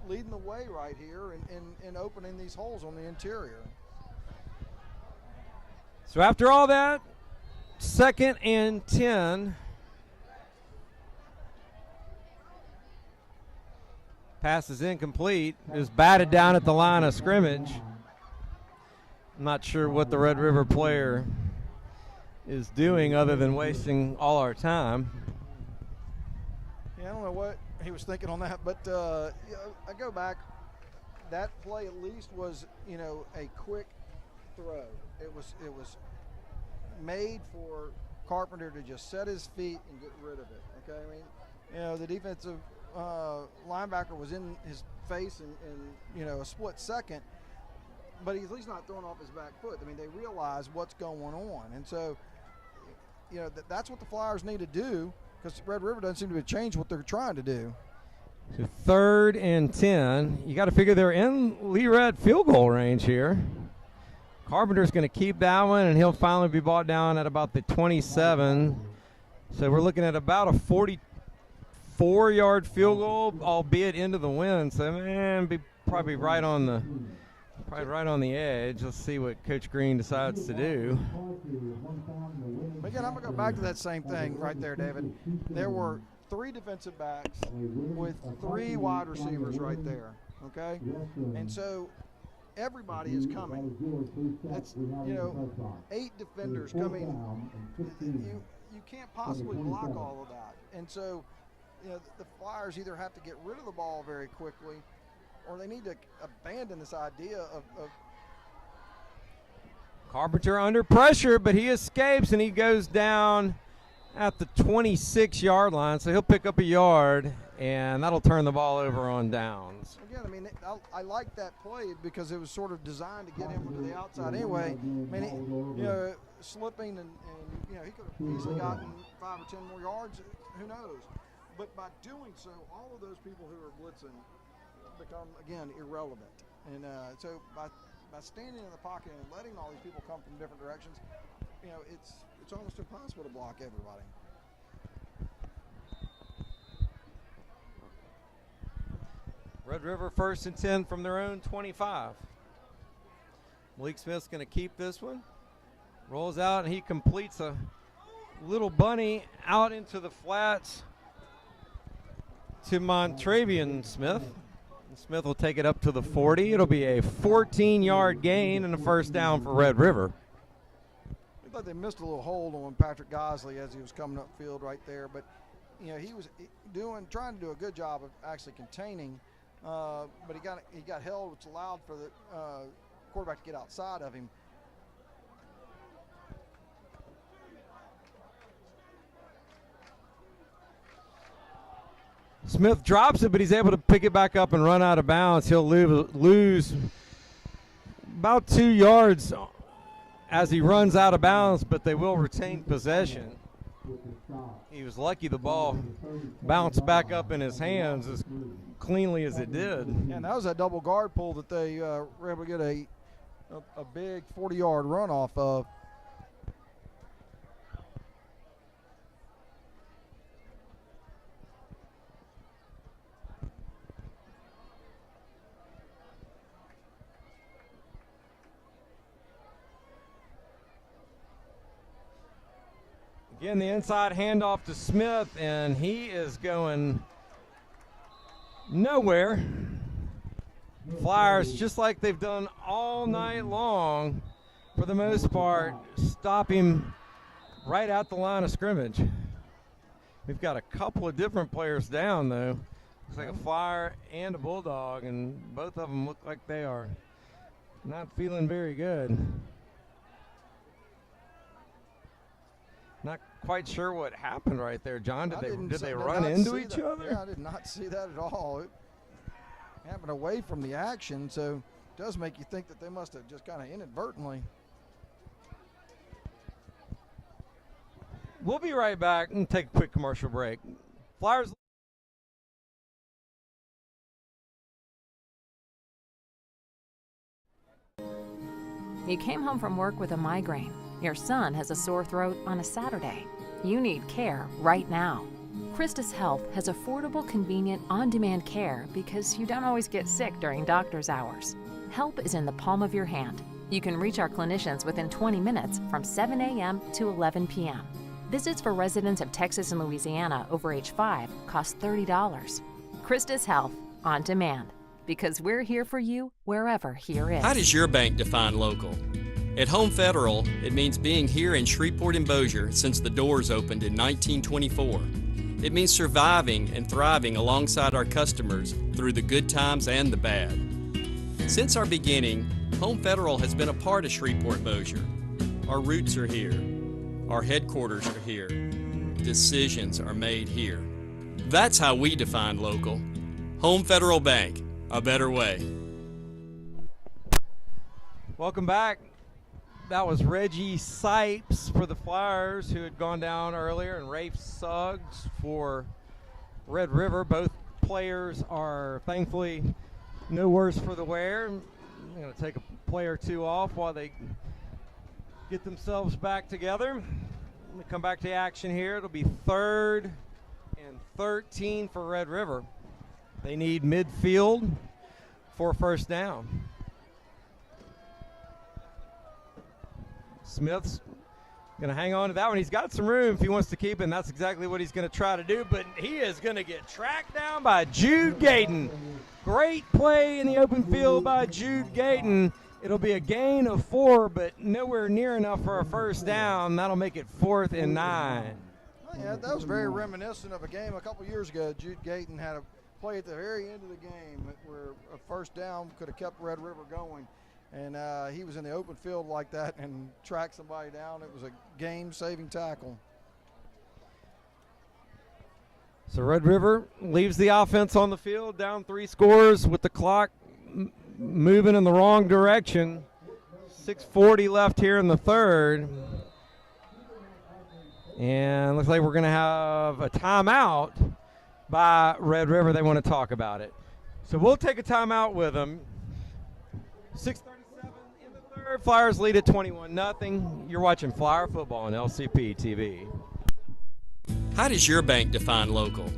leading the way right here and opening these holes on the interior. So after all that, 2nd and 10. Pass is incomplete. It was batted down at the line of scrimmage. I'm not sure what the Red River player is doing other than wasting all our time. Yeah, I don't know what he was thinking on that, but I go back. That play at least was, a quick throw. It was made for Carpenter to just set his feet and get rid of it. Okay, I mean, the defensive linebacker was in his face in a split second, but he's at least not throwing off his back foot. I mean, they realize what's going on, and so that's what the Flyers need to do, because Red River doesn't seem to have changed what they're trying to do. So 3rd and 10. You got to figure they're in Lee Red field goal range here. Carpenter's going to keep that one, and he'll finally be brought down at about the 27. So we're looking at about a 44-yard field goal, albeit into the wind. So be probably right on the edge. Let's see what Coach Green decides to do. Again, I'm going to go back to that same thing right there, David. There were 3 defensive backs with 3 wide receivers right there, okay? And so everybody is coming. That's, 8 defenders coming. You can't possibly block all of that. And so, the Flyers either have to get rid of the ball very quickly, or they need to abandon this idea of Carpenter under pressure, but he escapes, and he goes down at the 26-yard line. So he'll pick up a yard, and that'll turn the ball over on downs. Again, I mean, I like that play because it was sort of designed to get him to the outside anyway. I mean, slipping and he could have easily gotten 5 or 10 more yards. Who knows? But by doing so, all of those people who are blitzing become, again, irrelevant. And so by standing in the pocket and letting all these people come from different directions, it's almost impossible to block everybody. Red River 1st and 10 from their own 25. Malik Smith's going to keep this one. Rolls out, and he completes a little bunny out into the flats to Montravian Smith. Smith will take it up to the 40. It'll be a 14-yard gain and a first down for Red River. I thought they missed a little hold on Patrick Gosley as he was coming upfield right there, but he was trying to do a good job of actually containing, but he got held, which allowed for the quarterback to get outside of him. Smith drops it, but he's able to pick it back up and run out of bounds. He'll lose about 2 yards as he runs out of bounds, but they will retain possession. He was lucky the ball bounced back up in his hands as cleanly as it did. And that was that double guard pull that they were able to get a big 40-yard run off of. Again, the inside handoff to Smith, and he is going nowhere. Flyers, just like they've done all night long, for the most part, stop him right at the line of scrimmage. We've got a couple of different players down, though. Looks like a Flyer and a Bulldog, and both of them look like they are not feeling very good. Not quite sure what happened right there, John. Did they run into each other? Yeah, I did not see that at all. It happened away from the action, so it does make you think that they must have just kind of inadvertently. We'll be right back and take a quick commercial break. Flyers. You came home from work with a migraine. Your son has a sore throat on a Saturday. You need care right now. Christus Health has affordable, convenient, on-demand care because you don't always get sick during doctor's hours. Help is in the palm of your hand. You can reach our clinicians within 20 minutes from 7 a.m. to 11 p.m. Visits for residents of Texas and Louisiana over age 5 cost $30. Christus Health, on demand, because we're here for you wherever here is. How does your bank define local? At Home Federal, it means being here in Shreveport and Bossier since the doors opened in 1924. It means surviving and thriving alongside our customers through the good times and the bad. Since our beginning, Home Federal has been a part of Shreveport Bossier. Our roots are here. Our headquarters are here. Decisions are made here. That's how we define local. Home Federal Bank, a better way. Welcome back. That was Reggie Sipes for the Flyers, who had gone down earlier, and Rafe Suggs for Red River. Both players are thankfully no worse for the wear. I'm going to take a play or two off while they get themselves back together. Let me come back to action here. It'll be 3rd and 13 for Red River. They need midfield for first down. Smith's going to hang on to that one. He's got some room if he wants to keep it, and that's exactly what he's going to try to do, but he is going to get tracked down by Jude Gayton. Great play in the open field by Jude Gayton. It'll be a gain of 4, but nowhere near enough for a first down. That'll make it 4th and 9. Yeah, that was very reminiscent of a game a couple years ago. Jude Gayton had a play at the very end of the game where a first down could have kept Red River going. And he was in the open field like that and tracked somebody down. It was a game-saving tackle. So Red River leaves the offense on the field, down 3 scores with the clock moving in the wrong direction. 6:40 left here in the third. And looks like we're going to have a timeout by Red River. They want to talk about it. So we'll take a timeout with them. 6:37 in the third. Flyers lead at 21-0. You're watching Flyer football on LCP TV. How does your bank define local?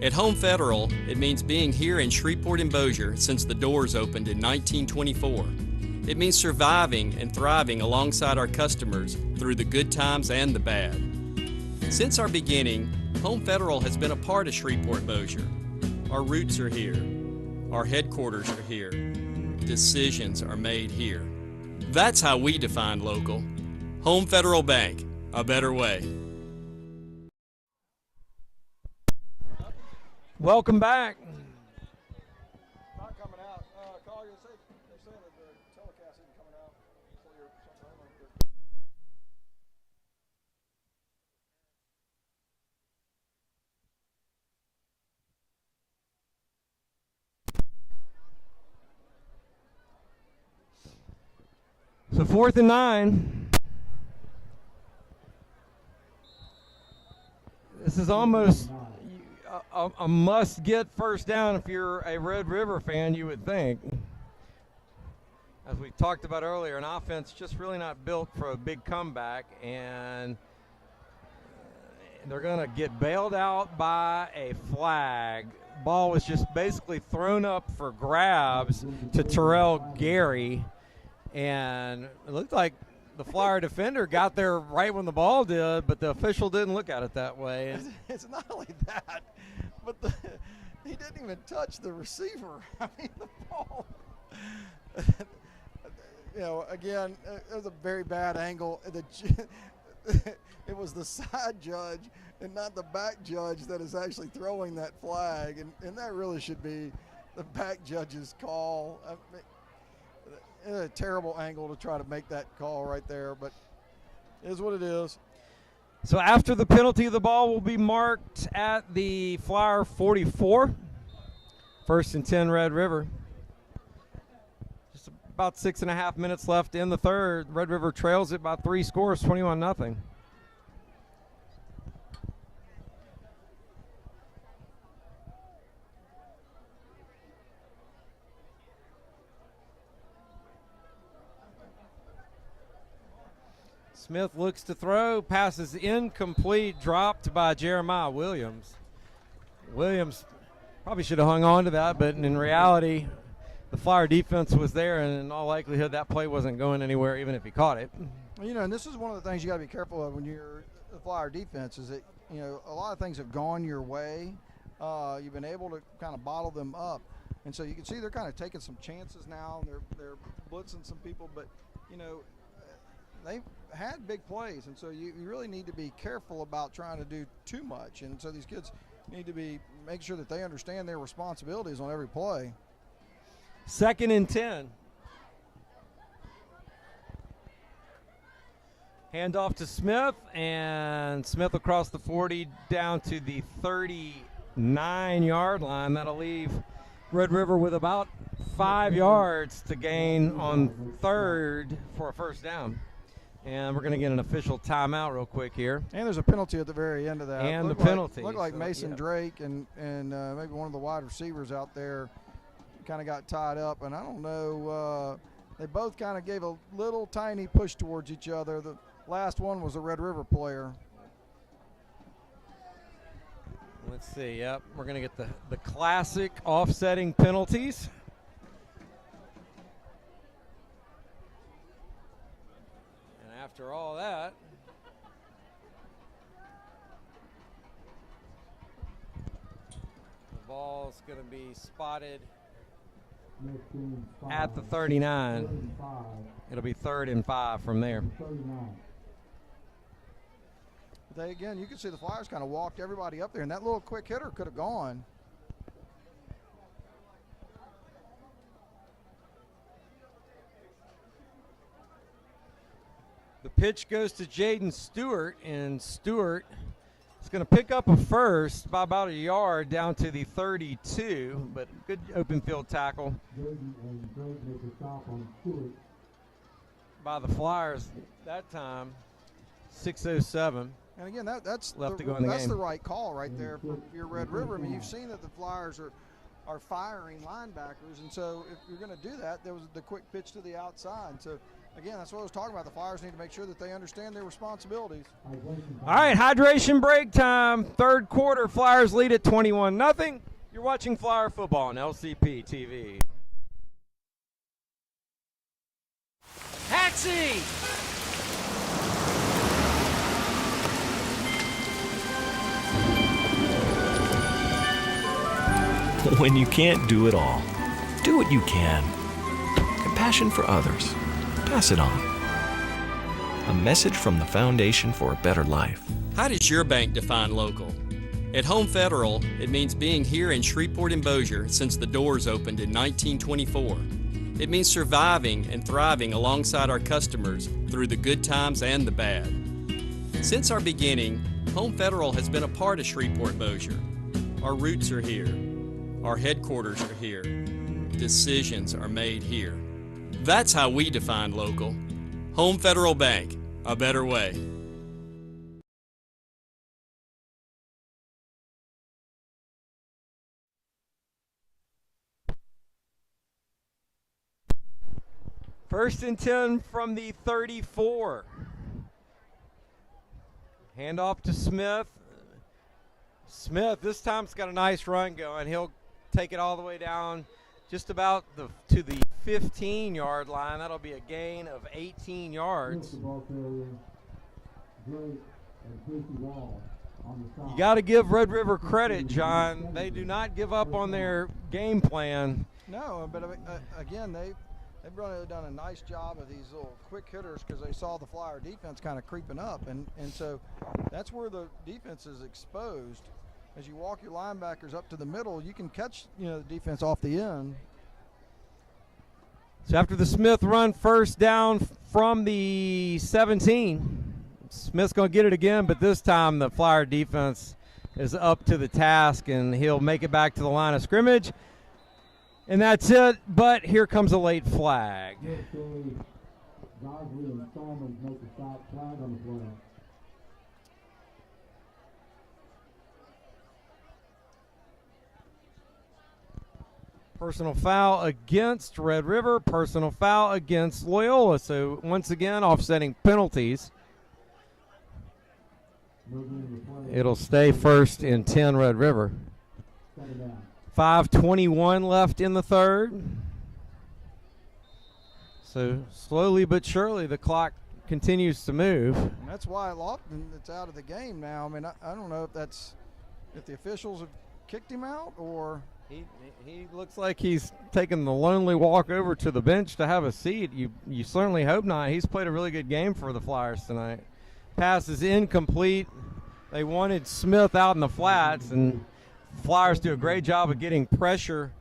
At Home Federal, it means being here in Shreveport and Bossier since the doors opened in 1924. It means surviving and thriving alongside our customers through the good times and the bad. Since our beginning, Home Federal has been a part of Shreveport Bossier. Our roots are here. Our headquarters are here. Decisions are made here. That's how we define local. Home Federal Bank, a better way. Welcome back. Not coming out. Carl, you're saying that the telecast isn't coming out clear. Something like that. So 4th and 9. This is almost a must-get first down if you're a Red River fan, you would think. As we talked about earlier, an offense just really not built for a big comeback, and they're going to get bailed out by a flag. Ball was just basically thrown up for grabs to Terrell Gary, and it looked like the Flyer defender got there right when the ball did, but the official didn't look at it that way. It's not only that, but he didn't even touch the receiver. I mean, the ball. Again, it was a very bad angle. it was the side judge and not the back judge that is actually throwing that flag, and that really should be the back judge's call. I mean, a terrible angle to try to make that call right there, but it is what it is. So after the penalty, the ball will be marked at the Flyer 44. 1st and 10, Red River. Just about 6.5 minutes left in the third. Red River trails it by 3 scores, 21-0. Smith looks to throw, passes incomplete, dropped by Jeremiah Williams. Williams probably should have hung on to that, but in reality, the Flyer defense was there, and in all likelihood, that play wasn't going anywhere, even if he caught it. You know, and this is one of the things you got to be careful of when you're the Flyer defense is that, you know, a lot of things have gone your way. You've been able to kind of bottle them up. And so you can see they're kind of taking some chances now. They're blitzing some people, but, you know, they've had big plays, and so you really need to be careful about trying to do too much. And so these kids need to make sure that they understand their responsibilities on every play. 2nd and 10. Handoff to Smith, and Smith across the 40 down to the 39-yard line. That'll leave Red River with about 5 yards to gain on 3rd for a first down. And we're going to get an official timeout real quick here. And there's a penalty at the very end of that. And the penalty. Looked like Mason Drake and maybe one of the wide receivers out there kind of got tied up. And I don't know, they both kind of gave a little tiny push towards each other. The last one was a Red River player. Let's see, yep. We're going to get the classic offsetting penalties. After all that, the ball's going to be spotted at the 39. It'll be 3rd and 5 from there. Again, you can see the Flyers kind of walked everybody up there, and that little quick hitter could have gone. The pitch goes to Jaden Stewart, and Stewart is going to pick up a first by about a yard down to the 32, but good open field tackle by the Flyers that time. 6:07. And again, that's left to go in the game. That's the right call right there for your Red River. I mean, you've seen that the Flyers are firing linebackers, and so if you're going to do that, there was the quick pitch to the outside. So again, that's what I was talking about. The Flyers need to make sure that they understand their responsibilities. All right, hydration break time. 3rd quarter, Flyers lead at 21-0. You're watching Flyer football on LCP TV. Taxi! When you can't do it all, do what you can. Compassion for others. Pass it on. A message from the Foundation for a Better Life. How does your bank define local? At Home Federal, it means being here in Shreveport and Bossier since the doors opened in 1924. It means surviving and thriving alongside our customers through the good times and the bad. Since our beginning, Home Federal has been a part of Shreveport and Bossier. Our roots are here. Our headquarters are here. Decisions are made here. That's how we define local. Home Federal Bank, a better way. First and 10 from the 34. Handoff to Smith. Smith this time's got a nice run going. He'll take it all the way down just about to the 15-yard line. That'll be a gain of 18 yards. You got to give Red River credit, John. They do not give up on their game plan. No, but again, they've really done a nice job of these little quick hitters because they saw the Flyer defense kind of creeping up. And so that's where the defense is exposed. As you walk your linebackers up to the middle, you can catch, the defense off the end. So after the Smith run, first down from the 17. Smith's going to get it again, but this time the Flyer defense is up to the task, and he'll make it back to the line of scrimmage. And that's it, but here comes a late flag. Personal foul against Red River, personal foul against Loyola. So once again, offsetting penalties. It'll stay first and 10 Red River. 5:21 left in the third. So slowly but surely the clock continues to move. And that's why Lofton it's out of the game now. I mean, I don't know if the officials have kicked him out or. He looks like he's taking the lonely walk over to the bench to have a seat. You certainly hope not. He's played a really good game for the Flyers tonight. Pass is incomplete. They wanted Smith out in the flats, and Flyers do a great job of getting pressure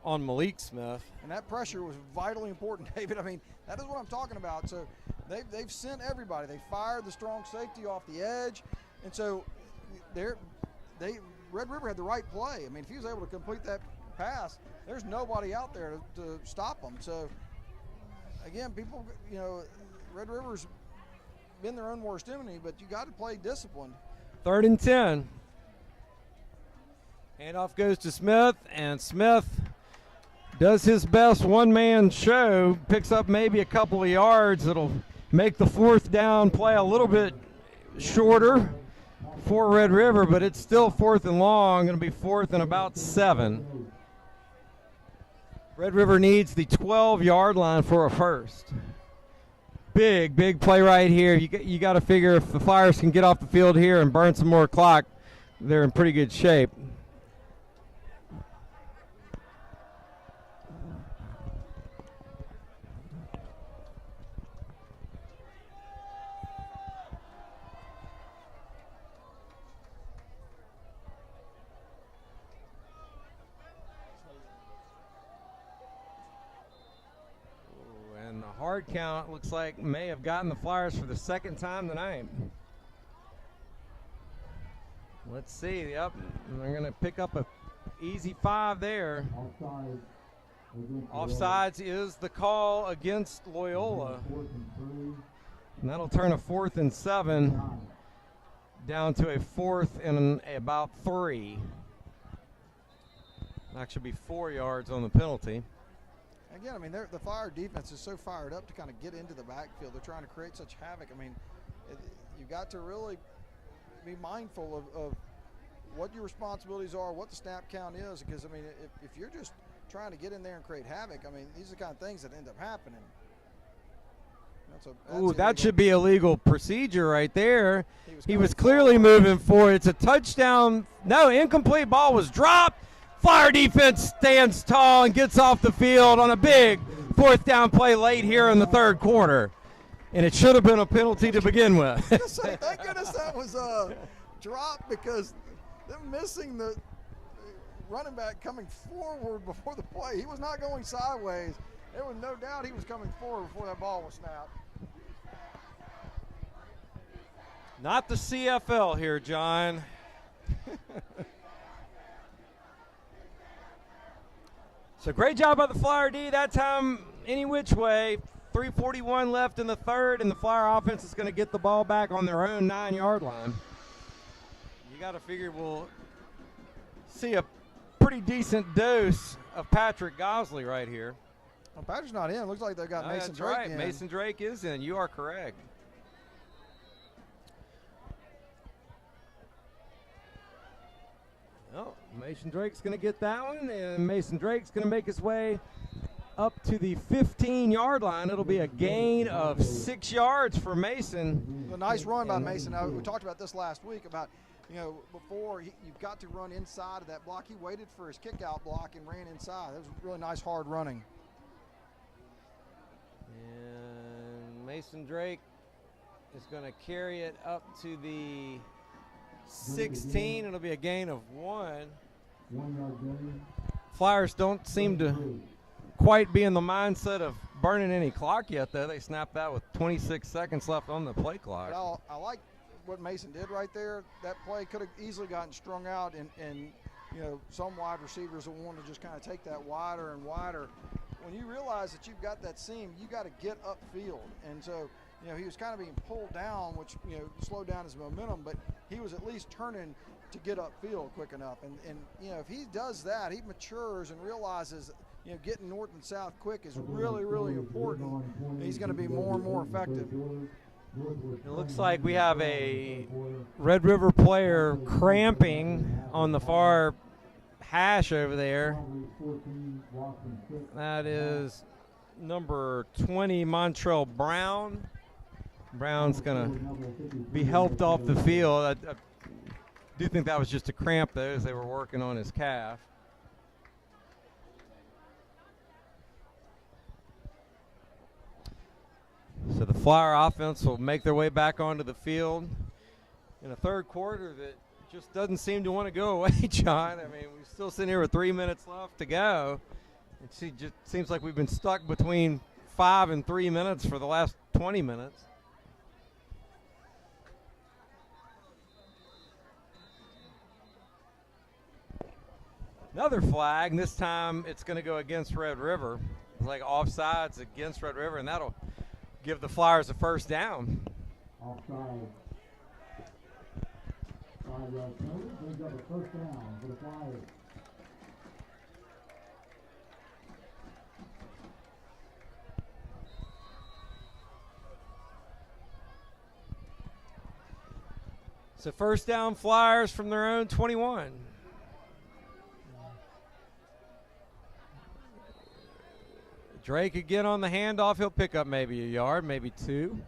on Malik Smith. And that pressure was vitally important, David. I mean, that is what I'm talking about. So they've sent everybody. They fired the strong safety off the edge, and so Red River had the right play. I mean, if he was able to complete that pass, there's nobody out there to stop him. So, again, people, Red River's been their own worst enemy, but you got to play disciplined. 3rd and 10. Handoff goes to Smith, and Smith does his best one-man show, picks up maybe a couple of yards. It'll make the 4th down play a little bit shorter for Red River, but it's still 4th and long. Going to be 4th and about 7. Red River needs the 12-yard line for a first. Big play right here. You got to figure if the Flyers can get off the field here and burn some more clock, they're in pretty good shape. Hard count looks like may have gotten the Flyers for the 2nd time tonight. Let's see. Yep, they're going to pick up a easy 5 there. Offsides is the call against Loyola. And that'll turn a 4th and 7 down to a 4th and about 3. That should be 4 yards on the penalty. Again, I mean, the Flyer defense is so fired up to kind of get into the backfield. They're trying to create such havoc. I mean, you got to really be mindful of what your responsibilities are, what the snap count is, because, I mean, if you're just trying to get in there and create havoc, I mean, these are the kind of things that end up happening. That should be a legal procedure right there. He was clearly moving forward. It's a touchdown. No, incomplete ball was dropped. Flyer defense stands tall and gets off the field on a big 4th down play late here in the 3rd quarter. And it should have been a penalty to begin with. Thank goodness that was a drop, because them missing the running back coming forward before the play. He was not going sideways. There was no doubt he was coming forward before that ball was snapped. Not the CFL here, John. So great job by the Flyer D that time, any which way. 3:41 left in the 3rd, and the Flyer offense is going to get the ball back on their own 9-yard line. You got to figure we'll see a pretty decent dose of Patrick Gosley right here. Well, Patrick's not in. Looks like they've got Mason Drake right. in. Mason Drake is in. You are correct. Well, Mason Drake's going to get that one, and Mason Drake's going to make his way up to the 15-yard line. It'll be a gain of 6 yards for Mason. A nice run by Mason. Now, we talked about this last week about, before you've got to run inside of that block. He waited for his kick-out block and ran inside. That was really nice hard running. And Mason Drake is going to carry it up to the 16. It'll be a gain of 1. 1 yard gain. Flyers don't seem to quite be in the mindset of burning any clock yet, though. They snapped that with 26 seconds left on the play clock. But I like what Mason did right there. That play could have easily gotten strung out, and you know, some wide receivers will want to just kind of take that wider and wider. When you realize that you've got that seam, you got to get upfield. And so, you know, he was kind of being pulled down, which, you know, slowed down his momentum, but he was at least turning to get upfield quick enough. And you know, if he does that, he matures and realizes, you know, getting north and south quick is really, really important. He's going to be more and more effective. It looks like we have a Red River player cramping on the far hash over there. That is number 20, Montrell Brown. Brown's going to be helped off the field. I do think that was just a cramp, though, as they were working on his calf. So the Flyer offense will make their way back onto the field in a third quarter that just doesn't seem to want to go away, John. I mean, we're still sitting here with 3 minutes left to go. It just seems like we've been stuck between 5 and 3 minutes for the last 20 minutes. Another flag, and this time it's going to go against Red River. It's like offsides against Red River, and that'll give the Flyers a first down. Offside. 5 yard penalty brings up a first down for the Flyers. So first down Flyers from their own 21. Drake again on the handoff. He'll pick up maybe a yard, maybe 2.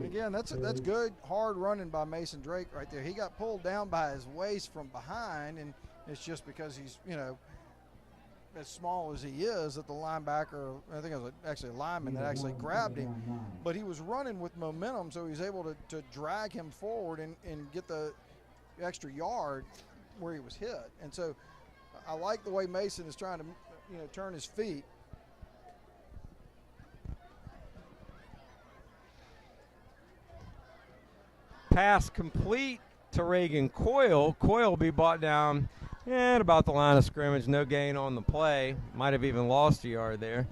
Again, that's good, hard running by Mason Drake right there. He got pulled down by his waist from behind, and it's just because he's, you know, as small as he is that the linebacker, I think it was actually a lineman that actually grabbed him. But he was running with momentum, so he was able to drag him forward and get the extra yard where he was hit. And so I like the way Mason is trying to, you know, turn his feet. Pass complete to Reagan Coyle. Coyle will be brought down at about the line of scrimmage. No gain on the play. Might have even lost a yard there.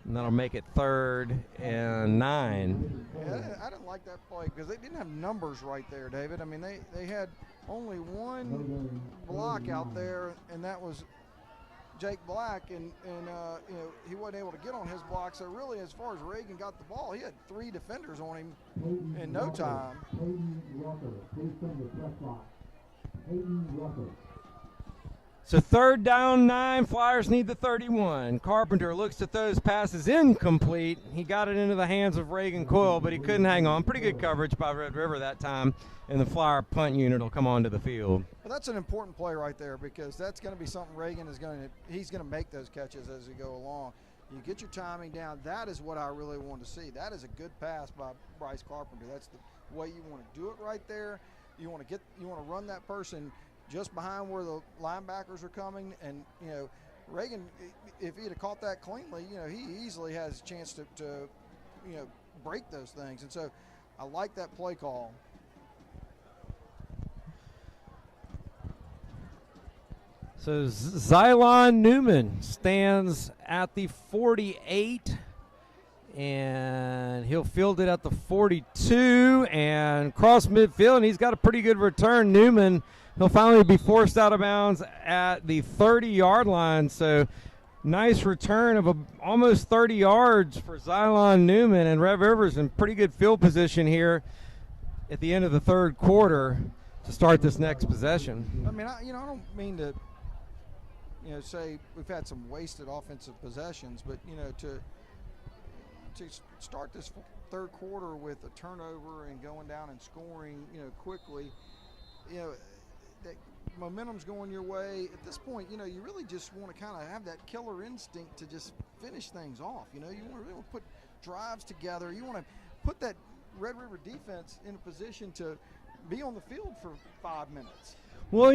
And that'll make it 3rd and 9. Yeah, I didn't like that play because they didn't have numbers right there, David. I mean, they had only one block out there, and that was Jake Black, and you know, he wasn't able to get on his block. So really, as far as Reagan got the ball, he had 3 defenders on him in no time. So 3rd down 9, Flyers need the 31. Carpenter looks to throw his passes incomplete. He got it into the hands of Reagan Coyle, but he couldn't hang on. Pretty good coverage by Red River that time, and the Flyer punt unit will come onto the field. Well, that's an important play right there because that's going to be something Reagan is he's going to make those catches as he go along. You get your timing down. That is what I really want to see. That is a good pass by Bryce Carpenter. That's the way you want to do it right there. You want to run that person just behind where the linebackers are coming, and you know, Reagan, if he'd have caught that cleanly, you know, he easily has a chance to you know, break those things. And so I like that play call. So Xylon Newman stands at the 48, and he'll field it at the 42 and cross midfield, and he's got a pretty good return. Newman, he'll finally be forced out of bounds at the 30-yard line. So nice return of almost 30 yards for Xylon Newman, and Red River's in pretty good field position here at the end of the third quarter to start this next possession. I mean, I don't mean to, you know, say we've had some wasted offensive possessions, but you know, to start this third quarter with a turnover and going down and scoring, you know, quickly, you know, momentum's going your way, at this point, you really just want to kind of have that killer instinct to just finish things off. You want to really put drives together. You want to put that Red River defense in a position to be on the field for 5 minutes. Well,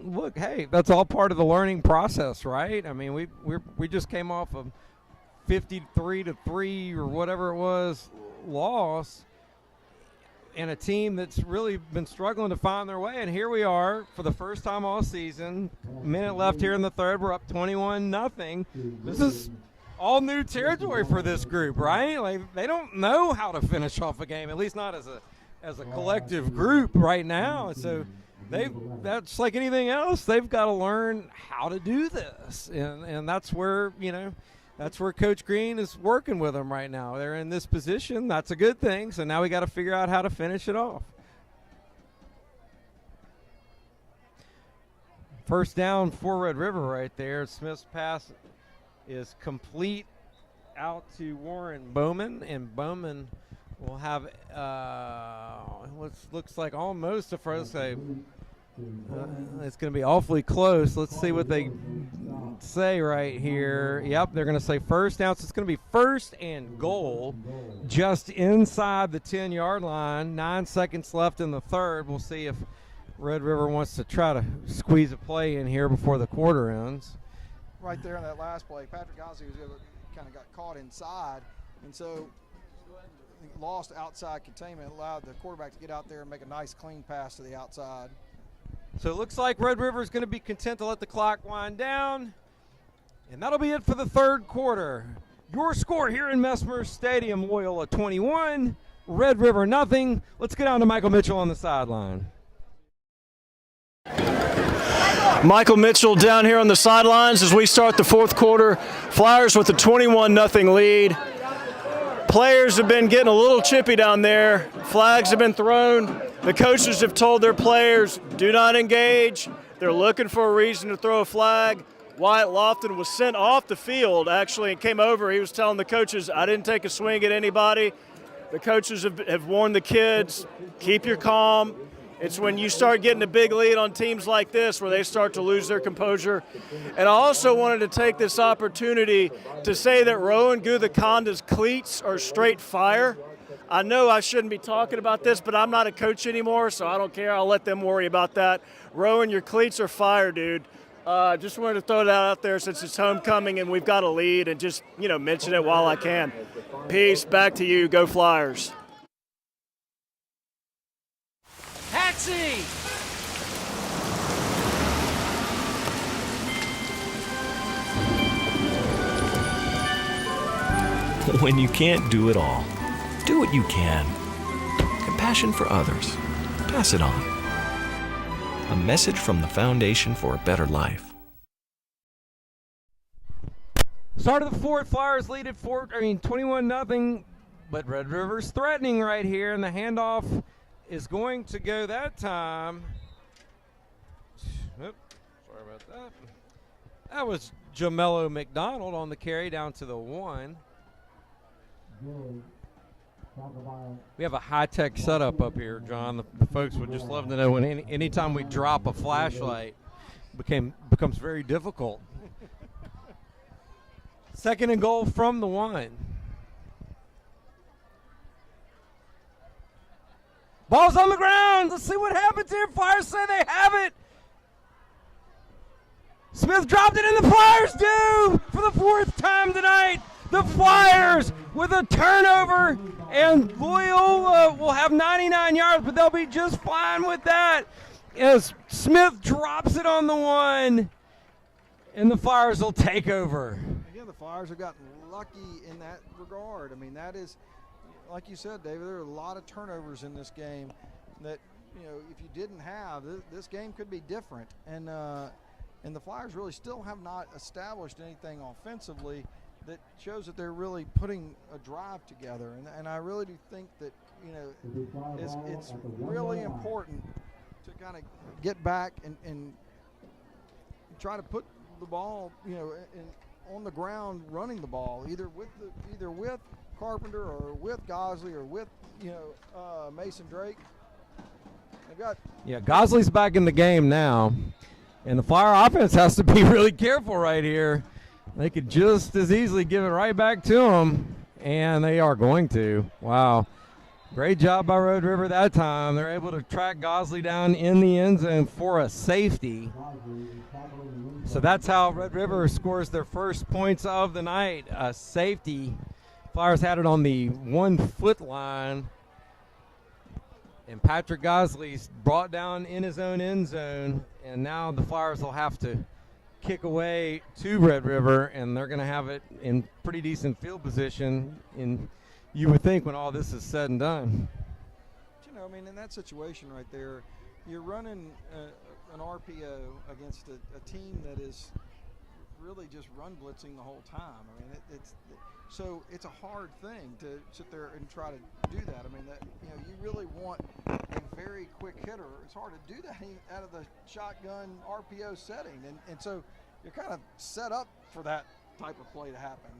look, hey, that's all part of the learning process, right? I mean, we just came off a 53-3 or whatever it was loss, and a team that's really been struggling to find their way. And here we are for the first time all season. A minute left here in the third. We're up 21-0. This is all new territory for this group, right? Like, they don't know how to finish off a game, at least not as a collective group right now. So that's like anything else. They've got to learn how to do this, and that's where that's where Coach Green is working with them right now. They're in this position. That's a good thing. So now we got to figure out how to finish it off. First down for Red River right there. Smith's pass is complete out to Warren Bowman, and Bowman will have what looks like almost a first. It's going to be awfully close. Let's see what they say right here. Yep, they're going to say first down. So it's going to be first and goal just inside the 10-yard line. 9 seconds left in the third. We'll see if Red River wants to try to squeeze a play in here before the quarter ends. Right there on that last play, Patrick Gosley kind of got caught inside, and so lost outside containment, allowed the quarterback to get out there and make a nice clean pass to the outside. So it looks like Red River is going to be content to let the clock wind down. And that'll be it for the third quarter. Your score here in Mesmer Stadium, Loyola 21, Red River nothing. Let's get down to Michael Mitchell on the sideline. Michael Mitchell down here on the sidelines as we start the fourth quarter. Flyers with a 21-0 lead. Players have been getting a little chippy down there. Flags have been thrown. The coaches have told their players, do not engage. They're looking for a reason to throw a flag. Wyatt Lofton was sent off the field, actually, and came over. He was telling the coaches, I didn't take a swing at anybody. The coaches have warned the kids, keep your calm. It's when you start getting a big lead on teams like this where they start to lose their composure. And I also wanted to take this opportunity to say that Rowan Guthakonda's cleats are straight fire. I know I shouldn't be talking about this, but I'm not a coach anymore, so I don't care. I'll let them worry about that. Rowan, your cleats are fire, dude. Just wanted to throw that out there since it's homecoming and we've got a lead, and just, mention it while I can. Peace. Back to you. Go Flyers. Taxi! When you can't do it all, do what you can. Compassion for others. Pass it on. A message from the Foundation for a Better Life. Start of the fourth, Flyers lead at 21-0, but Red River's threatening right here, and the handoff is going to go that time. Oops, sorry about that. That was Jamello McDonald on the carry down to the 1. We have a high-tech setup up here, John. The folks would just love to know when anytime we drop a flashlight, becomes very difficult. Second and goal from the 1. Ball's on the ground. Let's see what happens here. Flyers say they have it. Smith dropped it, and the Flyers do for the fourth time tonight. The Flyers with a turnover, and Loyola will have 99 yards, but they'll be just fine with that as Smith drops it on the 1, and the Flyers will take over. Again, the Flyers have gotten lucky in that regard. I mean, that is, like you said, David, there are a lot of turnovers in this game that, if you didn't have, this game could be different. And the Flyers really still have not established anything offensively that shows that they're really putting a drive together. And I really do think that, it's really important to kind of get back and try to put the ball, on the ground running the ball, either with Carpenter or with Gosley or with Mason Drake. Yeah, Gosley's back in the game now, and the Flyer offense has to be really careful right here. They could just as easily give it right back to them, and they are going to. Wow. Great job by Red River that time. They're able to track Gosley down in the end zone for a safety. So that's how Red River scores their first points of the night, a safety. Flyers had it on the 1 foot line, and Patrick Gosley's brought down in his own end zone, and now the Flyers will have to kick away to Red River, and they're going to have it in pretty decent field position, you would think, when all this is said and done. But, you know, I mean, in that situation right there, you're running an RPO against a team that is really just run blitzing the whole time. I mean, so it's a hard thing to sit there and try to do that. I mean, you really want a very quick hitter. It's hard to do that out of the shotgun RPO setting, and so you're kind of set up for that type of play to happen.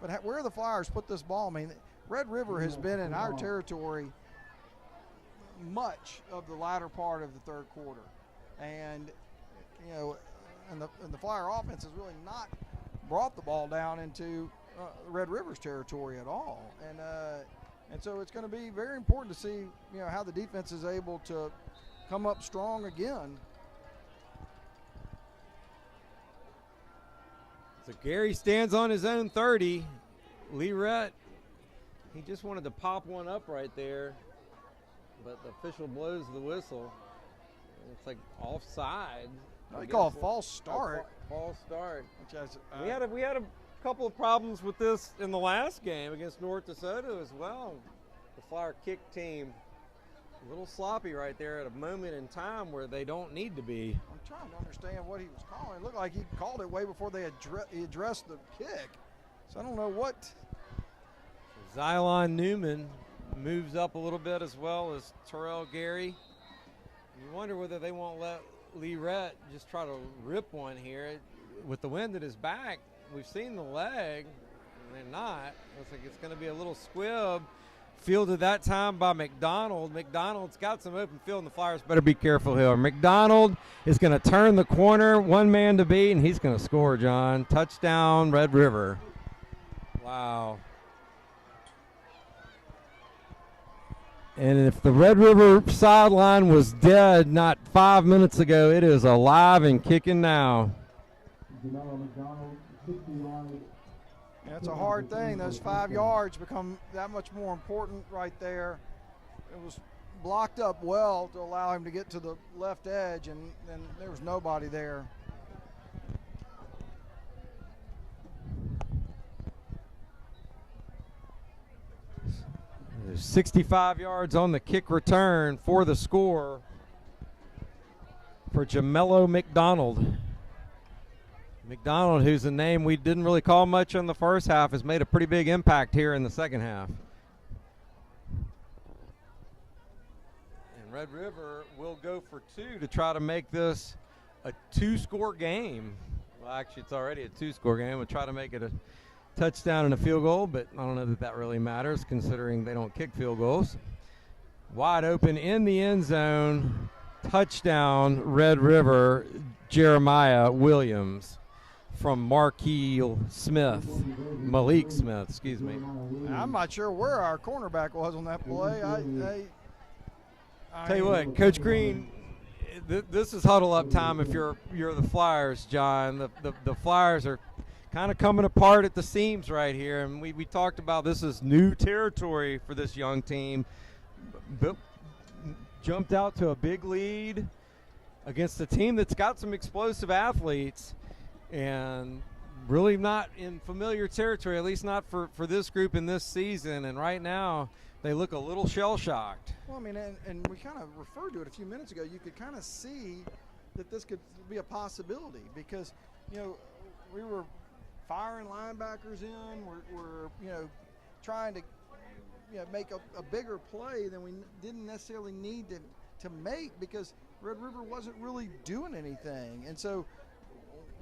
But where the Flyers put this ball, I mean, Red River has been in our territory much of the latter part of the third quarter, and you know, and the Flyer offense has really not brought the ball down into Red River's territory at all, and so it's going to be very important to see, you know, how the defense is able to come up strong again. So Gary stands on his own 30. Lee Rhett, he just wanted to pop one up right there, but the official blows the whistle. It's like offside. They call a false start. False start. We had a couple of problems with this in the last game against North DeSoto as well. The Flyer kick team, a little sloppy right there at a moment in time where they don't need to be. I'm trying to understand what he was calling. It looked like he called it way before they addressed the kick. So I don't know what. Xylon Newman moves up a little bit as well as Terrell Gary. You wonder whether they won't let Lee Rhett just try to rip one here. With the wind at his back, we've seen the leg, and they're not. Looks like it's going to be a little squib. Fielded that time by McDonald. McDonald's got some open field, and the Flyers better be careful here. McDonald is going to turn the corner, one man to beat, and he's going to score, John. Touchdown, Red River. Wow. And if the Red River sideline was dead not 5 minutes ago, it is alive and kicking now. Yeah, it's a hard thing. Those 5 yards become that much more important right there. It was blocked up well to allow him to get to the left edge, and there was nobody there. There's 65 yards on the kick return for the score for Jamello McDonald. McDonald, who's a name we didn't really call much in the first half, has made a pretty big impact here in the second half. And Red River will go for 2 to try to make this a 2-score game. Well, actually, it's already a 2-score game. We'll try to make it a touchdown and a field goal, but I don't know that really matters considering they don't kick field goals. Wide open in the end zone. Touchdown, Red River, Jeremiah Williams from Malik Smith, excuse me. I'm not sure where our cornerback was on that play. Tell you what, Coach Green, this is huddle up time if you're the Flyers, John. The Flyers are kind of coming apart at the seams right here, and we talked about this is new territory for this young team. Jumped out to a big lead against a team that's got some explosive athletes and really not in familiar territory, at least not for this group in this season. And right now they look a little shell-shocked. Well, I mean, and we kind of referred to it a few minutes ago. You could kind of see that this could be a possibility because, you know, we were firing linebackers in. We're you know, trying to, you know, make a bigger play than we didn't necessarily need to make because Red River wasn't really doing anything. And so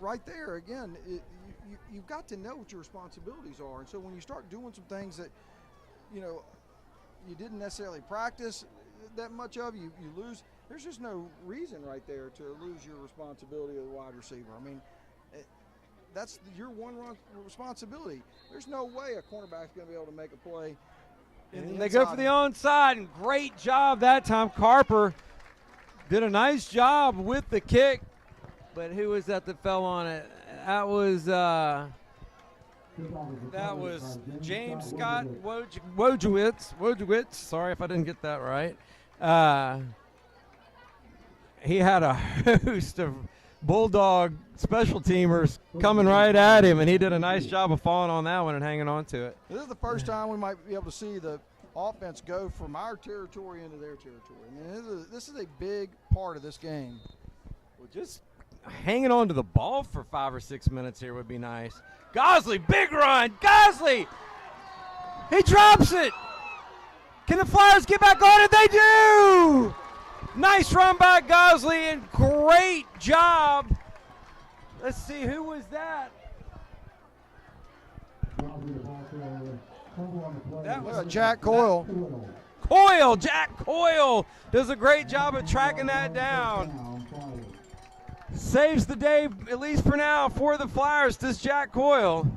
right there, again, you've got to know what your responsibilities are. And so when you start doing some things that, you didn't necessarily practice that much of. You lose. There's just no reason right there to lose your responsibility as a wide receiver. I mean, that's your one responsibility. There's no way a cornerback's going to be able to make a play. And they go for the onside, and great job that time. Carper did a nice job with the kick, but who was that fell on it? That was James Scott Wojewicz. Sorry if I didn't get that right. He had a host of Bulldog special teamers coming right at him, and he did a nice job of falling on that one and hanging on to it. This is the first time we might be able to see the offense go from our territory into their territory. I mean, this is a big part of this game. Well, just hanging on to the ball for 5 or 6 minutes here would be nice. Gosley, big run. Gosley, he drops it. Can the Flyers get back on it? They do. Nice run by Gosley, and great job. Let's see, who was that? That was Jack Coyle. Jack Coyle does a great job of tracking that down. Saves the day, at least for now, for the Flyers, does Jack Coyle.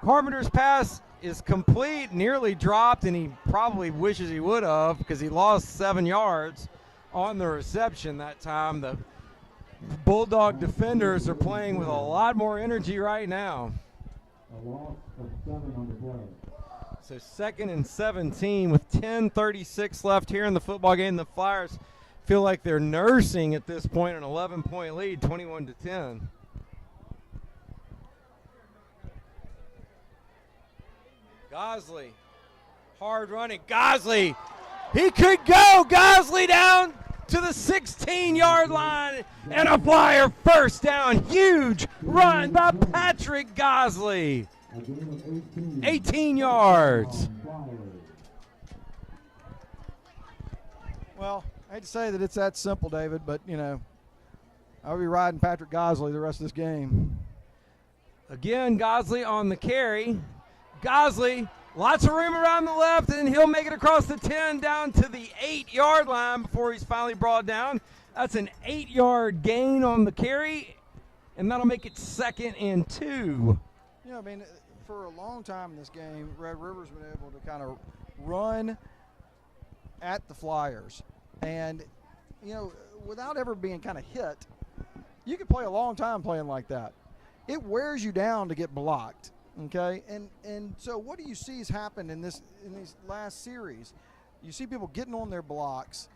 Carpenter's pass is complete, nearly dropped, and he probably wishes he would have because he lost 7 yards on the reception that time. The Bulldog defenders are playing with a lot more energy right now. A loss of 7 on the play. So 2nd and 17 with 10:36 left here in the football game. The Flyers feel like they're nursing at this point an 11-point lead, 21-10. Gosley, hard running. Gosley, he could go. Gosley down to the 16-yard line, and a Flyer first down. Huge run by Patrick Gosley. 18 yards. Well, I hate to say that it's that simple, David, but, I'll be riding Patrick Gosley the rest of this game. Again, Gosley on the carry. Gosley, lots of room around the left, and he'll make it across the 10 down to the 8-yard line before he's finally brought down. That's an 8-yard gain on the carry, and that'll make it 2nd and 2. For a long time in this game, Red River's been able to kind of run at the Flyers. And, without ever being kind of hit, you could play a long time playing like that. It wears you down to get blocked. Okay, and so what do you see has happened in these last series? You see people getting on their blocks.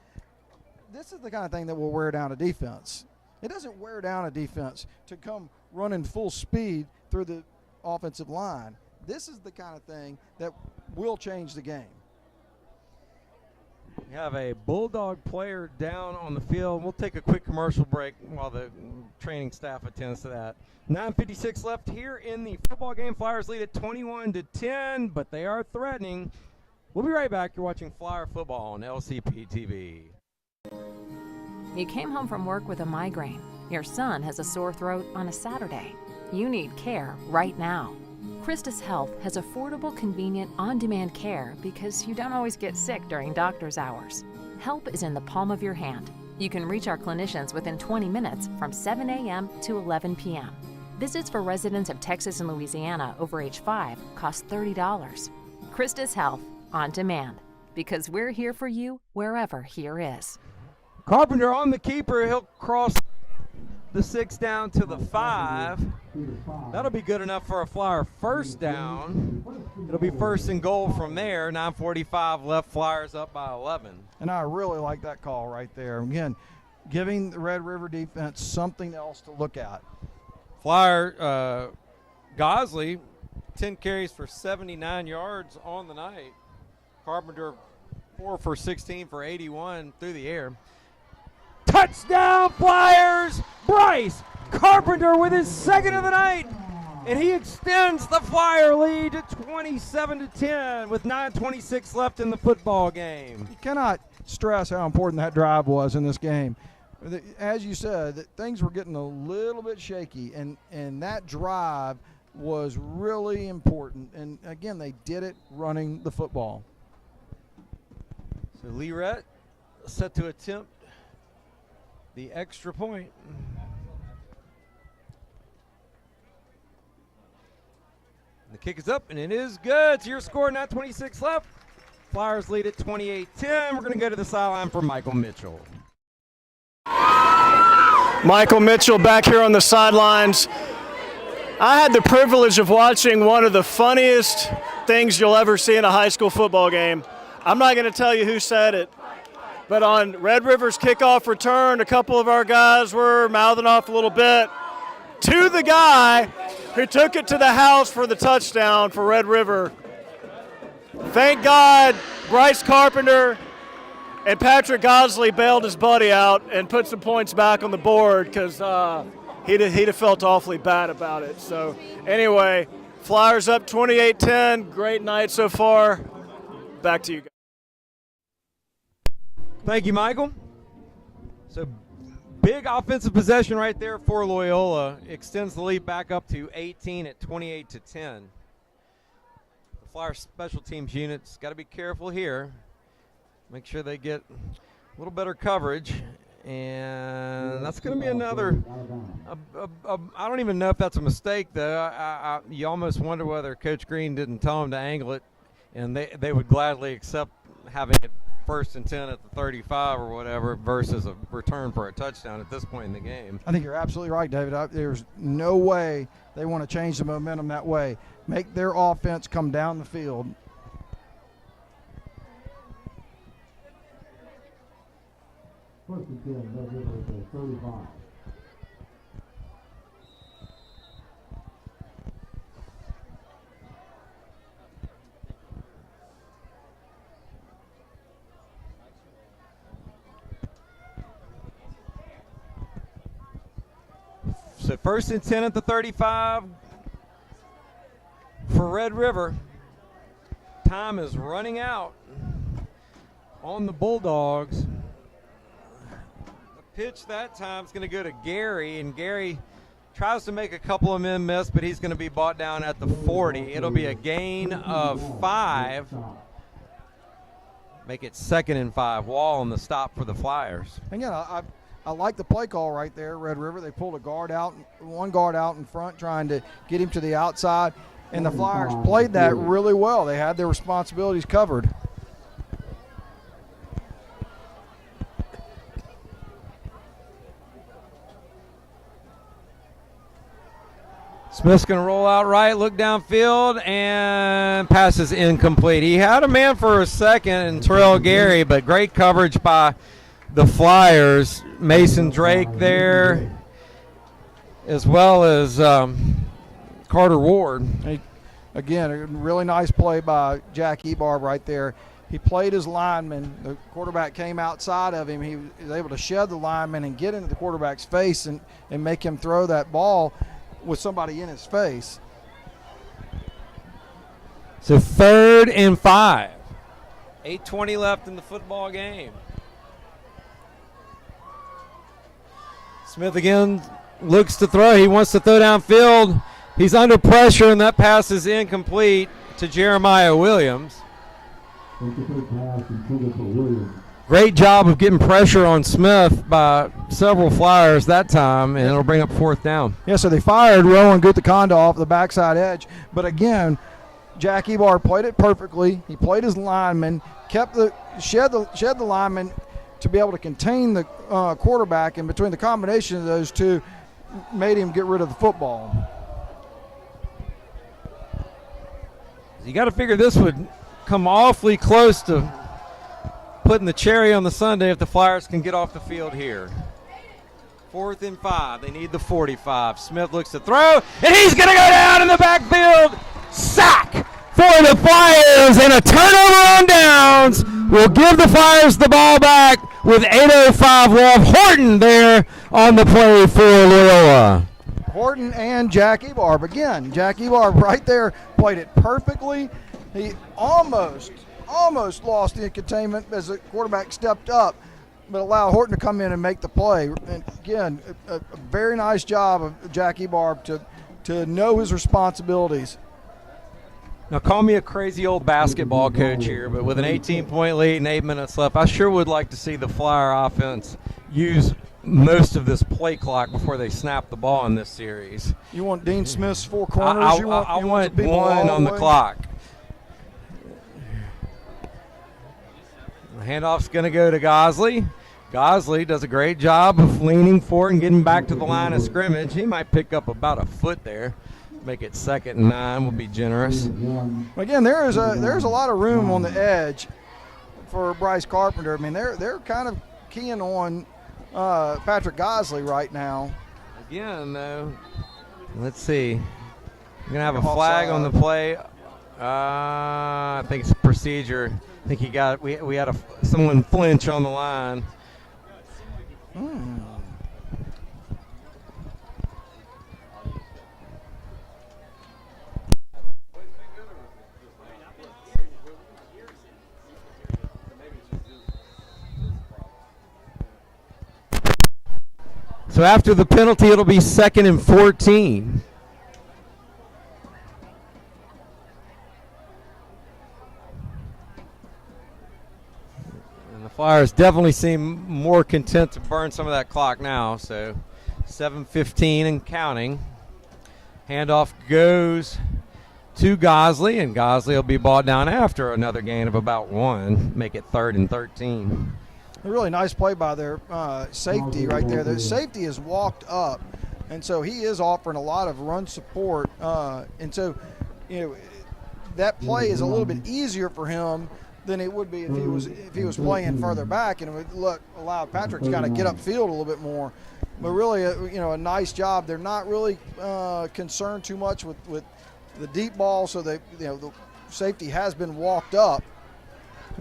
This is the kind of thing that will wear down a defense. It doesn't wear down a defense to come running full speed through the offensive line. This is the kind of thing that will change the game. We have a Bulldog player down on the field. We'll take a quick commercial break while the training staff attends to that. 9:56 left here in the football game. Flyers lead at 21-10, but they are threatening. We'll be right back. You're watching Flyer football on LCP TV. You came home from work with a migraine. Your son has a sore throat on a Saturday. You need care right now. Christus Health has affordable, convenient, on-demand care because you don't always get sick during doctor's hours. Help is in the palm of your hand. You can reach our clinicians within 20 minutes from 7 a.m. to 11 p.m. Visits for residents of Texas and Louisiana over age 5 cost $30. Christus Health, on demand, because we're here for you wherever here is. Carpenter on the keeper. He'll cross the 6 down to the 5. That'll be good enough for a Flyer first down. It'll be 1st and goal from there. 9:45 left. Flyers up by 11. And I really like that call right there. Again, giving the Red River defense something else to look at. Flyer Gosley, 10 carries for 79 yards on the night. Carpenter, 4 for 16 for 81 through the air. Touchdown Flyers! Bryce Carpenter with his 2nd of the night, and he extends the Flyer lead to 27-10 with 9:26 left in the football game. You cannot stress how important that drive was in this game. As you said, things were getting a little bit shaky, and that drive was really important. And again, they did it running the football. So Learette set to attempt the extra point. The kick is up, and it is good. It's your score, not 26 left. Flyers lead at 28-10. We're going to go to the sideline for Michael Mitchell. Michael Mitchell back here on the sidelines. I had the privilege of watching one of the funniest things you'll ever see in a high school football game. I'm not going to tell you who said it, but on Red River's kickoff return, a couple of our guys were mouthing off a little bit to the guy who took it to the house for the touchdown for Red River. Thank God Bryce Carpenter and Patrick Gosley bailed his buddy out and put some points back on the board because he'd have felt awfully bad about it. So anyway, Flyers up 28-10. Great night so far. Back to you guys. Thank you, Michael. So big offensive possession right there for Loyola. Extends the lead back up to 18 at 28-10. The Flyers special teams unit's got to be careful here. Make sure they get a little better coverage. And that's going to be another, I don't even know if that's a mistake, though. You almost wonder whether Coach Green didn't tell them to angle it, and they would gladly accept having it 1st and 10 at the 35 or whatever versus a return for a touchdown at this point in the game. I think you're absolutely right, David. There's no way they want to change the momentum that way. Make their offense come down the field. First and 10, Red River at the 35. So 1st and 10 at the 35 for Red River. Time is running out on the Bulldogs. The pitch that time is going to go to Gary, and Gary tries to make a couple of men miss, but he's going to be brought down at the 40. It'll be a gain of 5. Make it 2nd and 5. Wall on the stop for the Flyers. Again, I like the play call right there, Red River. They pulled one guard out in front, trying to get him to the outside, and the Flyers played that really well. They had their responsibilities covered. Smith's going to roll out right, look downfield, and passes incomplete. He had a man for a second in Terrell Gary, but great coverage by the Flyers. Mason Drake there, as well as Carter Ward. Again, a really nice play by Jack Ebarb right there. He played his lineman. The quarterback came outside of him. He was able to shed the lineman and get into the quarterback's face and make him throw that ball with somebody in his face. So 3rd and 5. 8:20 left in the football game. Smith again looks to throw. He wants to throw downfield. He's under pressure, and that pass is incomplete to Jeremiah Williams. Great job of getting pressure on Smith by several Flyers that time, and it'll bring up 4th down. Yeah, so they fired Rowan Gutakonda off the backside edge. But again, Jack Ebar played it perfectly. He played his lineman, shed the lineman to be able to contain the quarterback, and between the combination of those two, made him get rid of the football. You got to figure this would come awfully close to putting the cherry on the sundae if the Flyers can get off the field here. 4th and 5. They need the 45. Smith looks to throw, and he's going to go down in the backfield. Sack for the Flyers, and a turnover on downs will give the Flyers the ball back with 8:05 left. Horton there on the play for Loyola. Horton and Jack Ebarb. Again, Jack Ebarb right there played it perfectly. He almost lost the containment as the quarterback stepped up, but allowed Horton to come in and make the play. And again, a very nice job of Jack Ebarb to to know his responsibilities. Now, call me a crazy old basketball coach here, but with an 18-point lead and 8 minutes left, I sure would like to see the Flyer offense use most of this play clock before they snap the ball in this series. You want Dean Smith's four corners? I want one on the clock. The handoff's going to go to Gosley. Gosley does a great job of leaning forward and getting back to the line of scrimmage. He might pick up about a foot there. Make it 2nd and 9. Will be generous. Again, there's a lot of room on the edge for Bryce Carpenter. I mean, they're kind of keying on Patrick Gosley right now. Again, though, let's see. We're gonna have a flag on the play. I think it's procedure. I think we had someone flinch on the line. So after the penalty, it'll be 2nd and 14. And the Flyers definitely seem more content to burn some of that clock now. So 7:15 and counting. Handoff goes to Gosley, and Gosley will be brought down after another gain of about 1. Make it 3rd and 13. A really nice play by their safety right there. The safety has walked up, and so he is offering a lot of run support. And so, that play is a little bit easier for him than it would be if he was playing further back, and it would allow Patrick to kind of get upfield a little bit more. But really, a nice job. They're not really concerned too much with the deep ball, so the safety has been walked up.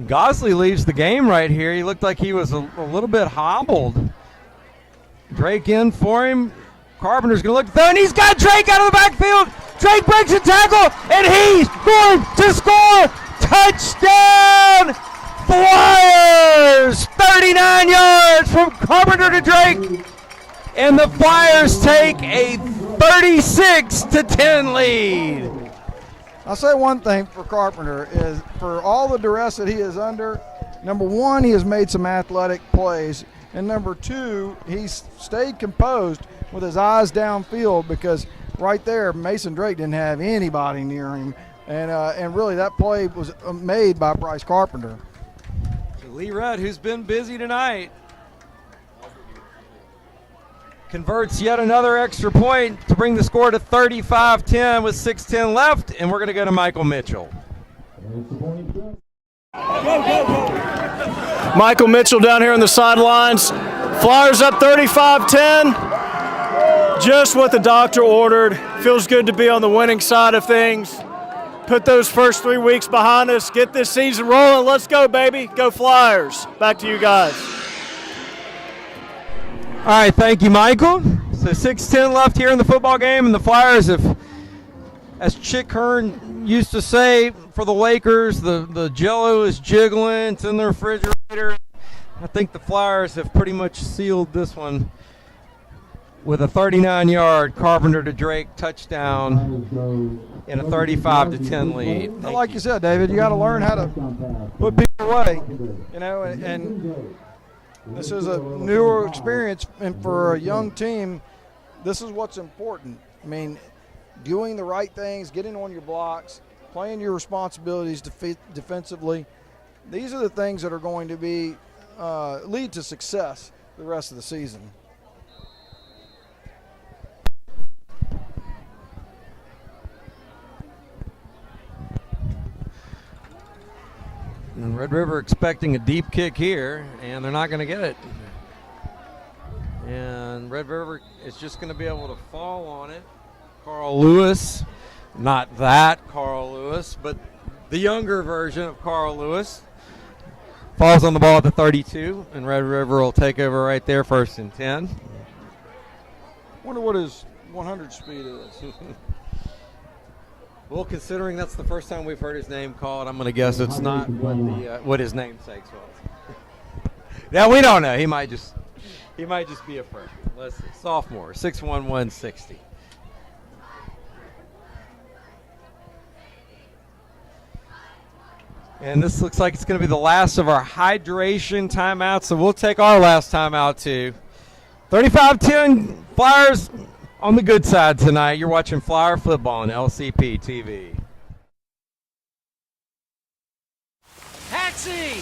Gosley leaves the game right here. He looked like he was a little bit hobbled. Drake in for him. Carpenter's going to look, and he's got Drake out of the backfield. Drake breaks a tackle, and he's going to score. Touchdown, Flyers! 39 yards from Carpenter to Drake, and the Flyers take a 36-10 lead. I'll say one thing for Carpenter is for all the duress that he is under, number one, he has made some athletic plays, and number two, he's stayed composed with his eyes downfield, because right there, Mason Drake didn't have anybody near him, and really that play was made by Bryce Carpenter. So Lee Rudd, who's been busy tonight, converts yet another extra point to bring the score to 35-10 with 6:10 left, and we're going to go to Michael Mitchell. Michael Mitchell down here on the sidelines. Flyers up 35-10. Just what the doctor ordered. Feels good to be on the winning side of things. Put those first 3 weeks behind us. Get this season rolling. Let's go, baby. Go Flyers. Back to you guys. All right, thank you, Michael. So 6:10 left here in the football game, and the Flyers have, as Chick Hearn used to say for the Lakers, the Jell-O is jiggling. It's in the refrigerator. I think the Flyers have pretty much sealed this one with a 39-yard Carpenter to Drake touchdown in a 35-10 lead. Like you said, David, you got to learn how to put people away, and this is a newer experience, and for a young team, this is what's important. I mean, doing the right things, getting on your blocks, playing your responsibilities defensively. These are the things that are going to be lead to success the rest of the season. And Red River expecting a deep kick here, and they're not going to get it. And Red River is just going to be able to fall on it. Carl Lewis, not that Carl Lewis, but the younger version of Carl Lewis, falls on the ball at the 32, and Red River will take over right there, 1st and 10. Wonder what his 100 speed is. Well, considering that's the first time we've heard his name called, I'm going to guess it's not what his namesake was. Now we don't know. He might just be a freshman. Let's see. Sophomore, 6'1", 160. And this looks like it's going to be the last of our hydration timeouts, so we'll take our last timeout too. 35-10 Flyers on the good side tonight. You're watching Flyer football on LCP TV. Taxi!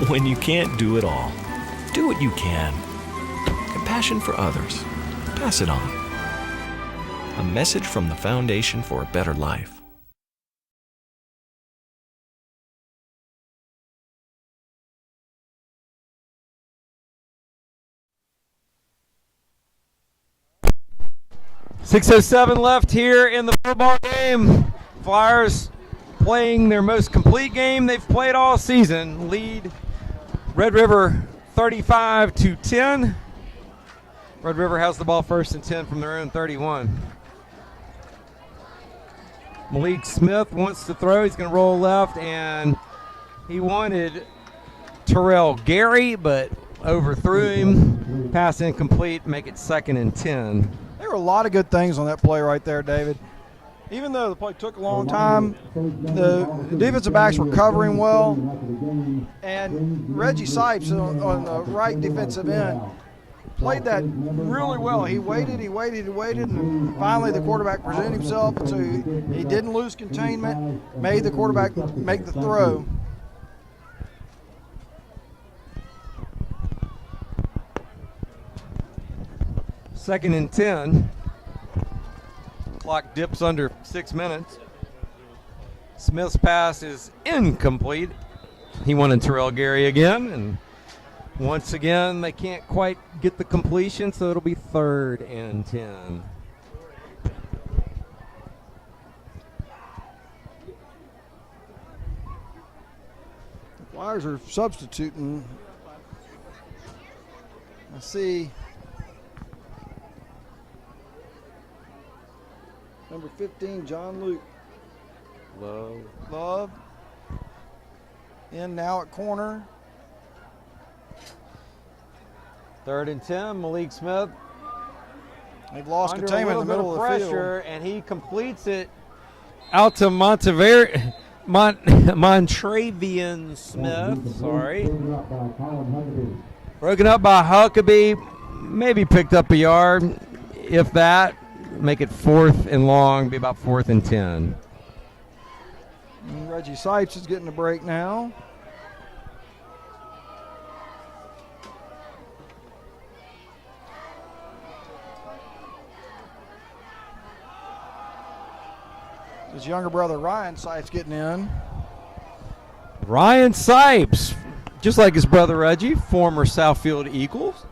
When you can't do it all, do what you can. Compassion for others. Pass it on. A message from the Foundation for a Better Life. .607 left here in the football game. Flyers playing their most complete game they've played all season. Lead Red River 35-10. Red River has the ball first and 10 from their own 31. Malik Smith wants to throw. He's going to roll left, and he wanted Terrell Gary, but overthrew him. Pass incomplete, make it 2nd and 10. There were a lot of good things on that play right there, David. Even though the play took a long time, the defensive backs were covering well, and Reggie Sipes on the right defensive end played that really well. He waited, and finally the quarterback presented himself, so he didn't lose containment, made the quarterback make the throw. Second and 10. Clock dips under 6 minutes. Smith's pass is incomplete. He wanted Terrell Gary again, and once again they can't quite get the completion, so it'll be 3rd and 10. The Flyers are substituting. I see number 15, John Luke. Love. In now at corner. 3rd and 10, Malik Smith. They've lost containment in the middle of the pressure, and he completes it out to Montrevian Smith. Sorry. Broken up by Huckabee. Maybe picked up a yard, if that. Make it 4th and long, be about 4th and 10. And Reggie Sipes is getting a break now. His younger brother Ryan Sipes getting in. Ryan Sipes, just like his brother Reggie, former Southfield Eagles.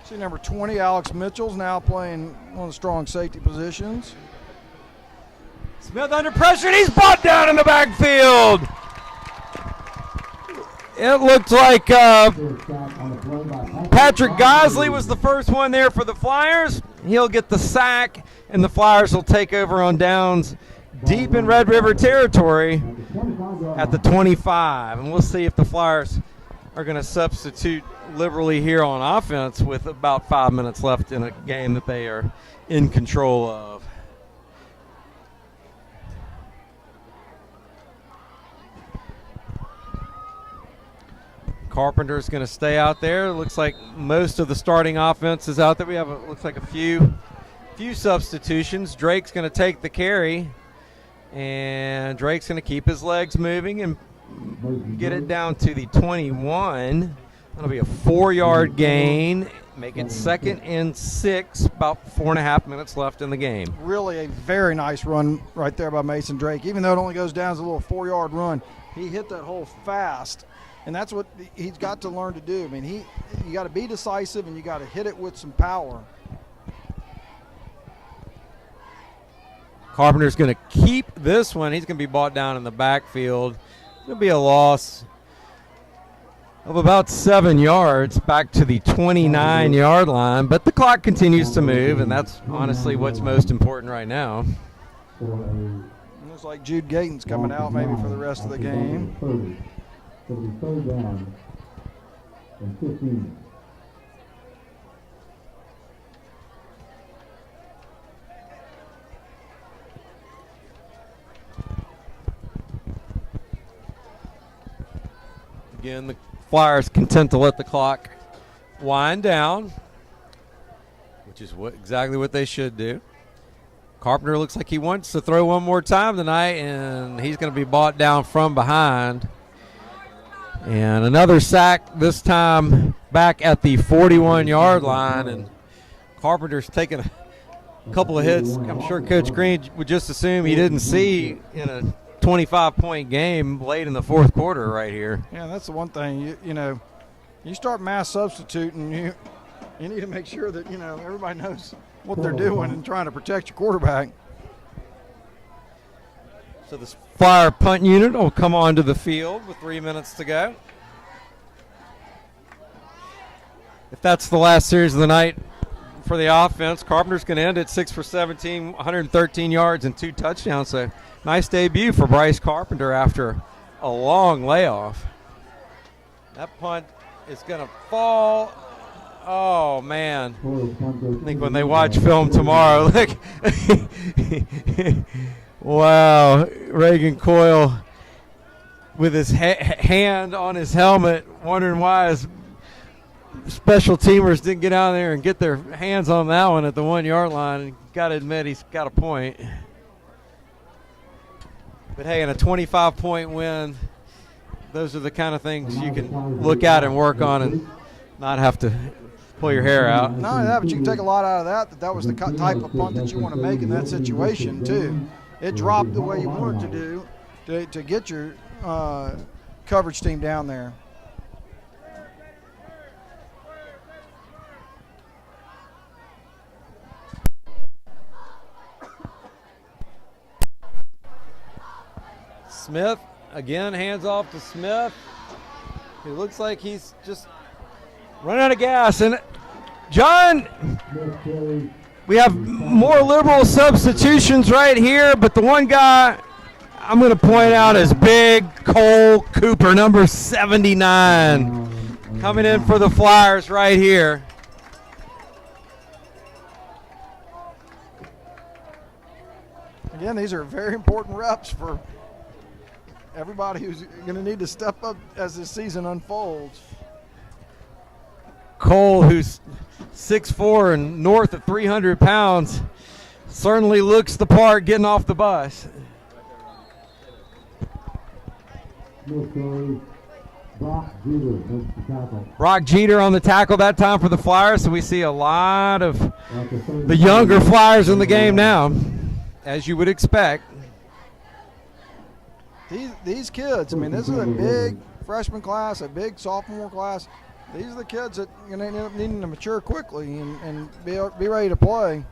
See number 20, Alex Mitchell's now playing one of the strong safety positions. Smith under pressure, and he's brought down in the backfield. It looked like Patrick Gosley was the first one there for the Flyers. He'll get the sack, and the Flyers will take over on downs deep in Red River territory at the 25. And we'll see if the Flyers are going to substitute liberally here on offense with about 5 minutes left in a game that they are in control of. Carpenter's going to stay out there. Looks like most of the starting offense is out there. We have looks like a few substitutions. Drake's going to take the carry, and Drake's going to keep his legs moving and get it down to the 21. That'll be a 4-yard gain. Make it 2nd and 6. About 4.5 minutes left in the game. Really a very nice run right there by Mason Drake. Even though it only goes down as a little 4-yard run, he hit that hole fast, and that's what he's got to learn to do. I mean, you got to be decisive, and you got to hit it with some power. Carpenter's going to keep this one. He's going to be brought down in the backfield. It'll be a loss of about 7 yards back to the 29-yard line, but the clock continues to move, and that's honestly what's most important right now. Looks like Jude Gayton's coming out maybe for the rest of the game. It'll be 3rd down and 15. Again, the Flyers content to let the clock wind down, which is exactly what they should do. Carpenter looks like he wants to throw one more time tonight, and he's going to be brought down from behind. And another sack, this time back at the 41-yard line, and Carpenter's taking a couple of hits. I'm sure Coach Green would just assume he didn't see in a 25-point game late in the fourth quarter right here. Yeah, that's the one thing. You start mass substituting, you need to make sure that, everybody knows what they're doing and trying to protect your quarterback. So the Flyer punt unit will come onto the field with 3 minutes to go. If that's the last series of the night for the offense, Carpenter's going to end at 6 for 17, 113 yards and 2 touchdowns. So nice debut for Bryce Carpenter after a long layoff. That punt is going to fall. Oh, man. I think when they watch film tomorrow, look. Wow. Reagan Coyle with his hand on his helmet, wondering why his special teamers didn't get out there and get their hands on that one at the 1-yard line. Got to admit, he's got a point. But, hey, in a 25-point win, those are the kind of things you can look at and work on and not have to pull your hair out. Not only that, but you can take a lot out of that was the type of punt that you want to make in that situation, too. It dropped the way you wanted to do to get your coverage team down there. Smith, again, hands off to Smith. It looks like he's just running out of gas. And John, we have more liberal substitutions right here, but the one guy I'm going to point out is big Cole Cooper, number 79, coming in for the Flyers right here. Again, these are very important reps for everybody who's going to need to step up as this season unfolds. Cole, who's 6'4" and north of 300 pounds, certainly looks the part getting off the bus. Brock Jeter on the tackle that time for the Flyers, so we see a lot of the younger Flyers in the game now, as you would expect. These kids, I mean, this is a big freshman class, a big sophomore class. These are the kids that are going to end up needing to mature quickly and be ready to play.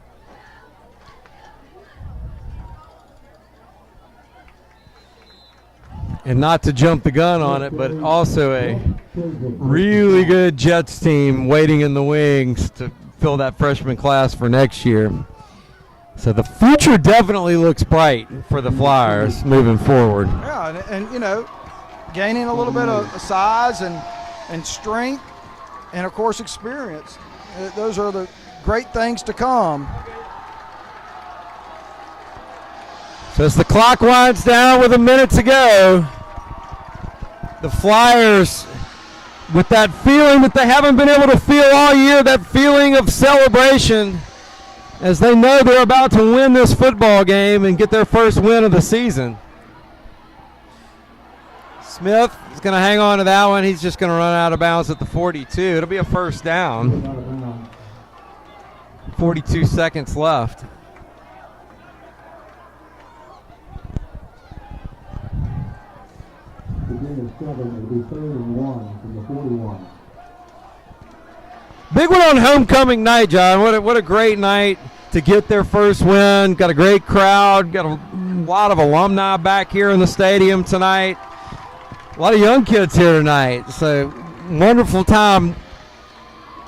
And not to jump the gun on it, but also a really good Jets team waiting in the wings to fill that freshman class for next year. So the future definitely looks bright for the Flyers moving forward. Yeah, and gaining a little bit of size and strength and, of course, experience. Those are the great things to come. So as the clock winds down with a minute to go, the Flyers, with that feeling that they haven't been able to feel all year, that feeling of celebration, as they know they're about to win this football game and get their first win of the season. Smith is going to hang on to that one. He's just going to run out of bounds at the 42. It'll be a first down. 42 seconds left. Big one on homecoming night, John. What a great night to get their first win. Got a great crowd. Got a lot of alumni back here in the stadium tonight. A lot of young kids here tonight. So wonderful time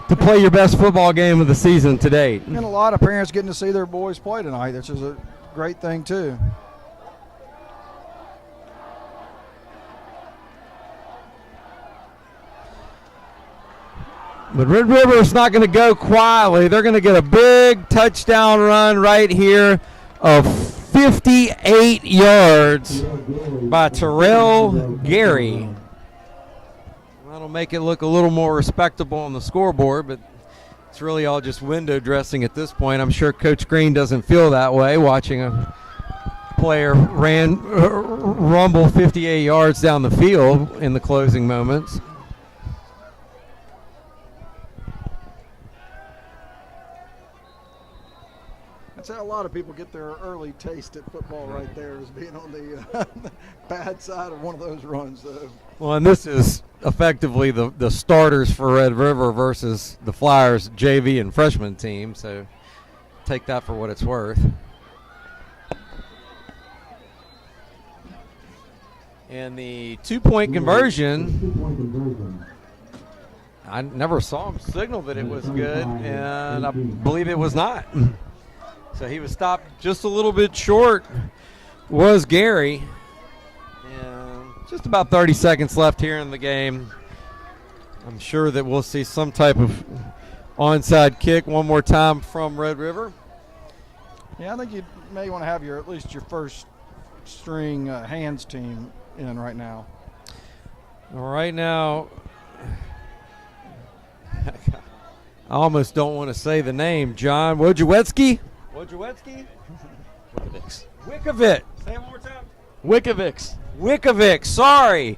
to play your best football game of the season to date. And a lot of parents getting to see their boys play tonight, which is a great thing too. But Red River is not going to go quietly. They're going to get a big touchdown run right here of 58 yards by Terrell Gary. That'll make it look a little more respectable on the scoreboard, but it's really all just window dressing at this point. I'm sure Coach Green doesn't feel that way watching a player rumble 58 yards down the field in the closing moments. That's how a lot of people get their early taste at football right there, is being on the bad side of one of those runs. Well, and this is effectively the starters for Red River versus the Flyers JV and freshman team, so take that for what it's worth. And the two-point conversion, I never saw him signal that it was good, and I believe it was not. So he was stopped just a little bit short, was Gary. And just about 30 seconds left here in the game. I'm sure that we'll see some type of onside kick one more time from Red River. Yeah, I think you may want to have at least your first string hands team in right now. Right now, I almost don't want to say the name. John Wojciechowski? Wojciechowski? Wickovic. Say it one more time. Wickovic. Sorry.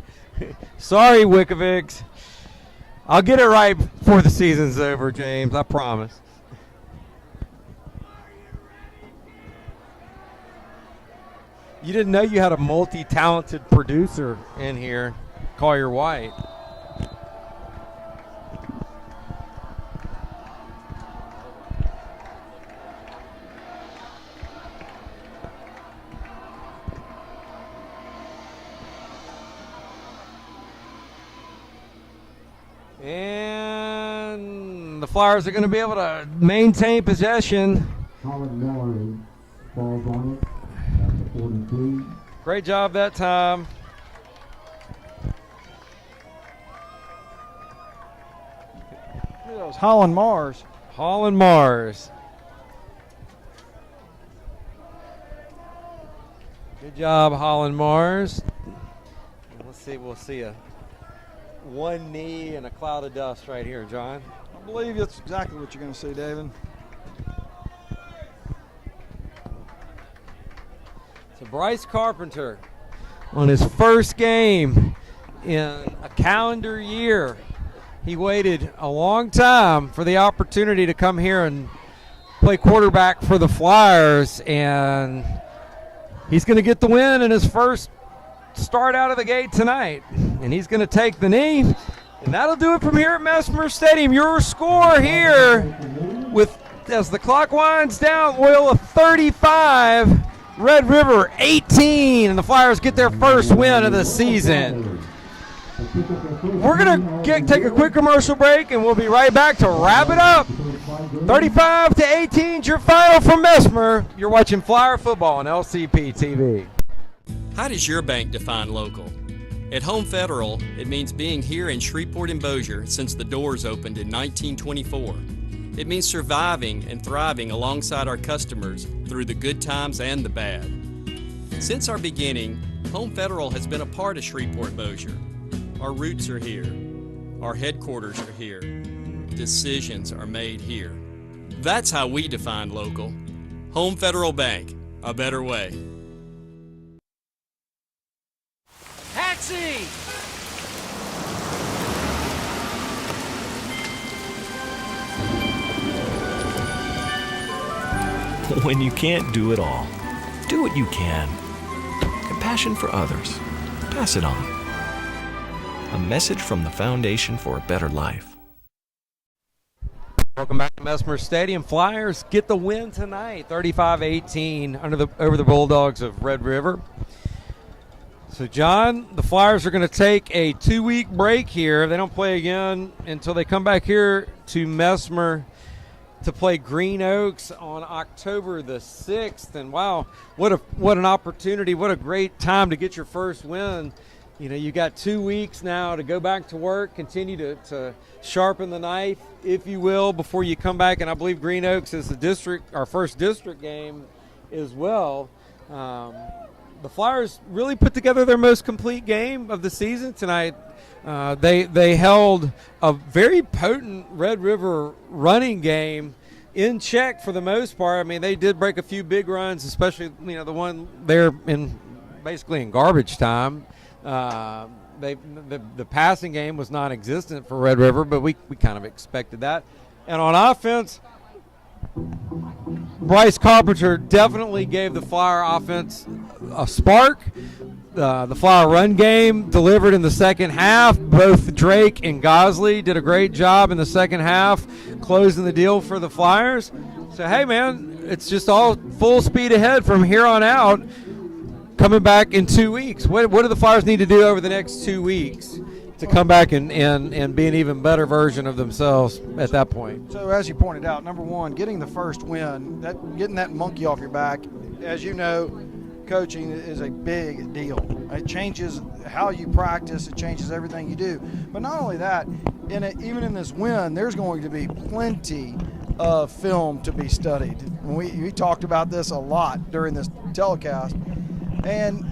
Sorry, Wickovic. I'll get it right before the season's over, James. I promise. You didn't know you had a multi-talented producer in here, Collier White. And the Flyers are going to be able to maintain possession. Great job that time. That was Holland Mars. Holland Mars. Good job, Holland Mars. Let's see, we'll see a one knee and a cloud of dust right here, John. I believe that's exactly what you're going to see, David. So Bryce Carpenter on his first game in a calendar year. He waited a long time for the opportunity to come here and play quarterback for the Flyers, and he's going to get the win in his first start out of the gate tonight. And he's going to take the knee, and that'll do it from here at Mesmer Stadium. Your score here, with as the clock winds down, Loyola 35, Red River 18, and the Flyers get their first win of the season. We're going to take a quick commercial break, and we'll be right back to wrap it up. 35-18 is your final from Mesmer. You're watching Flyer football on LCP TV. How does your bank define local? At Home Federal, it means being here in Shreveport and Bossier since the doors opened in 1924. It means surviving and thriving alongside our customers through the good times and the bad. Since our beginning, Home Federal has been a part of Shreveport Bossier. Our roots are here. Our headquarters are here. Decisions are made here. That's how we define local. Home Federal Bank, a better way. Taxi! When you can't do it all, do what you can. Compassion for others. Pass it on. A message from the Foundation for a Better Life. Welcome back to Mesmer Stadium. Flyers get the win tonight, 35-18 over the Bulldogs of Red River. So, John, the Flyers are going to take a 2-week break here. They don't play again until they come back here to Mesmer to play Green Oaks on October the 6th. And, wow, what an opportunity, what a great time to get your first win. You know, you got 2 weeks now to go back to work, continue to sharpen the knife, if you will, before you come back. And I believe Green Oaks is our first district game as well. the Flyers really put together their most complete game of the season tonight. They held a very potent Red River running game in check for the most part. I mean, they did break a few big runs, especially the one there basically in garbage time. The passing game was non-existent for Red River, but we kind of expected that. And on offense, Bryce Carpenter definitely gave the Flyer offense a spark. The Flyer run game delivered in the second half. Both Drake and Gosley did a great job in the second half, closing the deal for the Flyers. So, hey, man, it's just all full speed ahead from here on out, coming back in 2 weeks. What do the Flyers need to do over the next 2 weeks to come back and be an even better version of themselves at that point? So as you pointed out, number one, getting the first win, getting that monkey off your back, as you know, coaching is a big deal. It changes how you practice. It changes everything you do. But not only that, even in this win, there's going to be plenty of film to be studied. We talked about this a lot during this telecast. And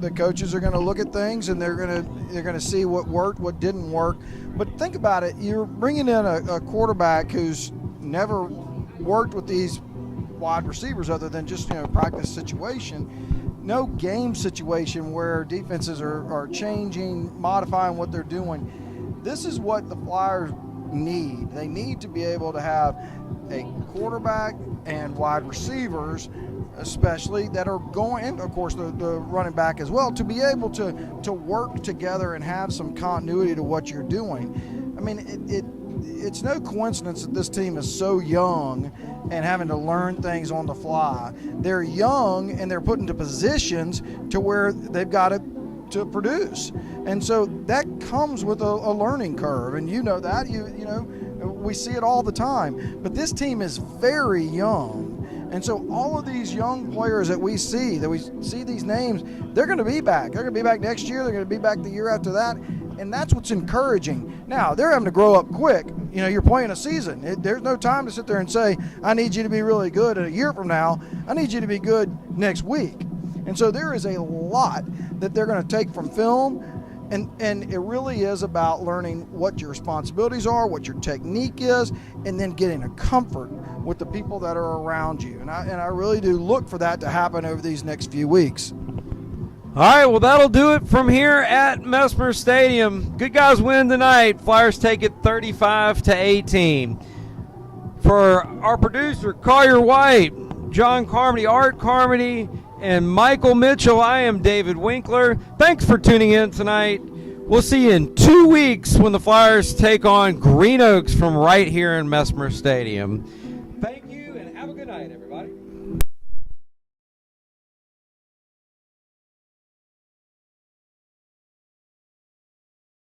the coaches are going to look at things, and they're going to see what worked, what didn't work. But think about it: you're bringing in a quarterback who's never worked with these wide receivers other than just practice situation. No game situation where defenses are changing, modifying what they're doing. This is what the Flyers need. They need to be able to have a quarterback and wide receivers, especially, that are going, and of course the running back as well, to be able to work together and have some continuity to what you're doing. I mean, it's no coincidence that this team is so young and having to learn things on the fly. They're young and they're put into positions to where they've got to produce, and so that comes with a learning curve, and that we see it all the time. But this team is very young. And so all of these young players that we see these names, they're going to be back. They're going to be back next year. They're going to be back the year after that. And that's what's encouraging. Now, they're having to grow up quick. You're playing a season. There's no time to sit there and say, I need you to be really good a year from now. I need you to be good next week. And so there is a lot that they're going to take from film. And it really is about learning what your responsibilities are, what your technique is, and then getting a comfort with the people that are around you. And I really do look for that to happen over these next few weeks. All right, well, that'll do it from here at Mesmer Stadium. Good guys win tonight. Flyers take it 35-18. For our producer, Collier White, John Carmody, Art Carmody, and Michael Mitchell, I am David Winkler. Thanks for tuning in tonight. We'll see you in 2 weeks when the Flyers take on Green Oaks from right here in Mesmer Stadium. Thank you, and have a good night, everybody.